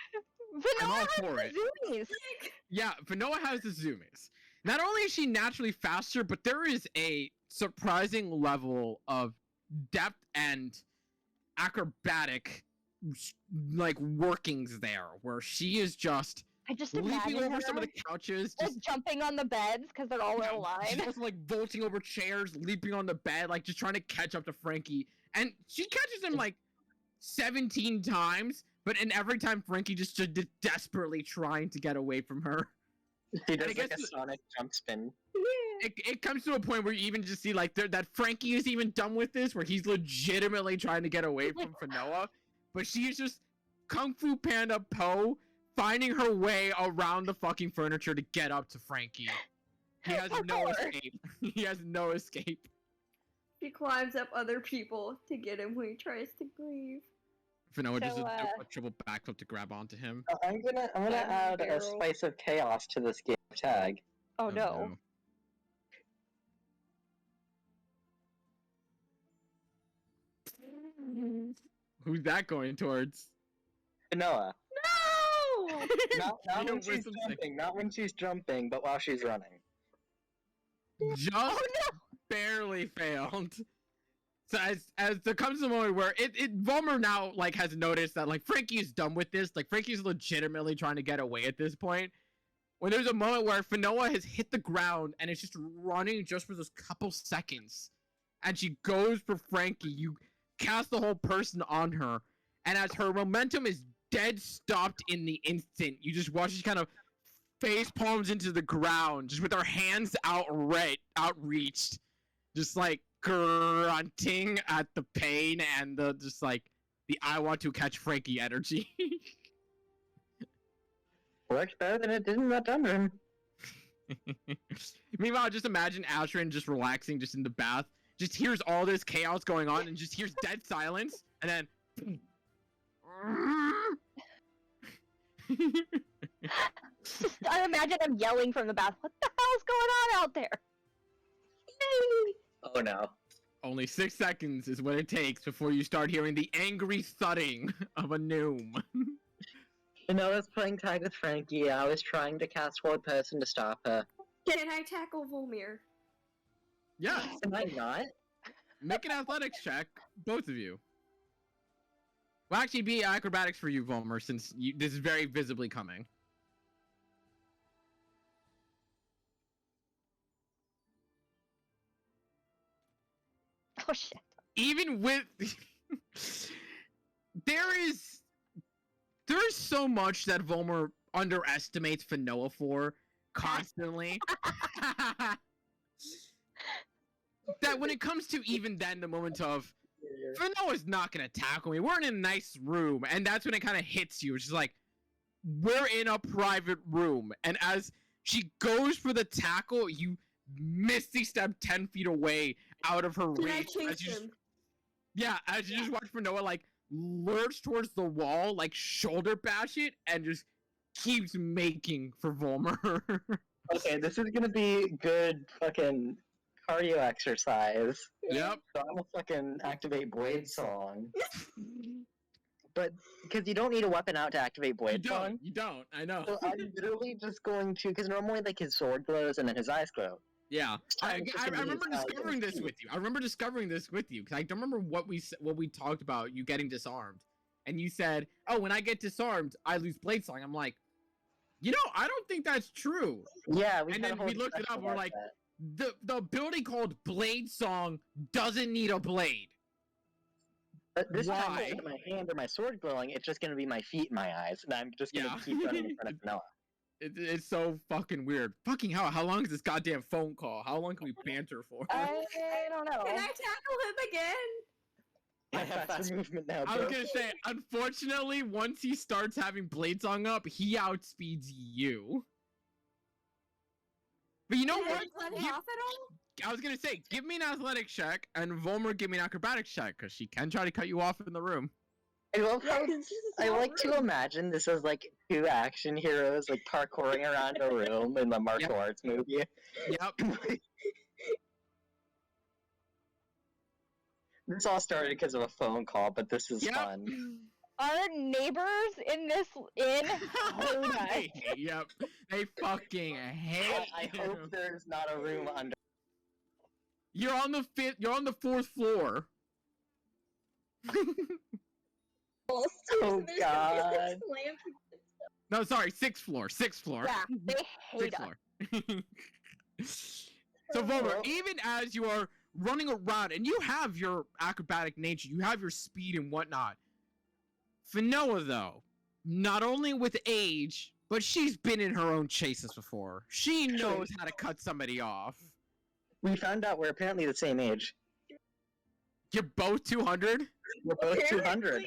I'm all Vanilla for has it. the zoomies. Yeah, Finoa has the zoomies. Not only is she naturally faster, but there is a surprising level of depth and acrobatic like workings there, where she is just I just leaping imagine over her, some of the couches, like just jumping on the beds because they're all in a she's line. also like vaulting over chairs, leaping on the bed, like just trying to catch up to Frankie. And she catches him like 17 times, but in every time Frankie just desperately trying to get away from her. He does I like guess a Sonic jump spin. Yeah. It comes to a point where you even just see like that Frankie is even done with this, where he's legitimately trying to get away from Finoa, but she's just Kung Fu Panda Po finding her way around the fucking furniture to get up to Frankie. He has no Parkour. escape. He has no escape. He climbs up other people to get him when he tries to leave. Finoa just So, does a triple backflip to grab onto him. I'm gonna Diamond add a barrel. spice of chaos to this game of tag. Oh no. Who's that going towards? Noah. No! Not Your when she's wisdom save. jumping, not when she's jumping, but while she's running. Just Oh no! barely failed. So as there comes a moment where Vollmer now like has noticed that like Frankie is done with this, like Frankie's legitimately trying to get away at this point. When there's a moment where Finoa has hit the ground and it's just running just for those couple seconds, and she goes for Frankie, you cast the whole person on her, and as her momentum is dead stopped in the instant, you just watch she kind of face palms into the ground, just with her hands outreached, just like grunting at the pain and the just like the I want to catch Frankie energy. Works better than it did in that dungeon. Meanwhile, just imagine Ashrin just relaxing, just in the bath, just hears all this chaos going on, and just hears dead silence, and then. I imagine him yelling from the bath. What the hell's going on out there? Oh no. Only 6 seconds is what it takes before you start hearing the angry thudding of a gnome. I was playing tag with Frankie. I was trying to cast Hold Person to stop her. Can I tackle Volmir? Yeah, Am I not? make an athletics check, both of you. Well, actually, be acrobatics for you, Volmer, since this is very visibly coming. Oh shit. Even with there's so much that Volmer underestimates Fanoa for constantly. That when it comes to even then the moment of Fanoa's not gonna tackle me. We're in a nice room, and that's when it kind of hits you. It's just like we're in a private room, and as she goes for the tackle, you misty step 10 feet away out of her Can I reach. chase As you just, him? yeah, as you just watch Fanoa like lurch towards the wall, like shoulder bash it, and just keeps making for Volmer. Okay, this is gonna be good fucking cardio exercise. Yep. So I'm gonna fucking activate Blade Song. But, because you don't need a weapon out to activate You Blade Song. don't. You don't. I know. So I'm literally just going to, because normally like his sword glows and then his eyes glow. Yeah, I It's just gonna be remember his eyes discovering and this feet. with you. I remember discovering this with you because I don't remember what we talked about. You getting disarmed, and you said, "Oh, when I get disarmed, I lose blade song." I'm like, I don't think that's true. Yeah, we And had a then whole we looked it discussion up. We're about like, that. the ability called Blade Song doesn't need a blade. But this time, Why? instead of my hand or my sword glowing, it's just gonna be my feet and my eyes, and I'm just gonna Yeah. keep running in front of Noah. It's so fucking weird. Fucking hell! How long is this goddamn phone call? How long can we banter for? I don't know. Can I tackle him again? I have faster movement now, I was bro. gonna say, unfortunately, once he starts having Blade Song up, he outspeeds you. But you know Can I what? let it Give- off at all? I was gonna say, give me an athletics check, and Volmer give me an acrobatics check, because she can try to cut you off in the room. I love Yeah, how 'cause this is I not like to rude. imagine this as like two action heroes like parkouring around a room in the martial arts movie. Yep. This all started because of a phone call, but this is Yep. fun. Our neighbors in this inn hate us. They hate- Yep. They fucking hate I you. hope there's not a room under. You're on the fifth. You're on the 4th floor. Oh Oh, God. No, sorry, 6th floor. 6th floor. Yeah, they hate 6th us. floor. So, Volmer, even as you are running around, and you have your acrobatic nature, you have your speed and whatnot. Fanoa, though, not only with age, but she's been in her own chases before. She knows how to cut somebody off. We found out we're apparently the same age. You're both 200? We're both 200.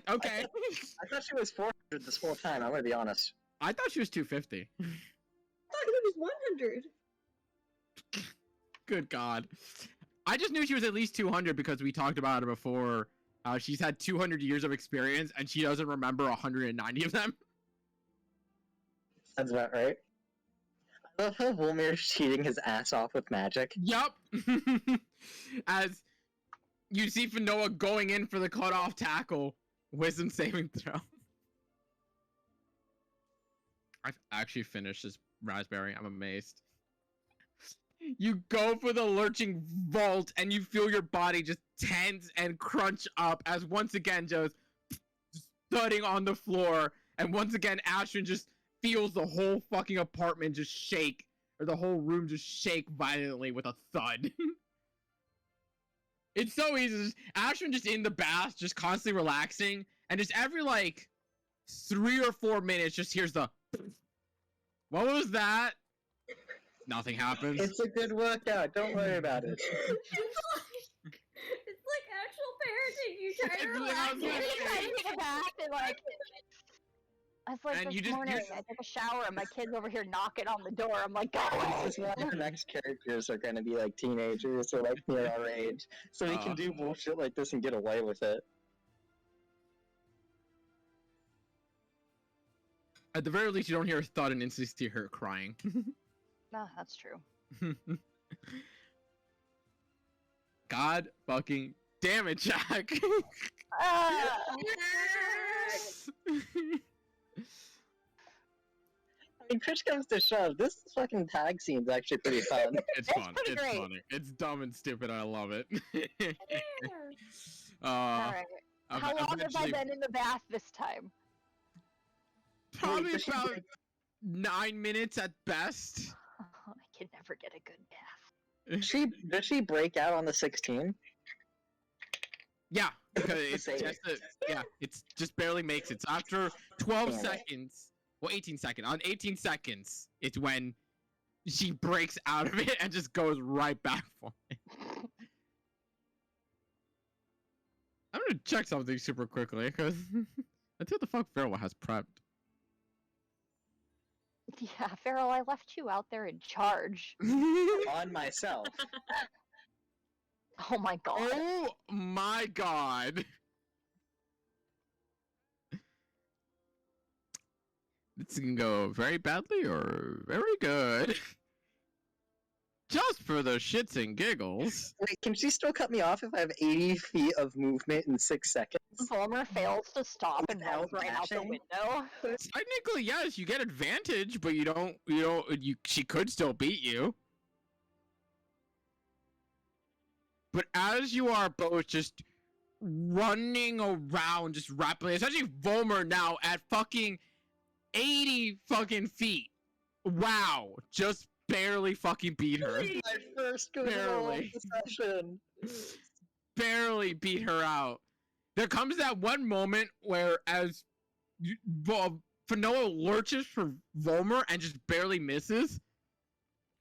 Okay. I thought she was 400 this whole time, I'm gonna be honest. I thought she was 250. I thought he was 100. Good God. I just knew she was at least 200 because we talked about her before. She's had 200 years of experience, and she doesn't remember 190 of them. That's about right. I love how Volmir's cheating his ass off with magic. Yup. As you see Fanoa going in for the cutoff tackle, wisdom saving throw. I've actually finished this raspberry. I'm amazed. You go for the lurching vault, and you feel your body just tense and crunch up as once again just thudding on the floor, and once again Ashwin just feels the whole fucking apartment just shake, or the whole room just shake violently with a thud. It's so easy. Ashwin just in the bath, just constantly relaxing, and just every like 3 or 4 minutes just hears the what was that? Nothing happens. It's a good workout, don't worry about it. It's like actual parenting. You try to It's relax. literally- I take a bath and like. It's like And this you just- morning, I took a shower and my kid's over here knocking on the door. I'm like, go away! This is why our next characters are gonna be like teenagers or like near our age. So we can do bullshit like this and get away with it. At the very least, you don't hear a thud and instantly hear her crying. No, that's true. God fucking damn it, Jack. Ah! I mean, push comes to shove, this fucking tag scene's actually pretty fun. It's It's fun. pretty It's great. funny. It's dumb and stupid. I love it. All right. How long have I eventually- been in the bath this time? Probably does she about break- 9 minutes at best. I can never get a good bath. Does she break out on the 16? Yeah, because it's Save. just it's just barely makes it. So after 12 Damn it. seconds, well, 18 seconds. On 18 seconds, it's when she breaks out of it and just goes right back for it. I'm gonna check something super quickly because let's see what the fuck Farrell has prepped. Yeah, Farrell, I left you out there in charge. On myself. Oh my god. Oh my god. This can go very badly or very good. Just for the shits and giggles. Wait, can she still cut me off if I have 80 feet of movement in 6 seconds? Vollmer fails to stop and Without runs right out the dashing? window. Technically, yes, you get advantage, but she could still beat you. But as you are both just running around just rapidly, especially Volmer now at fucking 80 fucking feet. Wow, just barely fucking beat her. My first good roll of Barely. the session. Barely beat her out. There comes that one moment where as Fanoa lurches for Volmer and just barely misses.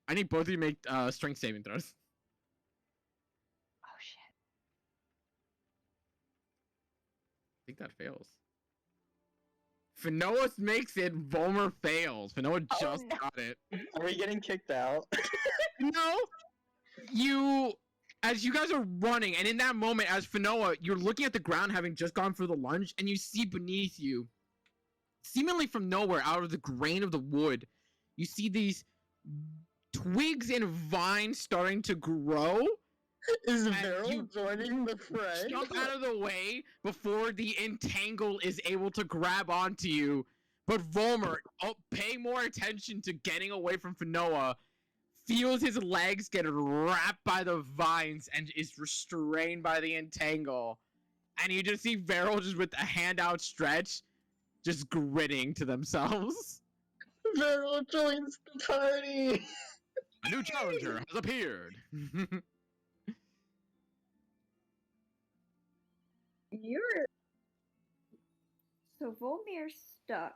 I need both of you to make strength saving throws. Oh shit. I think that fails. Fanoa makes it, Volmer fails. Fanoa Oh, just no. got it. Are we getting kicked out? No, as you guys are running, and in that moment, as Fanoa, you're looking at the ground having just gone for the lunge, and you see beneath you, seemingly from nowhere, out of the grain of the wood, you see these twigs and vines starting to grow. Is And Beryl you joining the fray? Jump out of the way before the entangle is able to grab onto you. But Volmer, paying more attention to getting away from Fanoa, feels his legs get wrapped by the vines and is restrained by the entangle. And you just see Beryl just with a hand outstretched, just grinning to themselves. Beryl joins the party! A new challenger has appeared. You're So Volmir's stuck.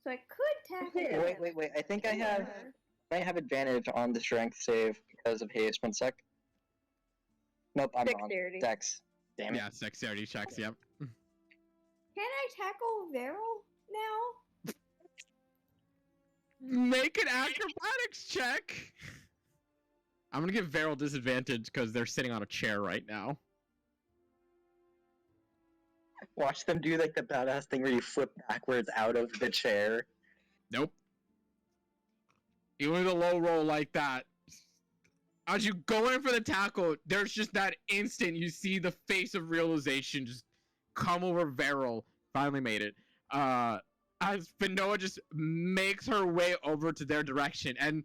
So I could tackle him. Wait. I think I might have advantage on the strength save because of haste. 1 sec. Nope, I'm wrong. dexterity. Dex. Damn it. Yeah, dexterity checks, yep. Can I tackle Veryl now? Make an acrobatics check. I'm gonna give Veryl disadvantage because they're sitting on a chair right now. Watch them do like the badass thing where you flip backwards out of the chair. Nope. Even with a low roll like that, as you go in for the tackle, there's just that instant you see the face of realization just come over Veryl. Finally made it. As Fanoa just makes her way over to their direction, and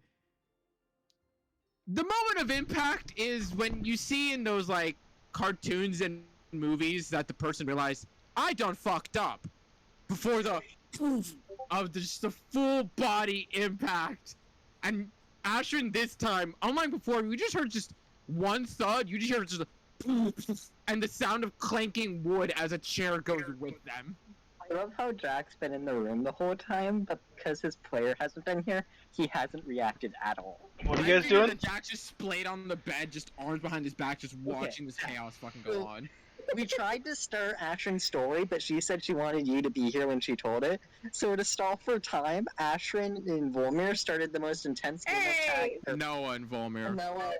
the moment of impact is when you see in those like cartoons and movies that the person realized I done fucked up before the of just the full body impact. And Ashwin this time, unlike before, we just heard just one thud. You just heard just a and the sound of clanking wood as a chair goes with them. I love how Jack's been in the room the whole time, but because his player hasn't been here, he hasn't reacted at all. What are I you guys figured doing? that Jack just splayed on the bed, just arms behind his back, just watching this chaos fucking go So- on. We tried to start Ashrin's story, but she said she wanted you to be here when she told it. So to stall for time, Ashrin and Volmir started the most intense game Hey! of tag. Noah and Volmir. Noah,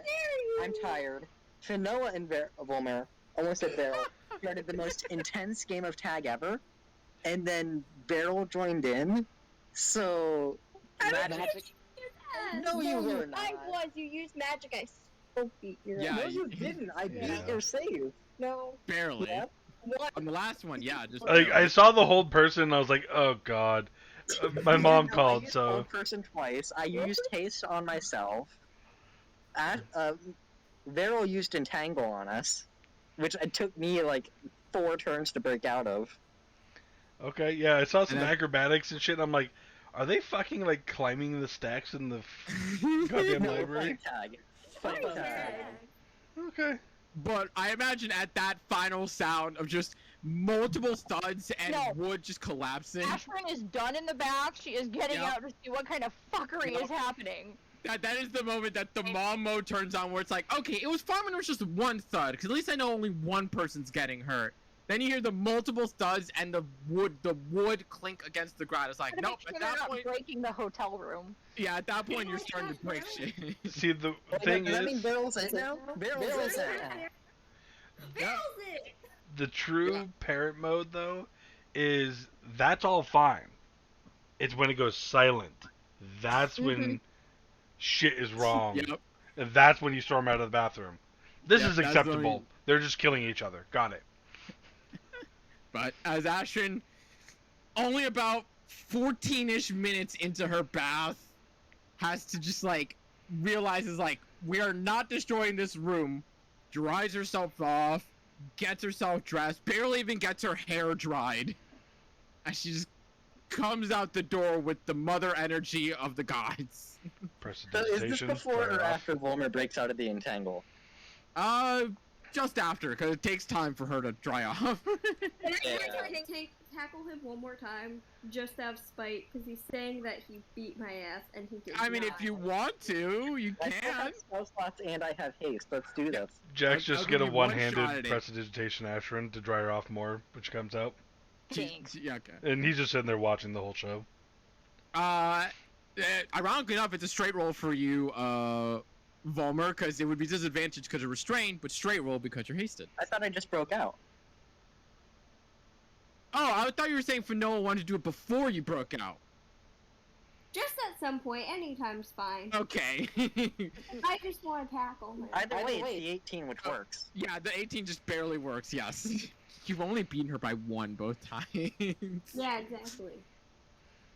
I'm tired. Finoa and Volmir, almost said Beryl, started the most intense game of tag ever. And then Beryl joined in, So, I magic. don't Magic. No, you were not. I was. You used magic. I still beat your Yeah, ass. No, you didn't. I Yeah. beat your save. No. Barely. Yep. What? On the last one, yeah, just Like I barely. saw the hold person, and I was like, "Oh God." My Yeah, mom no, I called, used so Hold person twice. I used haste on myself. Vero used entangle on us, which it took me like 4 turns to break out of. okay, yeah. I saw some And acrobatics and shit. And I'm like, are they fucking like climbing the stacks in the goddamn No, library? fight tag. Fight tag. Okay. But I imagine at that final sound of just multiple studs and No. wood just collapsing, Ashburn is done in the back. She is getting Yep. out to see what kind of fuckery Yep. is happening. that is the moment that the mom mode turns on, where it's like, okay, it was fine when it was just one thud, because at least I know only one person's getting hurt. Then you hear the multiple studs and the wood clink against the ground. It's like, To nope. make sure At they're that not point, breaking the hotel room. yeah, at that point you're starting to break shit. See, the Wait, thing does that mean is, Vero's in now? Vero's Vero's in in. now. Yeah. the true parent mode though, is that's all fine. It's when it goes silent. That's when shit is wrong. Yep. And that's when you storm out of the bathroom. This Yep, is that's acceptable. when- They're just killing each other. Got it. But as Ashen, only about 14-ish minutes into her bath, has to just like realizes like, we are not destroying this room, dries herself off, gets herself dressed, barely even gets her hair dried, and she just comes out the door with the mother energy of the gods. So is this Prestidigitation. before dry or off. after Volmer breaks out of the entangle? Just after, because it takes time for her to dry off. Can I Yeah. tackle him one more time, just out of spite, because he's saying that he beat my ass and he did I mean, if not. you want to, you I still can. have spell slots and I have haste. Let's do this. Jack's I'll just give get a you one shot one-handed at it. prestidigitation Ashran to dry her off more, which comes out. Thanks. Yeah, okay. And he's just sitting there watching the whole show. Ironically enough, it's a straight roll for you, Volmer, because it would be disadvantaged because you're restrained, but straight roll because you're hasted. I thought I just broke out. Oh, I thought you were saying Fanoa wanted to do it before you broke out. Just at some point, anytime's fine. Okay. I just want to tackle him. Either way, it's the 18 which works. Yeah, the 18 just barely works, yes. You've only beaten her by 1 both times. Yeah, exactly.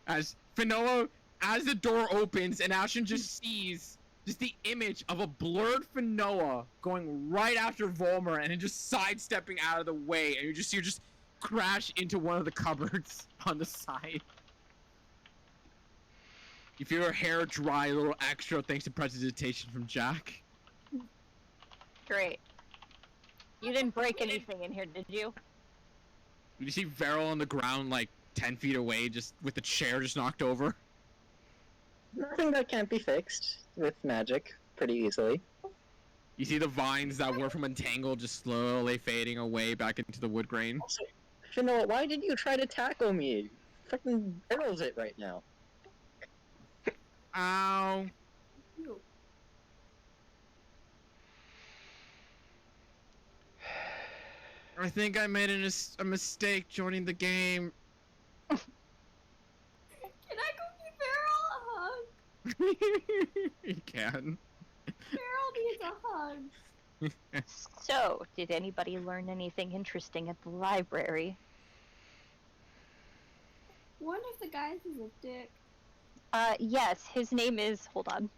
As Fanoa, as the door opens and Ashen just sees just the image of a blurred Fanoa going right after Volmer and then just sidestepping out of the way, and you just see her just crash into one of the cupboards on the side. You feel her hair dry a little extra thanks to prestidigitation from Jack. Great. You didn't break anything in here, did you? You see Veril on the ground like 10 feet away, just with the chair just knocked over. Nothing that can't be fixed with magic pretty easily. You see the vines that were from Entangle just slowly fading away back into the wood grain. Also, Finoa, why did you try to tackle me? Freaking arrows it right now. Ow. Ew. I think I made a mistake joining the game. Can I go give Farrell a hug? You can. Farrell needs a hug. So, did anybody learn anything interesting at the library? One of the guys is a dick. Yes, his name is, hold on.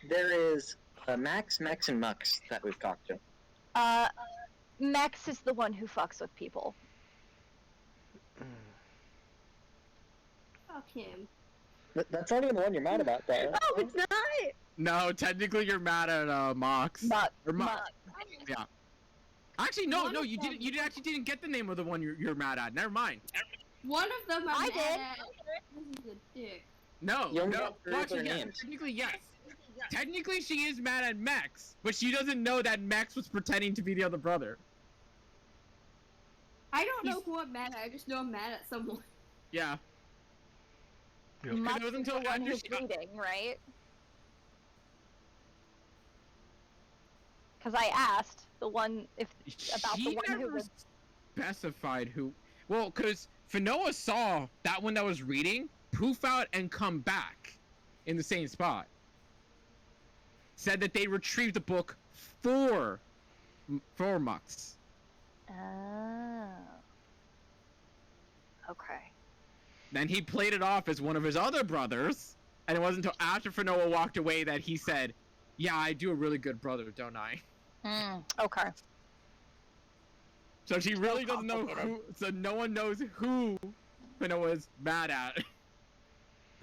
There is Max, Mex, and Mux that we've talked to. Max is the one who fucks with people. Fuck him. That's not even the one you're mad about, though. Oh, it's not. No, technically you're mad at Mox. Or Mo- Muck. Yeah. Actually, no, One no, of you them- didn't. You actually didn't get the name of the one you're mad at. Never mind. One of them I I'm did. mad at. This is a dick. No, You only no. got three Well, of their actually, yes. names. Technically, yes. Technically, she is mad at Max, but she doesn't know that Max was pretending to be the other brother. I don't know He's- who I'm mad at. I just know I'm mad at someone. Yeah. Yep. Muck It wasn't is the until one after who's she- bleeding, right? Because I asked the one if about She the one who never was. specified who. Well, because Finoa saw that one that was reading poof out and come back in the same spot. Said that they retrieved the book for Mux. Oh. Okay. Then he played it off as one of his other brothers, and it wasn't until after Finoa walked away that he said, "Yeah, I do a really good brother, don't I?" Okay. So she really doesn't know complicated. who. So no one knows who Finoa is mad at.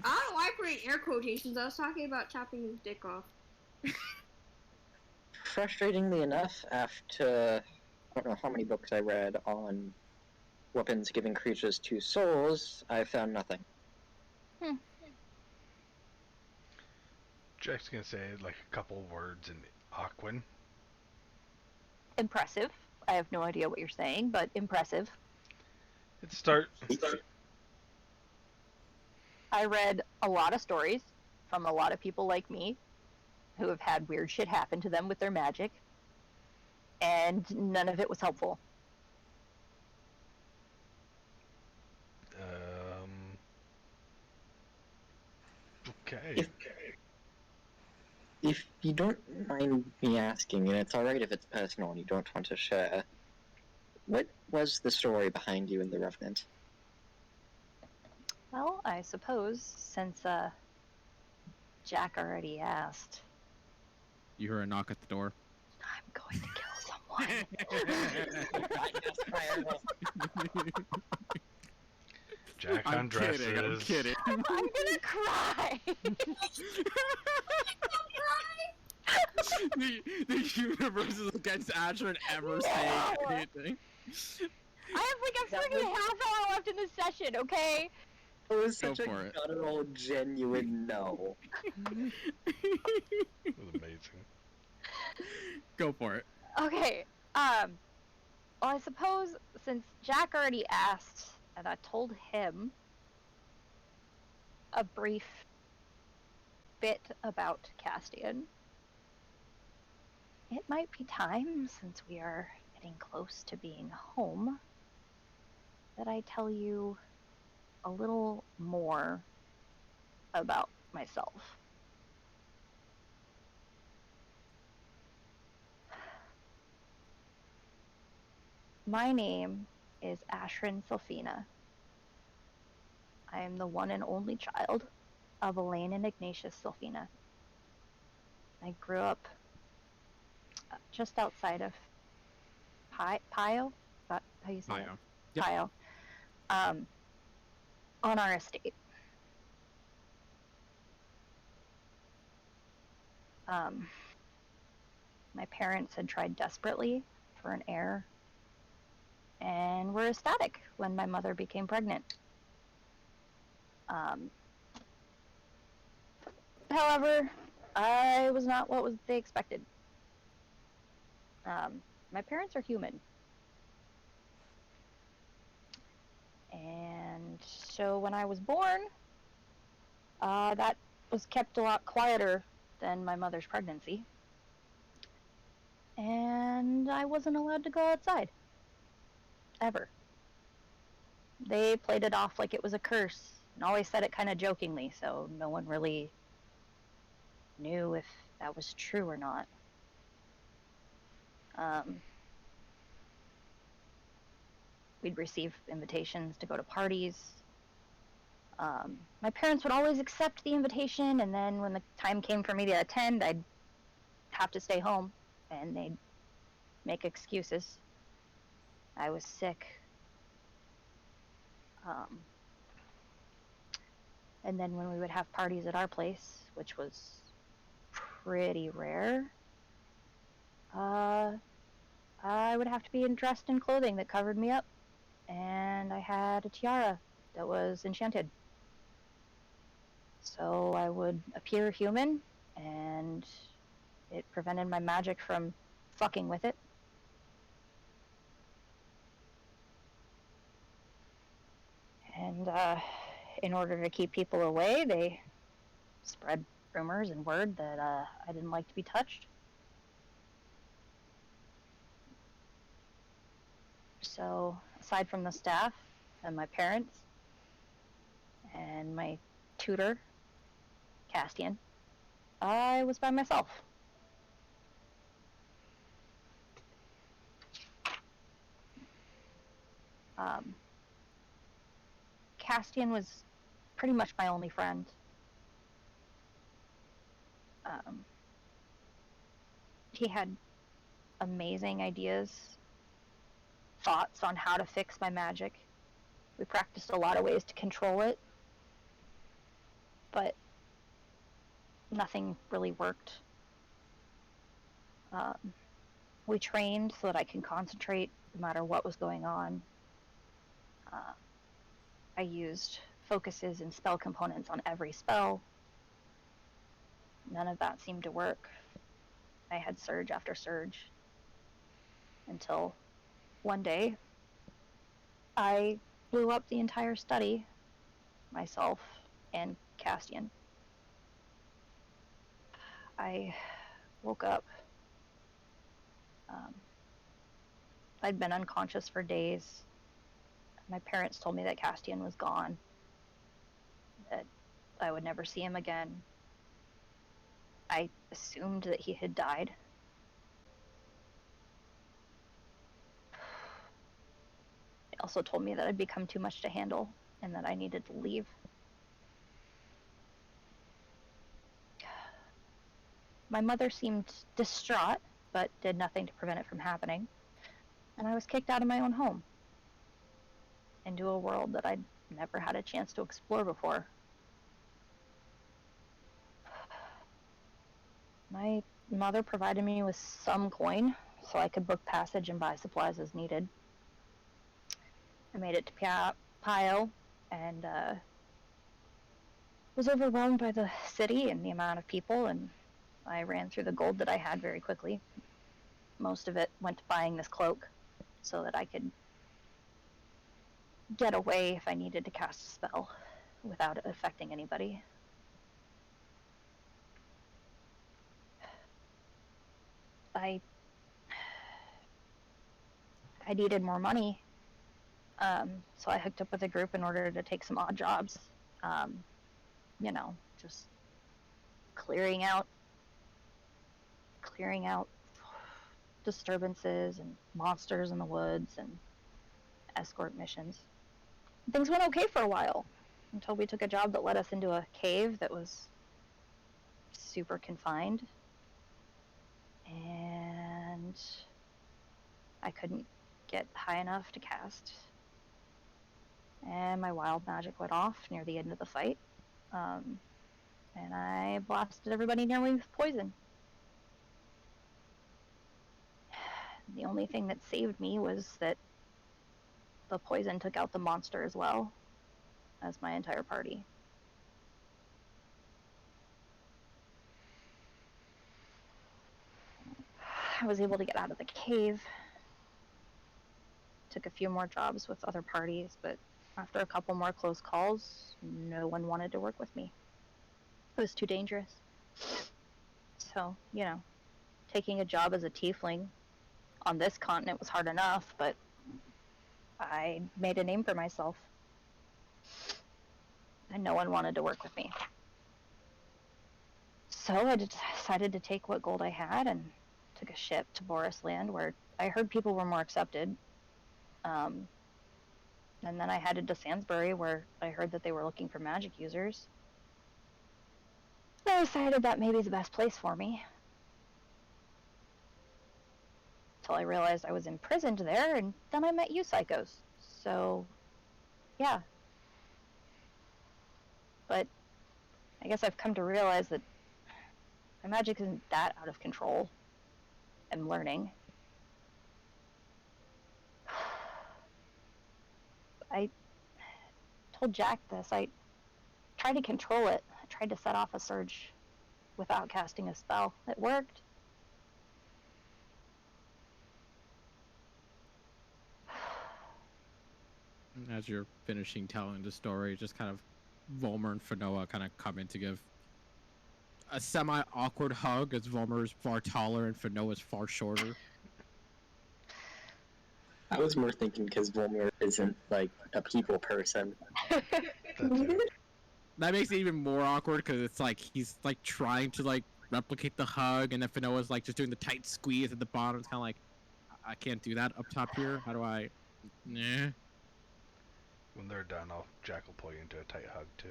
I don't like wearing air quotations. I was talking about chopping his dick off. Frustratingly enough, after I don't know how many books I read on weapons giving creatures 2 souls, I found nothing. Jack's gonna say like a couple words in Aquan. Impressive. I have no idea what you're saying, but impressive. It start. I read a lot of stories from a lot of people like me who have had weird shit happen to them with their magic, and none of it was helpful. Okay. If you don't mind me asking, and it's alright if it's personal and you don't want to share, what was the story behind you in the Revenant? Well, I suppose since Jack already asked, You heard a knock at the door. I'm going to kill someone. Jack I'm undresses. kidding. I'm gonna cry. the universe is against Asher and ever saying anything. I have like a freaking half hour left in this session, okay? It was Go such a for it. guttural, genuine no. It was amazing. Go for it. Okay, well, I suppose since Jack already asked, and I told him a brief bit about Castian, it might be time, since we are getting close to being home, that I tell you a little more about myself. My name is Ashrin Sylphina. I am the one and only child of Elaine and Ignatius Sylphina. I grew up just outside of Pio? Is that how you say it? Pio. Yep. Pio. On our estate. My parents had tried desperately for an heir and were ecstatic when my mother became pregnant. However, I was not what they expected. My parents are human. And so when I was born, that was kept a lot quieter than my mother's pregnancy. And I wasn't allowed to go outside. Ever. They played it off like it was a curse and always said it kind of jokingly, so no one really knew if that was true or not. We'd receive invitations to go to parties. My parents would always accept the invitation, and then when the time came for me to attend, I'd have to stay home, and they'd make excuses. I was sick. And then when we would have parties at our place, which was pretty rare, I would have to be dressed in clothing that covered me up, and I had a tiara that was enchanted. So I would appear human, and it prevented my magic from fucking with it. And in order to keep people away, they spread rumors and word that I didn't like to be touched. So aside from the staff, and my parents and my tutor, Castian, I was by myself. Um, Castian was pretty much my only friend. He had amazing ideas, thoughts on how to fix my magic. We practiced a lot of ways to control it, but nothing really worked. We trained so that I can concentrate no matter what was going on. I used focuses and spell components on every spell. None of that seemed to work. I had surge after surge until one day I blew up the entire study, myself and Castian. I woke up. I'd been unconscious for days. My parents told me that Castian was gone, that I would never see him again. I assumed that he had died. They also told me that I'd become too much to handle and that I needed to leave. My mother seemed distraught, but did nothing to prevent it from happening. And I was kicked out of my own home into a world that I'd never had a chance to explore before. My mother provided me with some coin so I could book passage and buy supplies as needed. I made it to Pio and was overwhelmed by the city and the amount of people, and I ran through the gold that I had very quickly. Most of it went to buying this cloak so that I could get away if I needed to cast a spell without it affecting anybody. I needed more money, so I hooked up with a group in order to take some odd jobs. Just clearing out disturbances and monsters in the woods and escort missions. Things went okay for a while until we took a job that led us into a cave that was super confined, and I couldn't get high enough to cast, and my wild magic went off near the end of the fight, and I blasted everybody near me with poison. The only thing that saved me was that the poison took out the monster as well as my entire party. I was able to get out of the cave, took a few more jobs with other parties, but after a couple more close calls, no one wanted to work with me. It was too dangerous. So, taking a job as a tiefling on this continent was hard enough, but I made a name for myself. And no one wanted to work with me. So I decided to take what gold I had and took a ship to Boris Land, where I heard people were more accepted. And then I headed to Sainsbury, where I heard that they were looking for magic users. I decided that may be the best place for me. Until I realized I was imprisoned there, and then I met you psychos. So, yeah. But I guess I've come to realize that my magic isn't that out of control. I'm learning. I told Jack this. I tried to control it. I tried to set off a surge without casting a spell. It worked. As you're finishing telling the story, just kind of Volmer and Fanoa kind of come in to give a semi-awkward hug as Volmer is far taller and Fanoa is far shorter. I was more thinking because Volmir isn't like a people person. That too. That makes it even more awkward because it's like he's like trying to like replicate the hug, and then Finoa's like just doing the tight squeeze at the bottom. It's kind of like I can't do that up top here. How do I? Nah. When they're done, Jack will pull you into a tight hug too.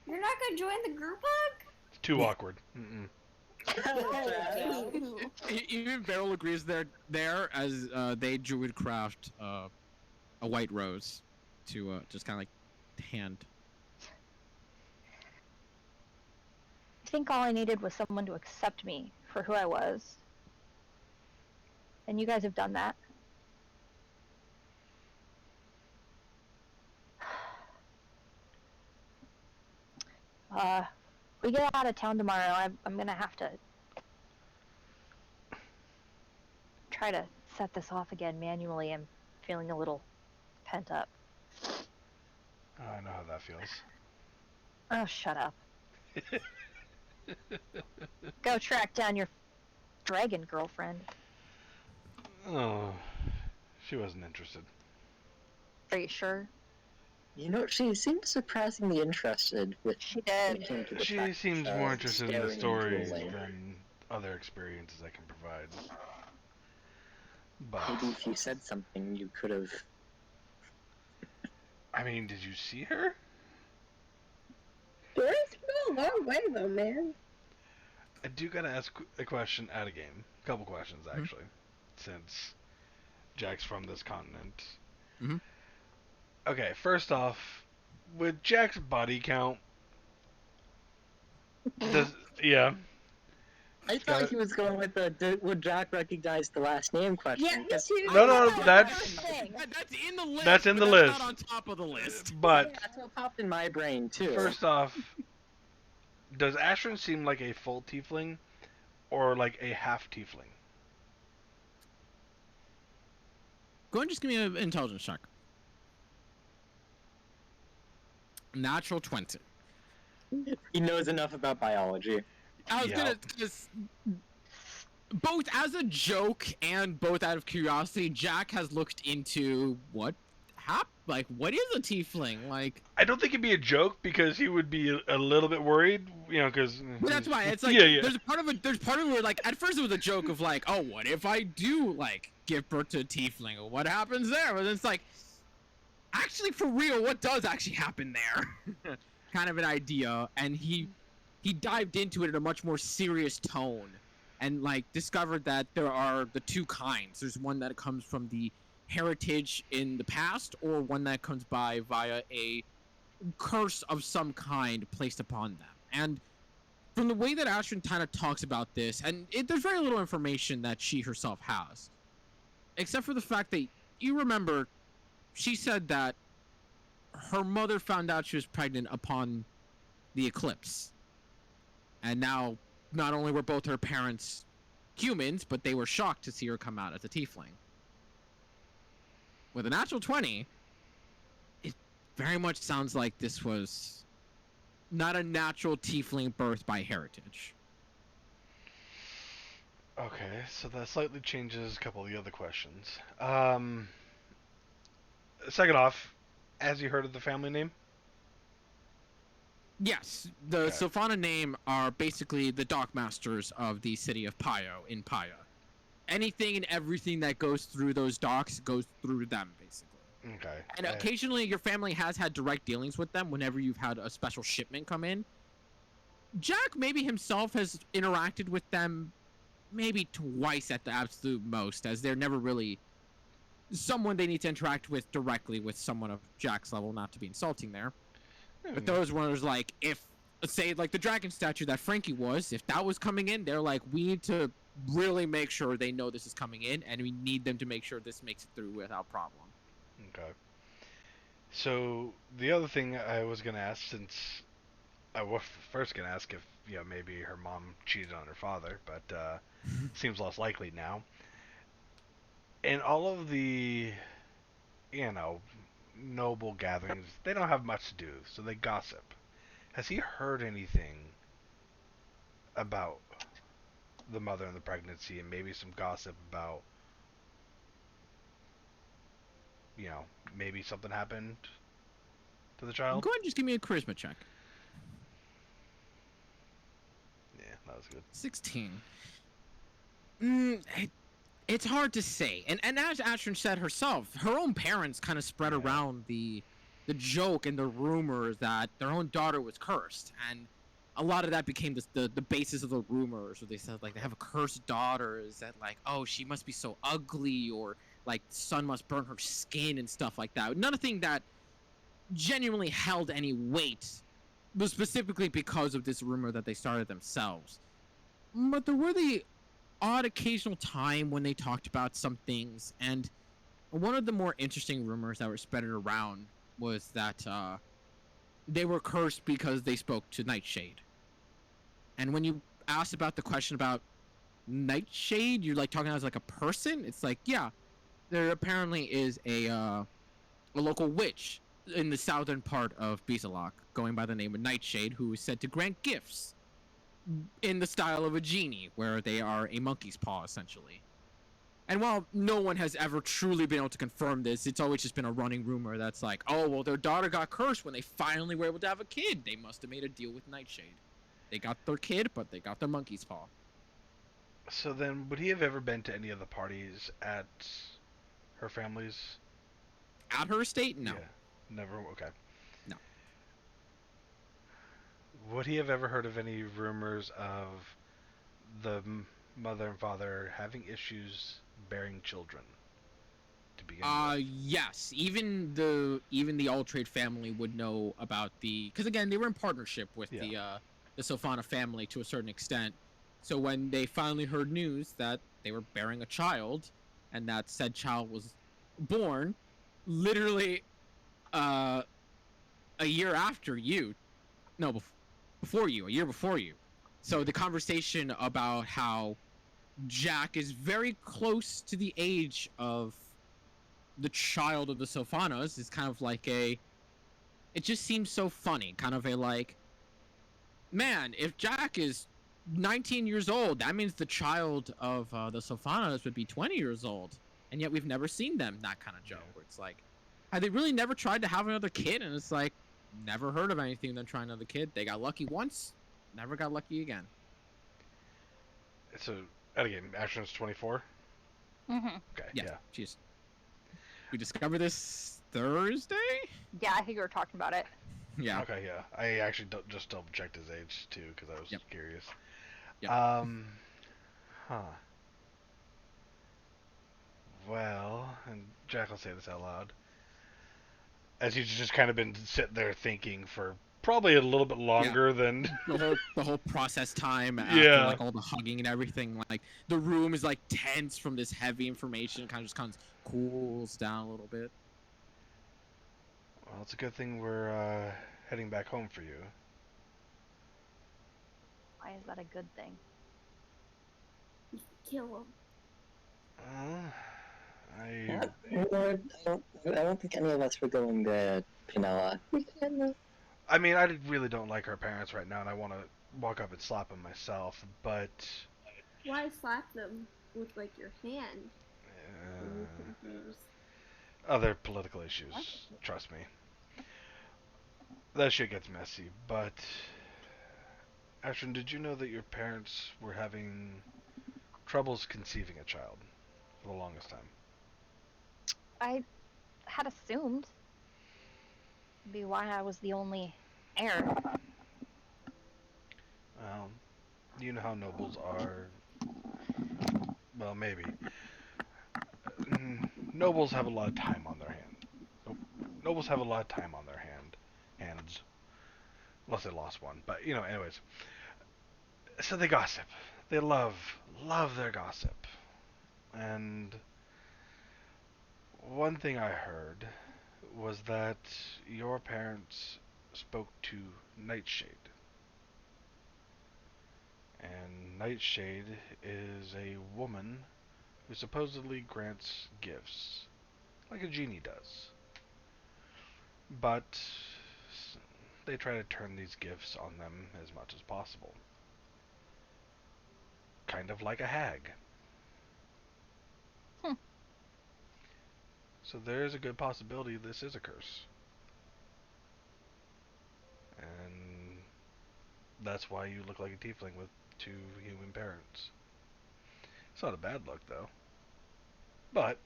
You're not gonna join the group hug? It's too awkward. Mm-mm. Even Beryl agrees there as they druid craft a white rose to just kind of like hand. I think all I needed was someone to accept me for who I was. And you guys have done that. We get out of town tomorrow. I'm gonna have to try to set this off again manually. I'm feeling a little pent up. Oh, I know how that feels. Oh, shut up. Go track down your dragon girlfriend. Oh, she wasn't interested. Are you sure? You know, she seemed surprisingly interested with. She when did. it came to the She fact, seems more interested in the staring story into a lane. than other experiences I can provide. But Maybe if you said something, you could have. I mean, did you see her? Stories go a long way, though, man. I do gotta ask a question at a game. A couple questions actually, since Jack's from this continent. Mhm. Okay, first off, with Jack's body count, does yeah? I Got thought it. he was going with the would Jack recognize the last name question. Yeah, me because- too. No, That's in the list. That's in but the that's list. Not on top of the list. But Yeah, that's what popped in my brain too. first off, does Ashton seem like a full tiefling or like a half tiefling? Go and just give me an intelligence check. Natural 20. He knows enough about biology. I was Yeah. gonna just both as a joke and both out of curiosity, Jack has looked into what what is a tiefling? Like I don't think it'd be a joke because he would be a little bit worried, you know, because but that's why it's like yeah. there's part of it where like at first it was a joke of like, oh, what if I do like give birth to a tiefling? What happens there? But it's like actually for real, what does actually happen there? Kind of an idea, and he dived into it in a much more serious tone and like discovered that there are the two kinds. There's one that comes from the heritage in the past or one that comes by via a curse of some kind placed upon them. And from the way that Astrid kind of talks about this, and there's very little information that she herself has, except for the fact that you remember she said that her mother found out she was pregnant upon the eclipse. And now, not only were both her parents humans, but they were shocked to see her come out as a tiefling. With a natural 20, it very much sounds like this was not a natural tiefling birth by heritage. Okay, so that slightly changes a couple of the other questions. Second off, has you heard of the family name? Yes, the Okay. Sylphana name are basically the dockmasters of the city of Pio in Paya. Anything and everything that goes through those docks goes through them, basically. Okay. And occasionally your family has had direct dealings with them whenever you've had a special shipment come in. Jack maybe himself has interacted with them maybe twice at the absolute most, as they're never really someone they need to interact with directly with someone of Jack's level, not to be insulting there. But those ones, like, if, say, like the dragon statue that Frankie was, if that was coming in, they're like, we need to really make sure they know this is coming in, and we need them to make sure this makes it through without problem. Okay. So the other thing I was gonna ask, since I was first gonna ask if maybe her mom cheated on her father, but seems less likely now. In all of the noble gatherings, they don't have much to do, so they gossip. Has he heard anything about the mother and the pregnancy, and maybe some gossip about maybe something happened to the Go child. ahead and just give me a charisma check. Yeah, that was good. 16. It's hard to say. And as Astrid said herself, her own parents kind of spread Yeah. around the joke and the rumors that their own daughter was cursed. And a lot of that became the basis of the rumors, where they said, like, they have a cursed daughter. Is that, like, oh, she must be so ugly, or, like, the sun must burn her skin and stuff like that. Nothing that genuinely held any weight, but specifically because of this rumor that they started themselves. But there were the odd occasional time when they talked about some things, and one of the more interesting rumors that were spread around was that they were cursed because they spoke to Nightshade. And when you asked about the question about Nightshade, you're like talking as like a person. It's like, yeah, there apparently is a local witch in the southern part of Beesalok going by the name of Nightshade, who is said to grant gifts in the style of a genie, where they are a monkey's paw, essentially. And while no one has ever truly been able to confirm this, it's always just been a running rumor that's like, oh, well, their daughter got cursed when they finally were able to have a kid. They must have made a deal with Nightshade. They got their kid, but they got their monkey's paw. So then, would he have ever been to any of the parties at her family's? At her estate? No. Yeah, never. Okay. No. Would he have ever heard of any rumors of the mother and father having issues bearing children to begin with? Yes. Even the All Trade family would know about because again, they were in partnership with Yeah. the Sofana family to a certain extent. So when they finally heard news that they were bearing a child, and that said child was born, literally, a year after you, no, before you, a year before you. So the conversation about how Jack is very close to the age of the child of the Sofanas is kind of like it just seems so funny, kind of a like, man, if Jack is 19 years old, that means the child of the Sofanas would be 20 years old, and yet we've never seen them. That kind of joke, where it's like, have they really never tried to have another kid? And it's like, never heard of anything them trying another kid. They got lucky once, never got lucky again. So, and again, Ashton's 24. Mm-hmm. Okay. Yeah, Yeah. jeez. We discovered this Thursday. Yeah, I think we were talking about it. Yeah. Okay. Yeah. I actually just double checked his age too because I was Yep. curious. Yep. Huh. Well, and Jack will say this out loud, as he's just kind of been sitting there thinking for probably a little bit longer than. The whole process time after Yeah. like all the hugging and everything, like the room is like tense from this heavy information, kind of cools down a little bit. Well, it's a good thing we're heading back home for you. Why is that a good thing? Kill him. I Lord, I don't think any of us were going there, Pinella. I mean, I really don't like our parents right now, and I want to walk up and slap them myself, but Why slap them with like your hand? I'm uh, confused. other political issues. Trust me, that shit gets messy. But Ashton, did you know that your parents were having troubles conceiving a child for the longest time? I had assumed. Be why I was the only heir. Well, you know how nobles are. Well, maybe. Nobles have a lot of time on their hand. Nobles have a lot of time on their hands. Unless they lost one. But, anyways. So they gossip. They love their gossip. And one thing I heard was that your parents spoke to Nightshade. And Nightshade is a woman who supposedly grants gifts, like a genie does. But they try to turn these gifts on them as much as possible. Kind of like a hag. Hmm. So there is a good possibility this is a curse. And that's why you look like a tiefling with 2 human parents. It's not a bad look, though. But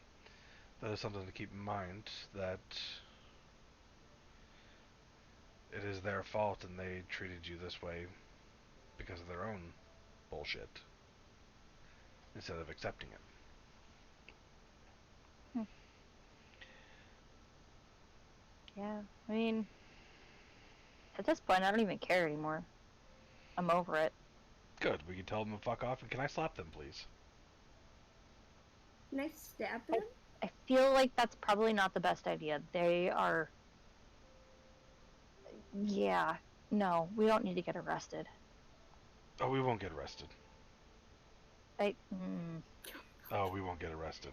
that is something to keep in mind, that it is their fault and they treated you this way because of their own bullshit instead of accepting it. Yeah, I mean, at this point, I don't even care anymore. I'm over it. Good, we can tell them to fuck off, and can I slap them, please? Can I stab them? I feel like that's probably not the best idea. They are... Yeah, no, we don't need to get arrested. Oh, we won't get arrested. Mm. Oh, we won't get arrested.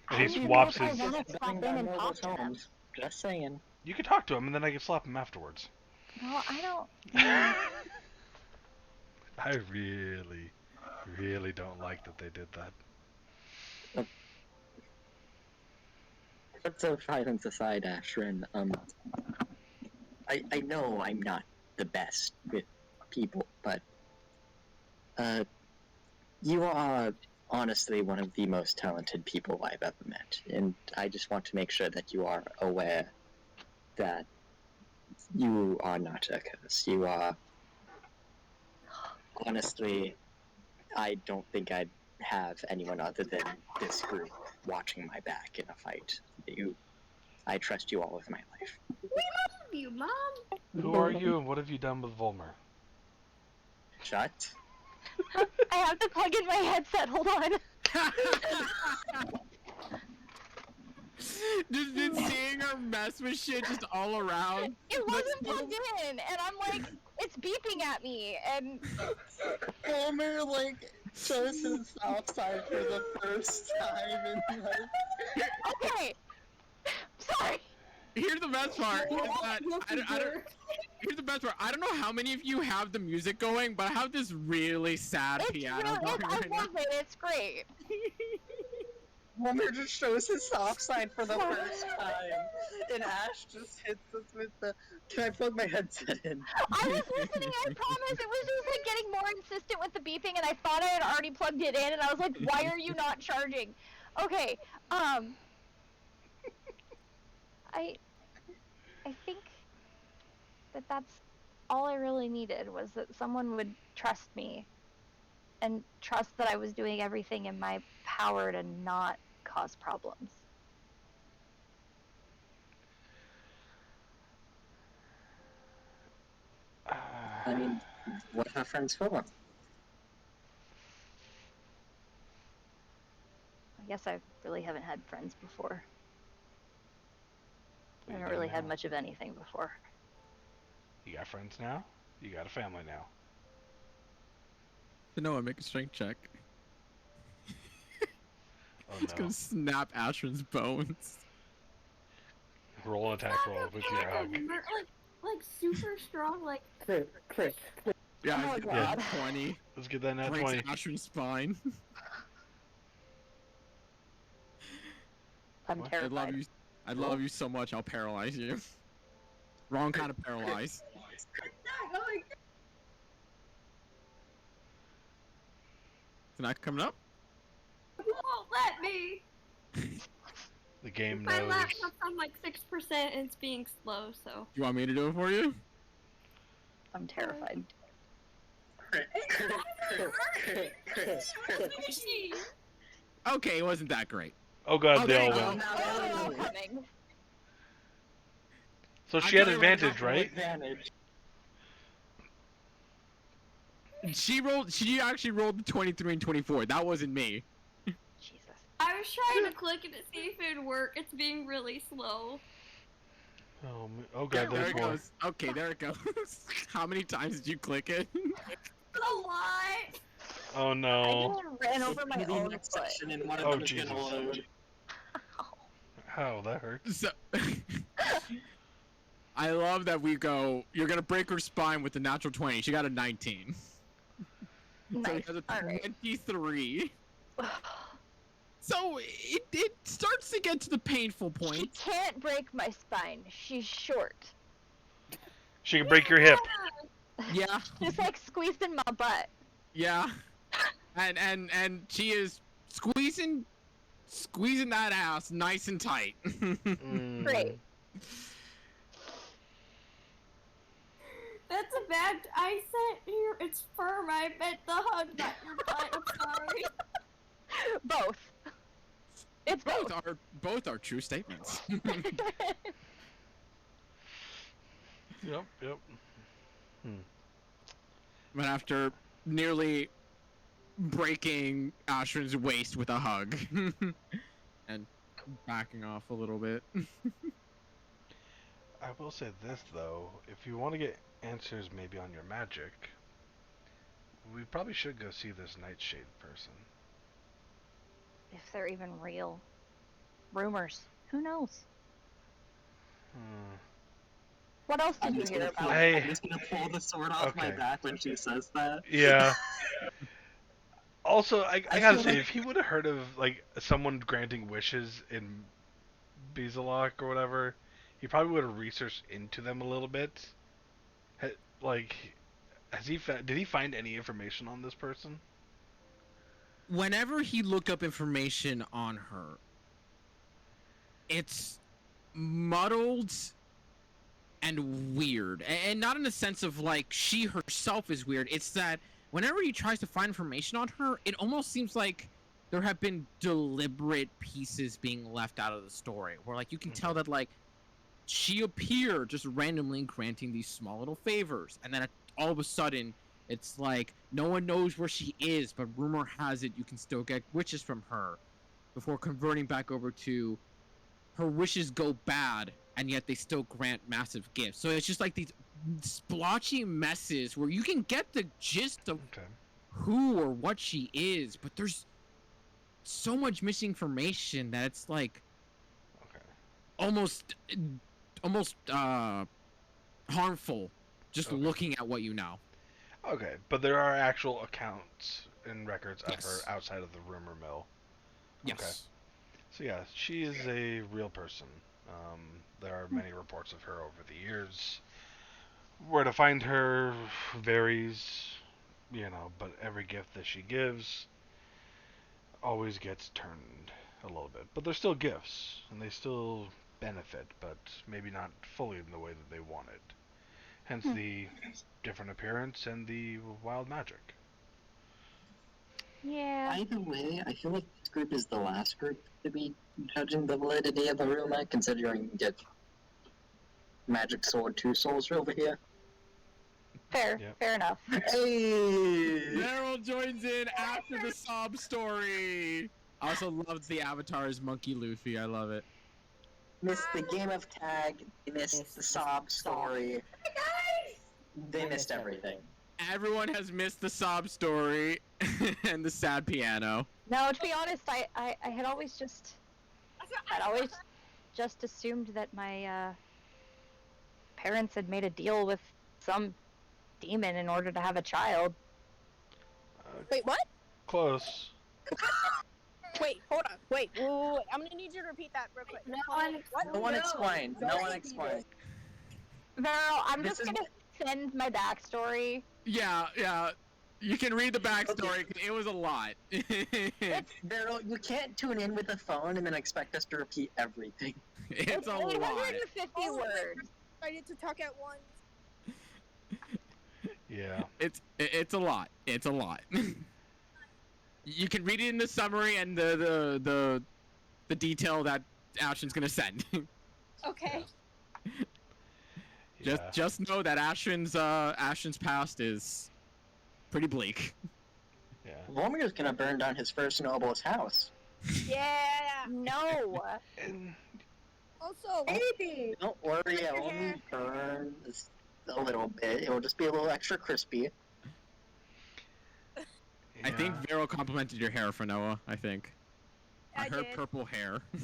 I And he don't swaps know if his... I want to stop in and talk to them. Just saying. You can talk to him, and then I can slap him afterwards. No, I don't... I really don't like that they did that. But so violence aside, Ashrin, I know I'm not the best with people, but you are honestly one of the most talented people I've ever met, and I just want to make sure that you are aware that you are not a curse. You are... Honestly, I don't think I'd have anyone other than this group watching my back in a fight. I trust you all with my life. We love you, Mom. Who are you, and what have you done with Volmer? Shut. I have to plug in my headset, hold on. Just been seeing her mess with shit just all around. It wasn't plugged in, and I'm like, it's beeping at me, and... Homer, like, shows his outside for the first time in, like... Okay! Sorry! Here's the best part. Is that here's the best part. I don't know how many of you have the music going, but I have this really sad It's piano really, going I right now. love it, it's great. Homer just shows his soft side for the first time, and Ash just hits us with the... Can I plug my headset in? I was listening, I promise. It was just like getting more insistent with the beeping, and I thought I had already plugged it in, and I was like, why are you not charging? Okay, I think that that's all I really needed, was that someone would trust me and trust that I was doing everything in my power to not cause problems. I mean, what are friends for? I guess I really haven't had friends before. I haven't really had much of anything before. You got friends now? You got a family now. So Noah, make a strength check. Oh It's gonna no. snap Ashrin's bones. Roll an attack roll with your hug. Like super strong, like... Chris. Yeah, Oh it's my got God. 20. Let's get that nat Breaks 20. Ashrin's spine. I'm What? terrified. I love you so much, I'll paralyze you. Wrong kind of paralyze. It's not coming up? You won't let me. The game My knows. laptop's on like 6% and it's being slow, so... You want me to do it for you? I'm terrified. Okay, it wasn't that great. Oh god, Oh, they there all you go. win. Oh, they're all coming. So I'm she had telling you right advantage, now, right? She actually rolled the 23 and 24. That wasn't me. Jesus. I was trying to click it to see if it would work. It's being really slow. Oh There, god, there there's it more. goes. Okay, there it goes. How many times did you click it? A lot. Oh I no. just ran over my own foot. Oh Jesus. Ow, that hurt. So, I love that we go, you're gonna break her spine with the natural 20. She got a 19. So Nice. it has a All right. 23. So it starts to get to the painful She point. can't break my spine. She's short. She can break your hip. Yeah, She's like squeezing my butt. yeah, and she is squeezing that ass nice and tight. Mm. Great. That's a bad. I said here it's firm. I meant the hug, not your butt. I'm sorry. Both. It's both. Both are true statements. Yep. But after nearly breaking Ashrin's waist with a hug and backing off a little bit. I will say this though, if you want to get answers maybe on your magic, we probably should go see this Nightshade person. If they're even real. Rumors. Who knows? Hmm. What else did I'm you just hear gonna about? pull, Hey. I'm just gonna pull the sword off my Okay. back when she says that. Yeah. Also, I I gotta feel say, like- if he would have heard of like someone granting wishes in Bezelok or whatever, he probably would have researched into them a little bit. Like, did he find any information on this person? Whenever he looked up information on her, it's muddled and weird. And not in the sense of like she herself is weird. It's that whenever he tries to find information on her, it almost seems like there have been deliberate pieces being left out of the story. Where like you can tell that like she appeared just randomly granting these small little favors, and then all of a sudden it's like no one knows where she is, but rumor has it you can still get wishes from her before converting back over to her wishes go bad and yet they still grant massive gifts. So it's just like these splotchy messes where you can get the gist of Okay. who or what she is, but there's so much missing information that it's like Okay. almost harmful just Okay. looking at what you know. Okay, but there are actual accounts and records of Yes. her outside of the rumor mill. Yes. Okay. So yeah, she is a real person. There are many reports of her over the years. Where to find her varies, but every gift that she gives always gets turned a little bit. But they're still gifts, and they still benefit, but maybe not fully in the way that they wanted. Hence the different appearance and the wild magic. Yeah. Either way, I feel like this group is the last group to be judging the validity of a rumor, considering you get Magic Sword 2 souls over here. Fair. Yep. Fair enough. Hey! Daryl joins in after the sob story. I also loved the avatar's Monkey Luffy. I love it. Missed the game of tag, they missed the sob story. They missed everything. Everyone has missed the sob story and the sad piano. No, to be honest, I had always just assumed that my parents had made a deal with some demon in order to have a child. Wait, what? Close. Wait, hold on. Wait. I'm gonna need you to repeat that real quick. No one What? No one explained. No one explained. Varro, I'm This just is- gonna send my backstory. Yeah. You can read the backstory. It was a lot. Daryl, you can't tune in with a phone and then expect us to repeat everything. It's a lot. 850 Oh, words. I need to talk at once. Yeah. It's a lot. It's a lot. You can read it in the summary and the detail that Ashton's gonna send. Okay. Yeah. Just know that Ashton's past is pretty bleak. Yeah. Vormir's gonna burn down his first noble's house. Yeah. No. And Also, Maybe. Don't worry, it only burns a little bit. It'll just be a little extra crispy. I think yeah. Vero complimented your hair for Noah. I think. I Her did. purple hair. Oh,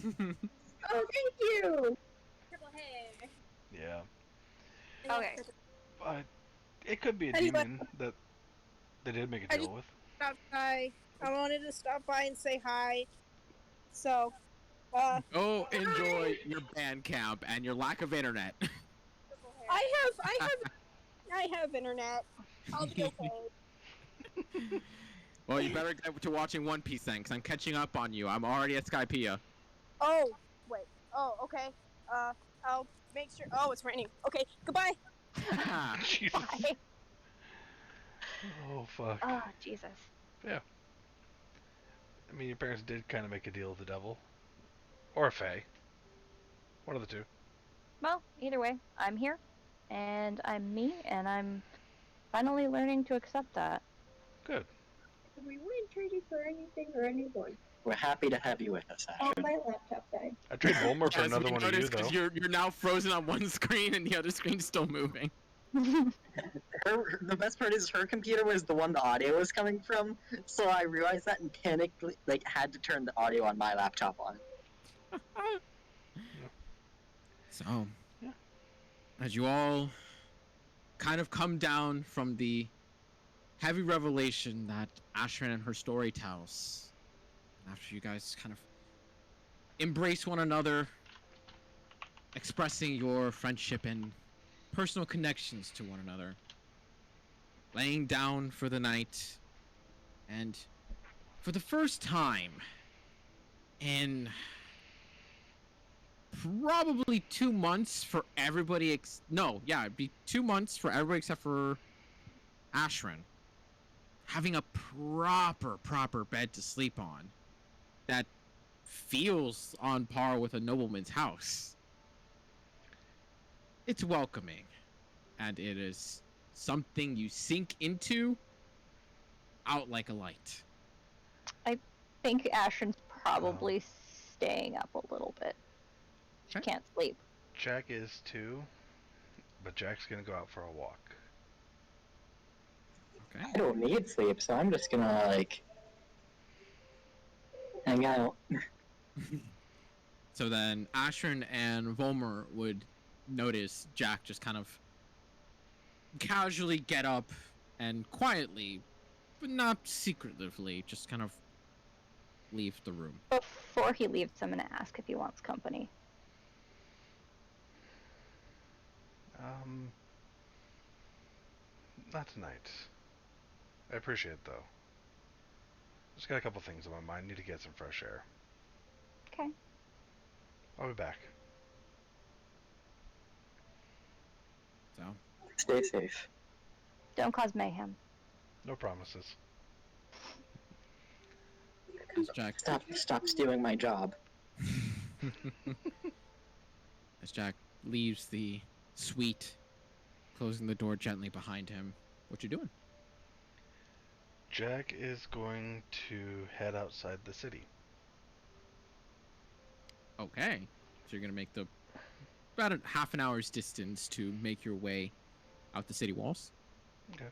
thank you. Purple hair. Yeah. Okay. But it could be a Anyway. demon that they did make a I deal with. Stop by. I wanted to stop by and say hi. So, Oh, enjoy your band camp and your lack of internet. I have internet. I'll be okay. Well, you better get to watching One Piece then, because I'm catching up on you. I'm already at Skypiea. Oh, wait. Oh, okay. I'll make sure. Oh, it's raining. Okay, goodbye. Jesus. Bye. Oh fuck. Oh, Jesus. Yeah. I mean, your parents did kind of make a deal with the devil, or a fae. One of the two. Well, either way, I'm here, and I'm me, and I'm finally learning to accept that. Good. We wouldn't trade you for anything or anyone. We're happy to have you with us, Oh, Asher. my laptop died. I'd trade Volmer for As another we one of you, noticed, though. because you're now frozen on one screen and the other screen's still moving. The best part is her computer was the one the audio was coming from, so I realized that and panicked, had to turn the audio on my laptop on. So, Yeah. as you all kind of come down from the heavy revelation that Ashran and her story tells, after you guys kind of embrace one another, expressing your friendship and personal connections to one another, laying down for the night, and for the first time in probably 2 months for everybody it'd be 2 months for everybody except for Ashran, having a proper bed to sleep on that feels on par with a nobleman's house. It's welcoming, and it is something you sink into out like a light. I think Ashton's probably staying up a little bit. She Okay. can't sleep. Jack is too, but Jack's gonna go out for a walk. Okay. I don't need sleep, so I'm just gonna, hang out. So then Ashran and Volmer would notice Jack just kind of casually get up and quietly, but not secretively, just kind of leave the room. Before he leaves, I'm gonna ask if he wants company. Not tonight. I appreciate it, though. Just got a couple things on my mind. Need to get some fresh air. Okay. I'll be back. So, Stay safe. Don't cause mayhem. No promises. as Jack Stop stealing my job. as Jack leaves the suite, closing the door gently behind him, what you doing? Jack is going to head outside the city. Okay. So you're gonna make the about a half an hour's distance to make your way out the city walls. Okay.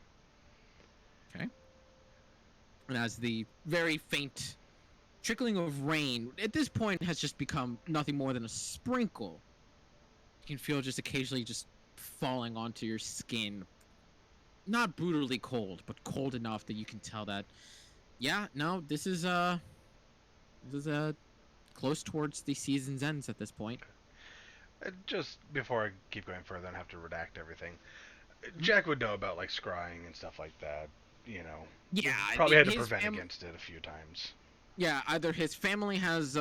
Okay. And as the very faint trickling of rain at this point has just become nothing more than a sprinkle, you can feel just occasionally just falling onto your skin. Not brutally cold, but cold enough that you can tell that, yeah, no, this is close towards the season's ends at this point. Just before I keep going further and have to redact everything, Jack would know about scrying and stuff like that. You know. Yeah, Probably had to his prevent against it a few times. Yeah, either his family has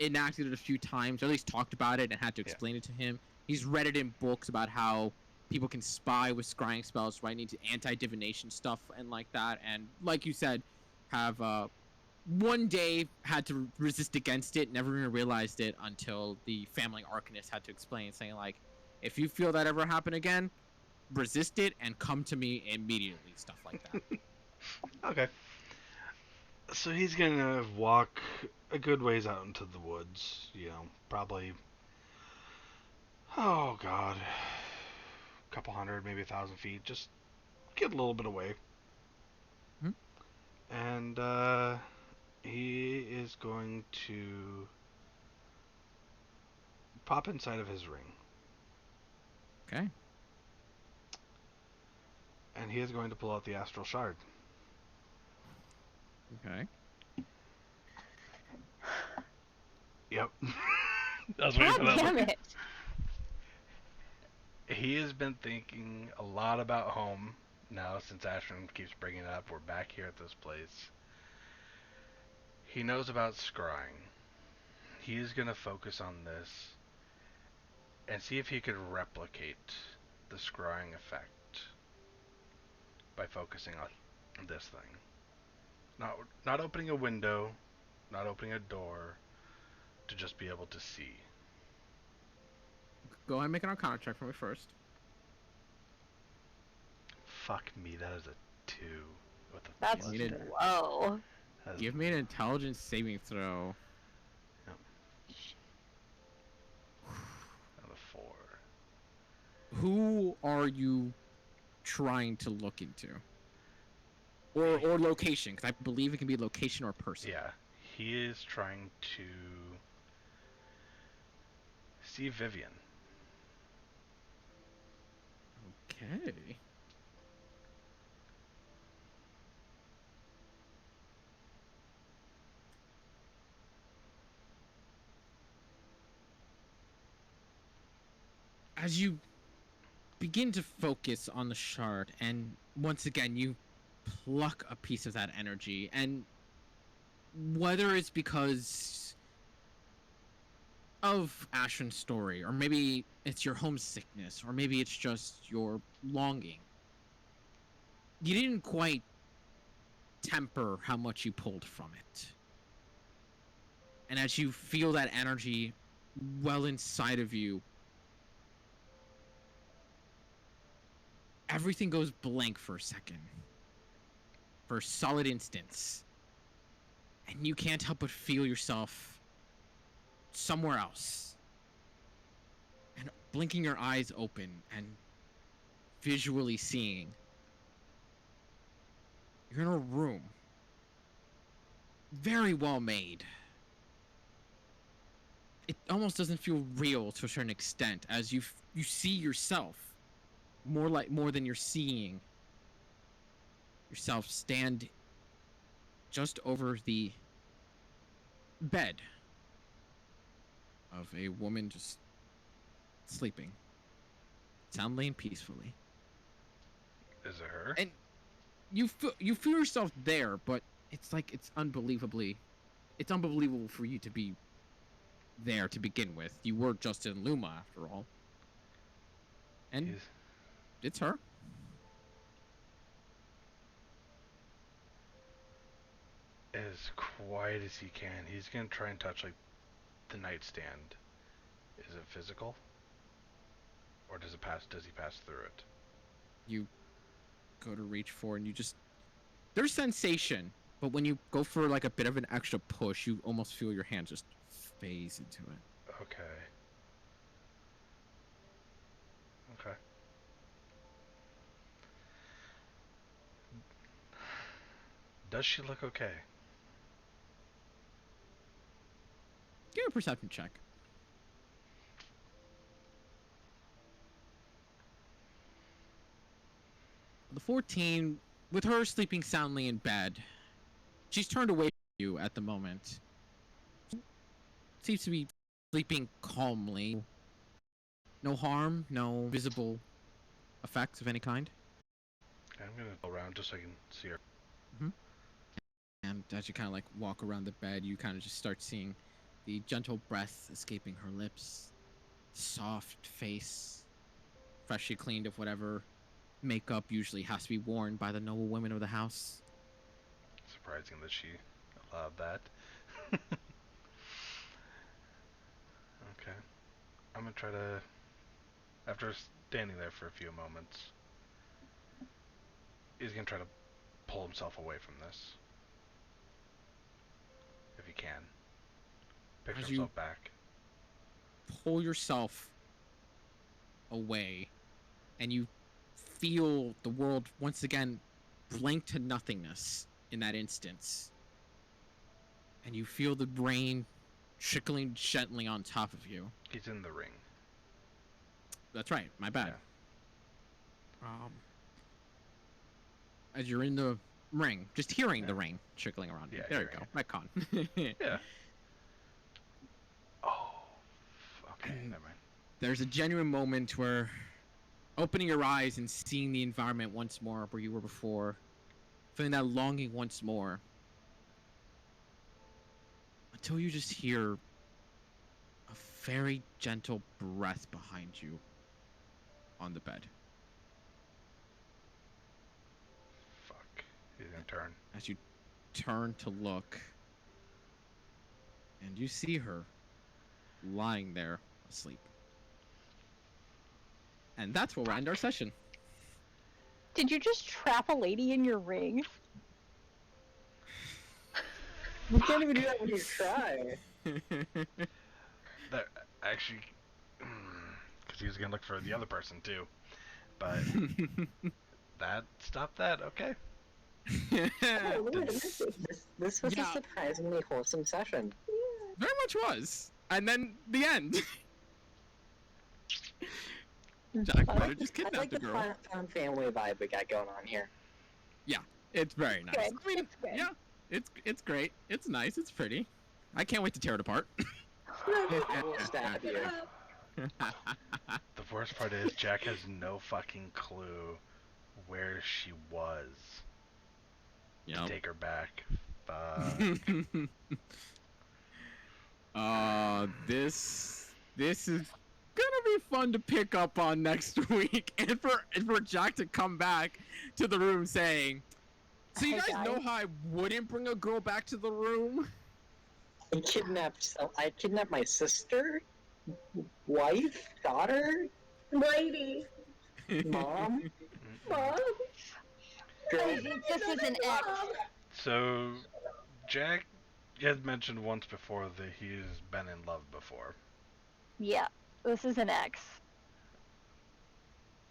enacted it a few times, or at least talked about it and had to explain it to him. He's read it in books about how people can spy with scrying spells, right? Into anti-divination stuff and like that. And like you said, have one day had to resist against it, never even realized it until the family arcanist had to explain, saying if you feel that ever happen again, resist it and come to me immediately, stuff like that. Okay. So he's gonna walk a good ways out into the woods, probably, oh god, a couple hundred, maybe 1,000 feet, just get a little bit away. Hmm. And he is going to pop inside of his ring. Okay. And he is going to pull out the astral shard. Okay. Yep. I was waiting God for that damn look. it! He has been thinking a lot about home now since Ashton keeps bringing it up. We're back here at this place. He knows about scrying. He is going to focus on this and see if he could replicate the scrying effect by focusing on this thing. Not opening a window, not opening a door, to just be able to see. Go ahead and make an Arcana check for me first. Fuck me, that is a 2 with a That's You needed- low. Give me an intelligence saving throw. And a 4. Who are you trying to look into? Or location, because I believe it can be location or person. Yeah, he is trying to see Vivian. Okay. As you begin to focus on the shard, and once again you pluck a piece of that energy, and whether it's because of Ashen's story, or maybe it's your homesickness, or maybe it's just your longing, you didn't quite temper how much you pulled from it. And as you feel that energy well inside of you, everything goes blank for a second. For a solid instance. And you can't help but feel yourself somewhere else. And blinking your eyes open and visually seeing, you're in a room. Very well made. It almost doesn't feel real to a certain extent, as you see yourself more than you're seeing yourself stand just over the bed of a woman just sleeping soundly and peacefully. Is it her? And you feel yourself there, but it's like it's unbelievable for you to be there to begin with. You were just in Luma after all. And it's her. As quiet as he can, he's gonna try and touch like the nightstand. Is it physical? Or does he pass through it? You go to reach for and you just, there's sensation, but when you go for like a bit of an extra push, you almost feel your hand just phase into it. Okay. Okay. Does she look okay? Give a perception check. The 14, with her sleeping soundly in bed, she's turned away from you at the moment. Seems to be sleeping calmly. No harm, no visible effects of any kind. I'm gonna go around just so I can see her. And as you kind of like walk around the bed, you kind of just start seeing the gentle breath escaping her lips, soft face, freshly cleaned of whatever makeup usually has to be worn by the noble women of the house. Surprising that she allowed that. Okay. I'm gonna try to, after standing there for a few moments, he's gonna try to pull himself away from this. If he can. Picture As himself you back. pull yourself away, and you feel the world once again blank to nothingness in that instance. And you feel the rain trickling gently on top of you. He's in the ring. That's right, my bad. As you're in the ring, just hearing the rain trickling around you. Yeah, There you hearing go. Retcon. Yeah. Never mind. there's a genuine moment where opening your eyes and seeing the environment once more where you were before, feeling that longing once more, until you just hear a very gentle breath behind you on the bed. Fuck. He's gonna turn. As you turn to look, and you see her lying there asleep. And that's where we'll end our session. Did you just trap a lady in your ring? You can't even do that when you try. That actually, because he was gonna look for the other person too, but that stopped that. Okay. Oh, wait a minute. This was Yeah. a surprisingly wholesome session. Very much was. And then the end. Jack I might like, have just I kidnapped like the the girl. found family vibe we got going on here. It's very nice. Good. I mean, It's good. yeah, it's great. It's nice. It's pretty. I can't wait to tear it apart. I will stab you. The worst part is Jack has no fucking clue where she was. Yep. Take her back. Fuck. This is gonna be fun to pick up on next week, and for Jack to come back to the room saying, "So you Hey, guys know guys. how I wouldn't bring a girl back to the room?" I kidnapped my sister, wife, daughter, Lady. mom. Mom. Girl. This was an X. So, Jack had mentioned once before that he's been in love before. Yeah, this is an X.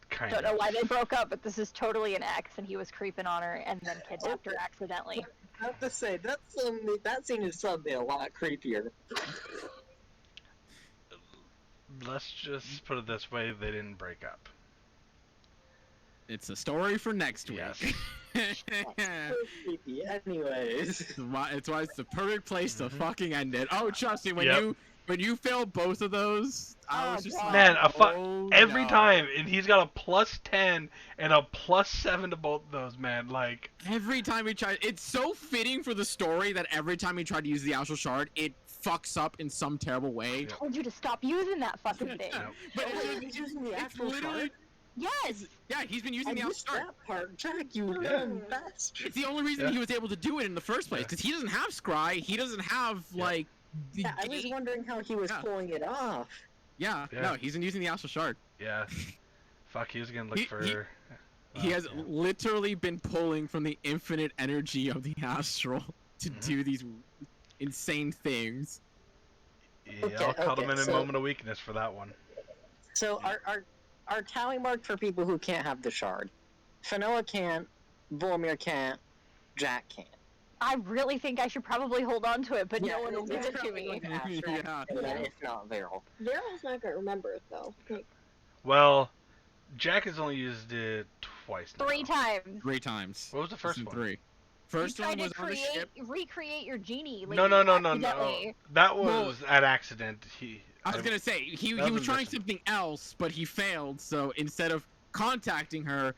Kind Don't of. know why they broke up, but this is totally an X, and he was creeping on her and then kidnapped her accidentally. I have to say, that scene is suddenly a lot creepier. Let's just put it this way: they didn't break up. It's a story for next week. Yes. So creepy. Anyways. It's why it's the perfect place to Mhm. fucking end it. Oh, trust me, Yep. when you failed both of those, I Oh, was just God. like, Man, oh, every no. time, and he's got a +10 and a +7 to both of those, man. Like, Every time he tried, it's so fitting for the story that every time he tried to use the astral shard, it fucks up in some terrible way. Yeah. Told you to stop using that fucking thing. Nope. But Wait, it's, he's using the it's actual literally, shard? Yes! yeah, he's been I using the astral missed shard. that part. Jack, you Yeah. dumb bastard. It's the only reason Yeah. he was able to do it in the first place, Yeah. because he doesn't have scry, he doesn't have, Yeah. like, the Yeah, I was gate. wondering how he was Yeah. pulling it off. Yeah, Yeah. no, he's been using the astral shard. Yeah. Fuck, he was gonna look He- for. He has yeah. literally been pulling from the infinite energy of the astral to Mhm. do these insane things. Yeah, Okay, I'll call him okay, in a so- moment of weakness for that one. So our tally mark for people who can't have the shard. Fanoa can't, Volmir can't, Jack can't. I really think I should probably hold on to it, but Yeah, no one will give it's it to probably me. like abstract, Yeah. and then if not Viral. Daryl's not gonna remember it though. Like, Well, Jack has only used it twice now. 3 times. 3 times. What was the first Season one? 3. First you one tried was to on the ship. recreate your genie. No, lady, no, no, no, no. accidentally. That was an accident. I was gonna say he That was was a trying mission. something else, but he failed. So instead of contacting her,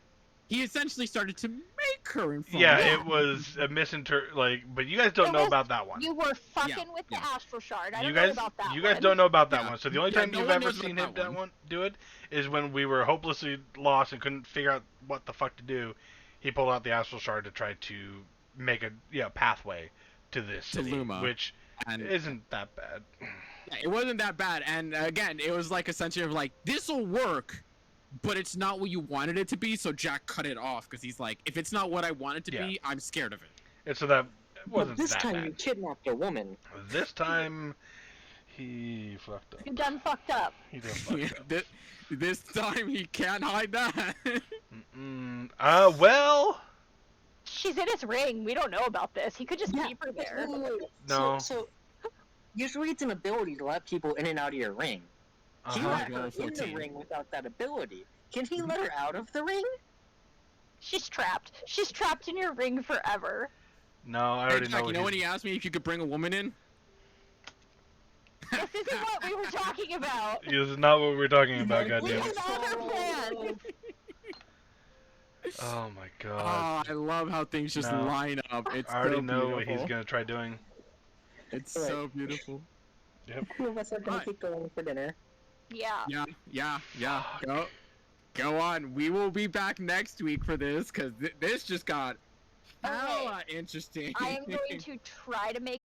he essentially started to make her inform. Yeah, her. it was a but you guys don't It know was- about that one. You were fucking Yeah, with yeah. the astral shard. I You don't guys, know about that you guys one. don't know about that Yeah. one. So the only Yeah, time no you've one ever knows about seen that him that one. one do it is when we were hopelessly lost and couldn't figure out what the fuck to do. He pulled out the astral shard to try to make a pathway to this To city, Luma. which And isn't that bad. yeah, it wasn't that bad. And again, it was like essentially of like, this'll work, but it's not what you wanted it to be. So Jack cut it off because he's like, if it's not what I want it to Yeah. be, I'm scared of it. And so that But wasn't this that time bad. you kidnapped a woman. This time, he fucked up. You done fucked up. He done fucked up. This time he can't hide that. Well, She's in his ring. We don't know about this. He could just Yeah. keep her there. No. So usually it's an ability to let people in and out of your ring. He uh-huh. let her Level in the 14. ring without that ability. Can he let her out of the ring? She's trapped. She's trapped in your ring forever. No, I Hey, already Jack, know. you know when he asked me if you could bring a woman in? This isn't what we were talking about. This is not what we're talking about, My We goddammit. have other plans. Oh my Oh, god. I love how things just No. line up. It's I already so know what beautiful. he's gonna try doing. It's so beautiful. Who of us are gonna Right. keep going for dinner? Yeah. Yeah. Go on. We will be back next week for this because this just got Okay. hella interesting. I am going to try to make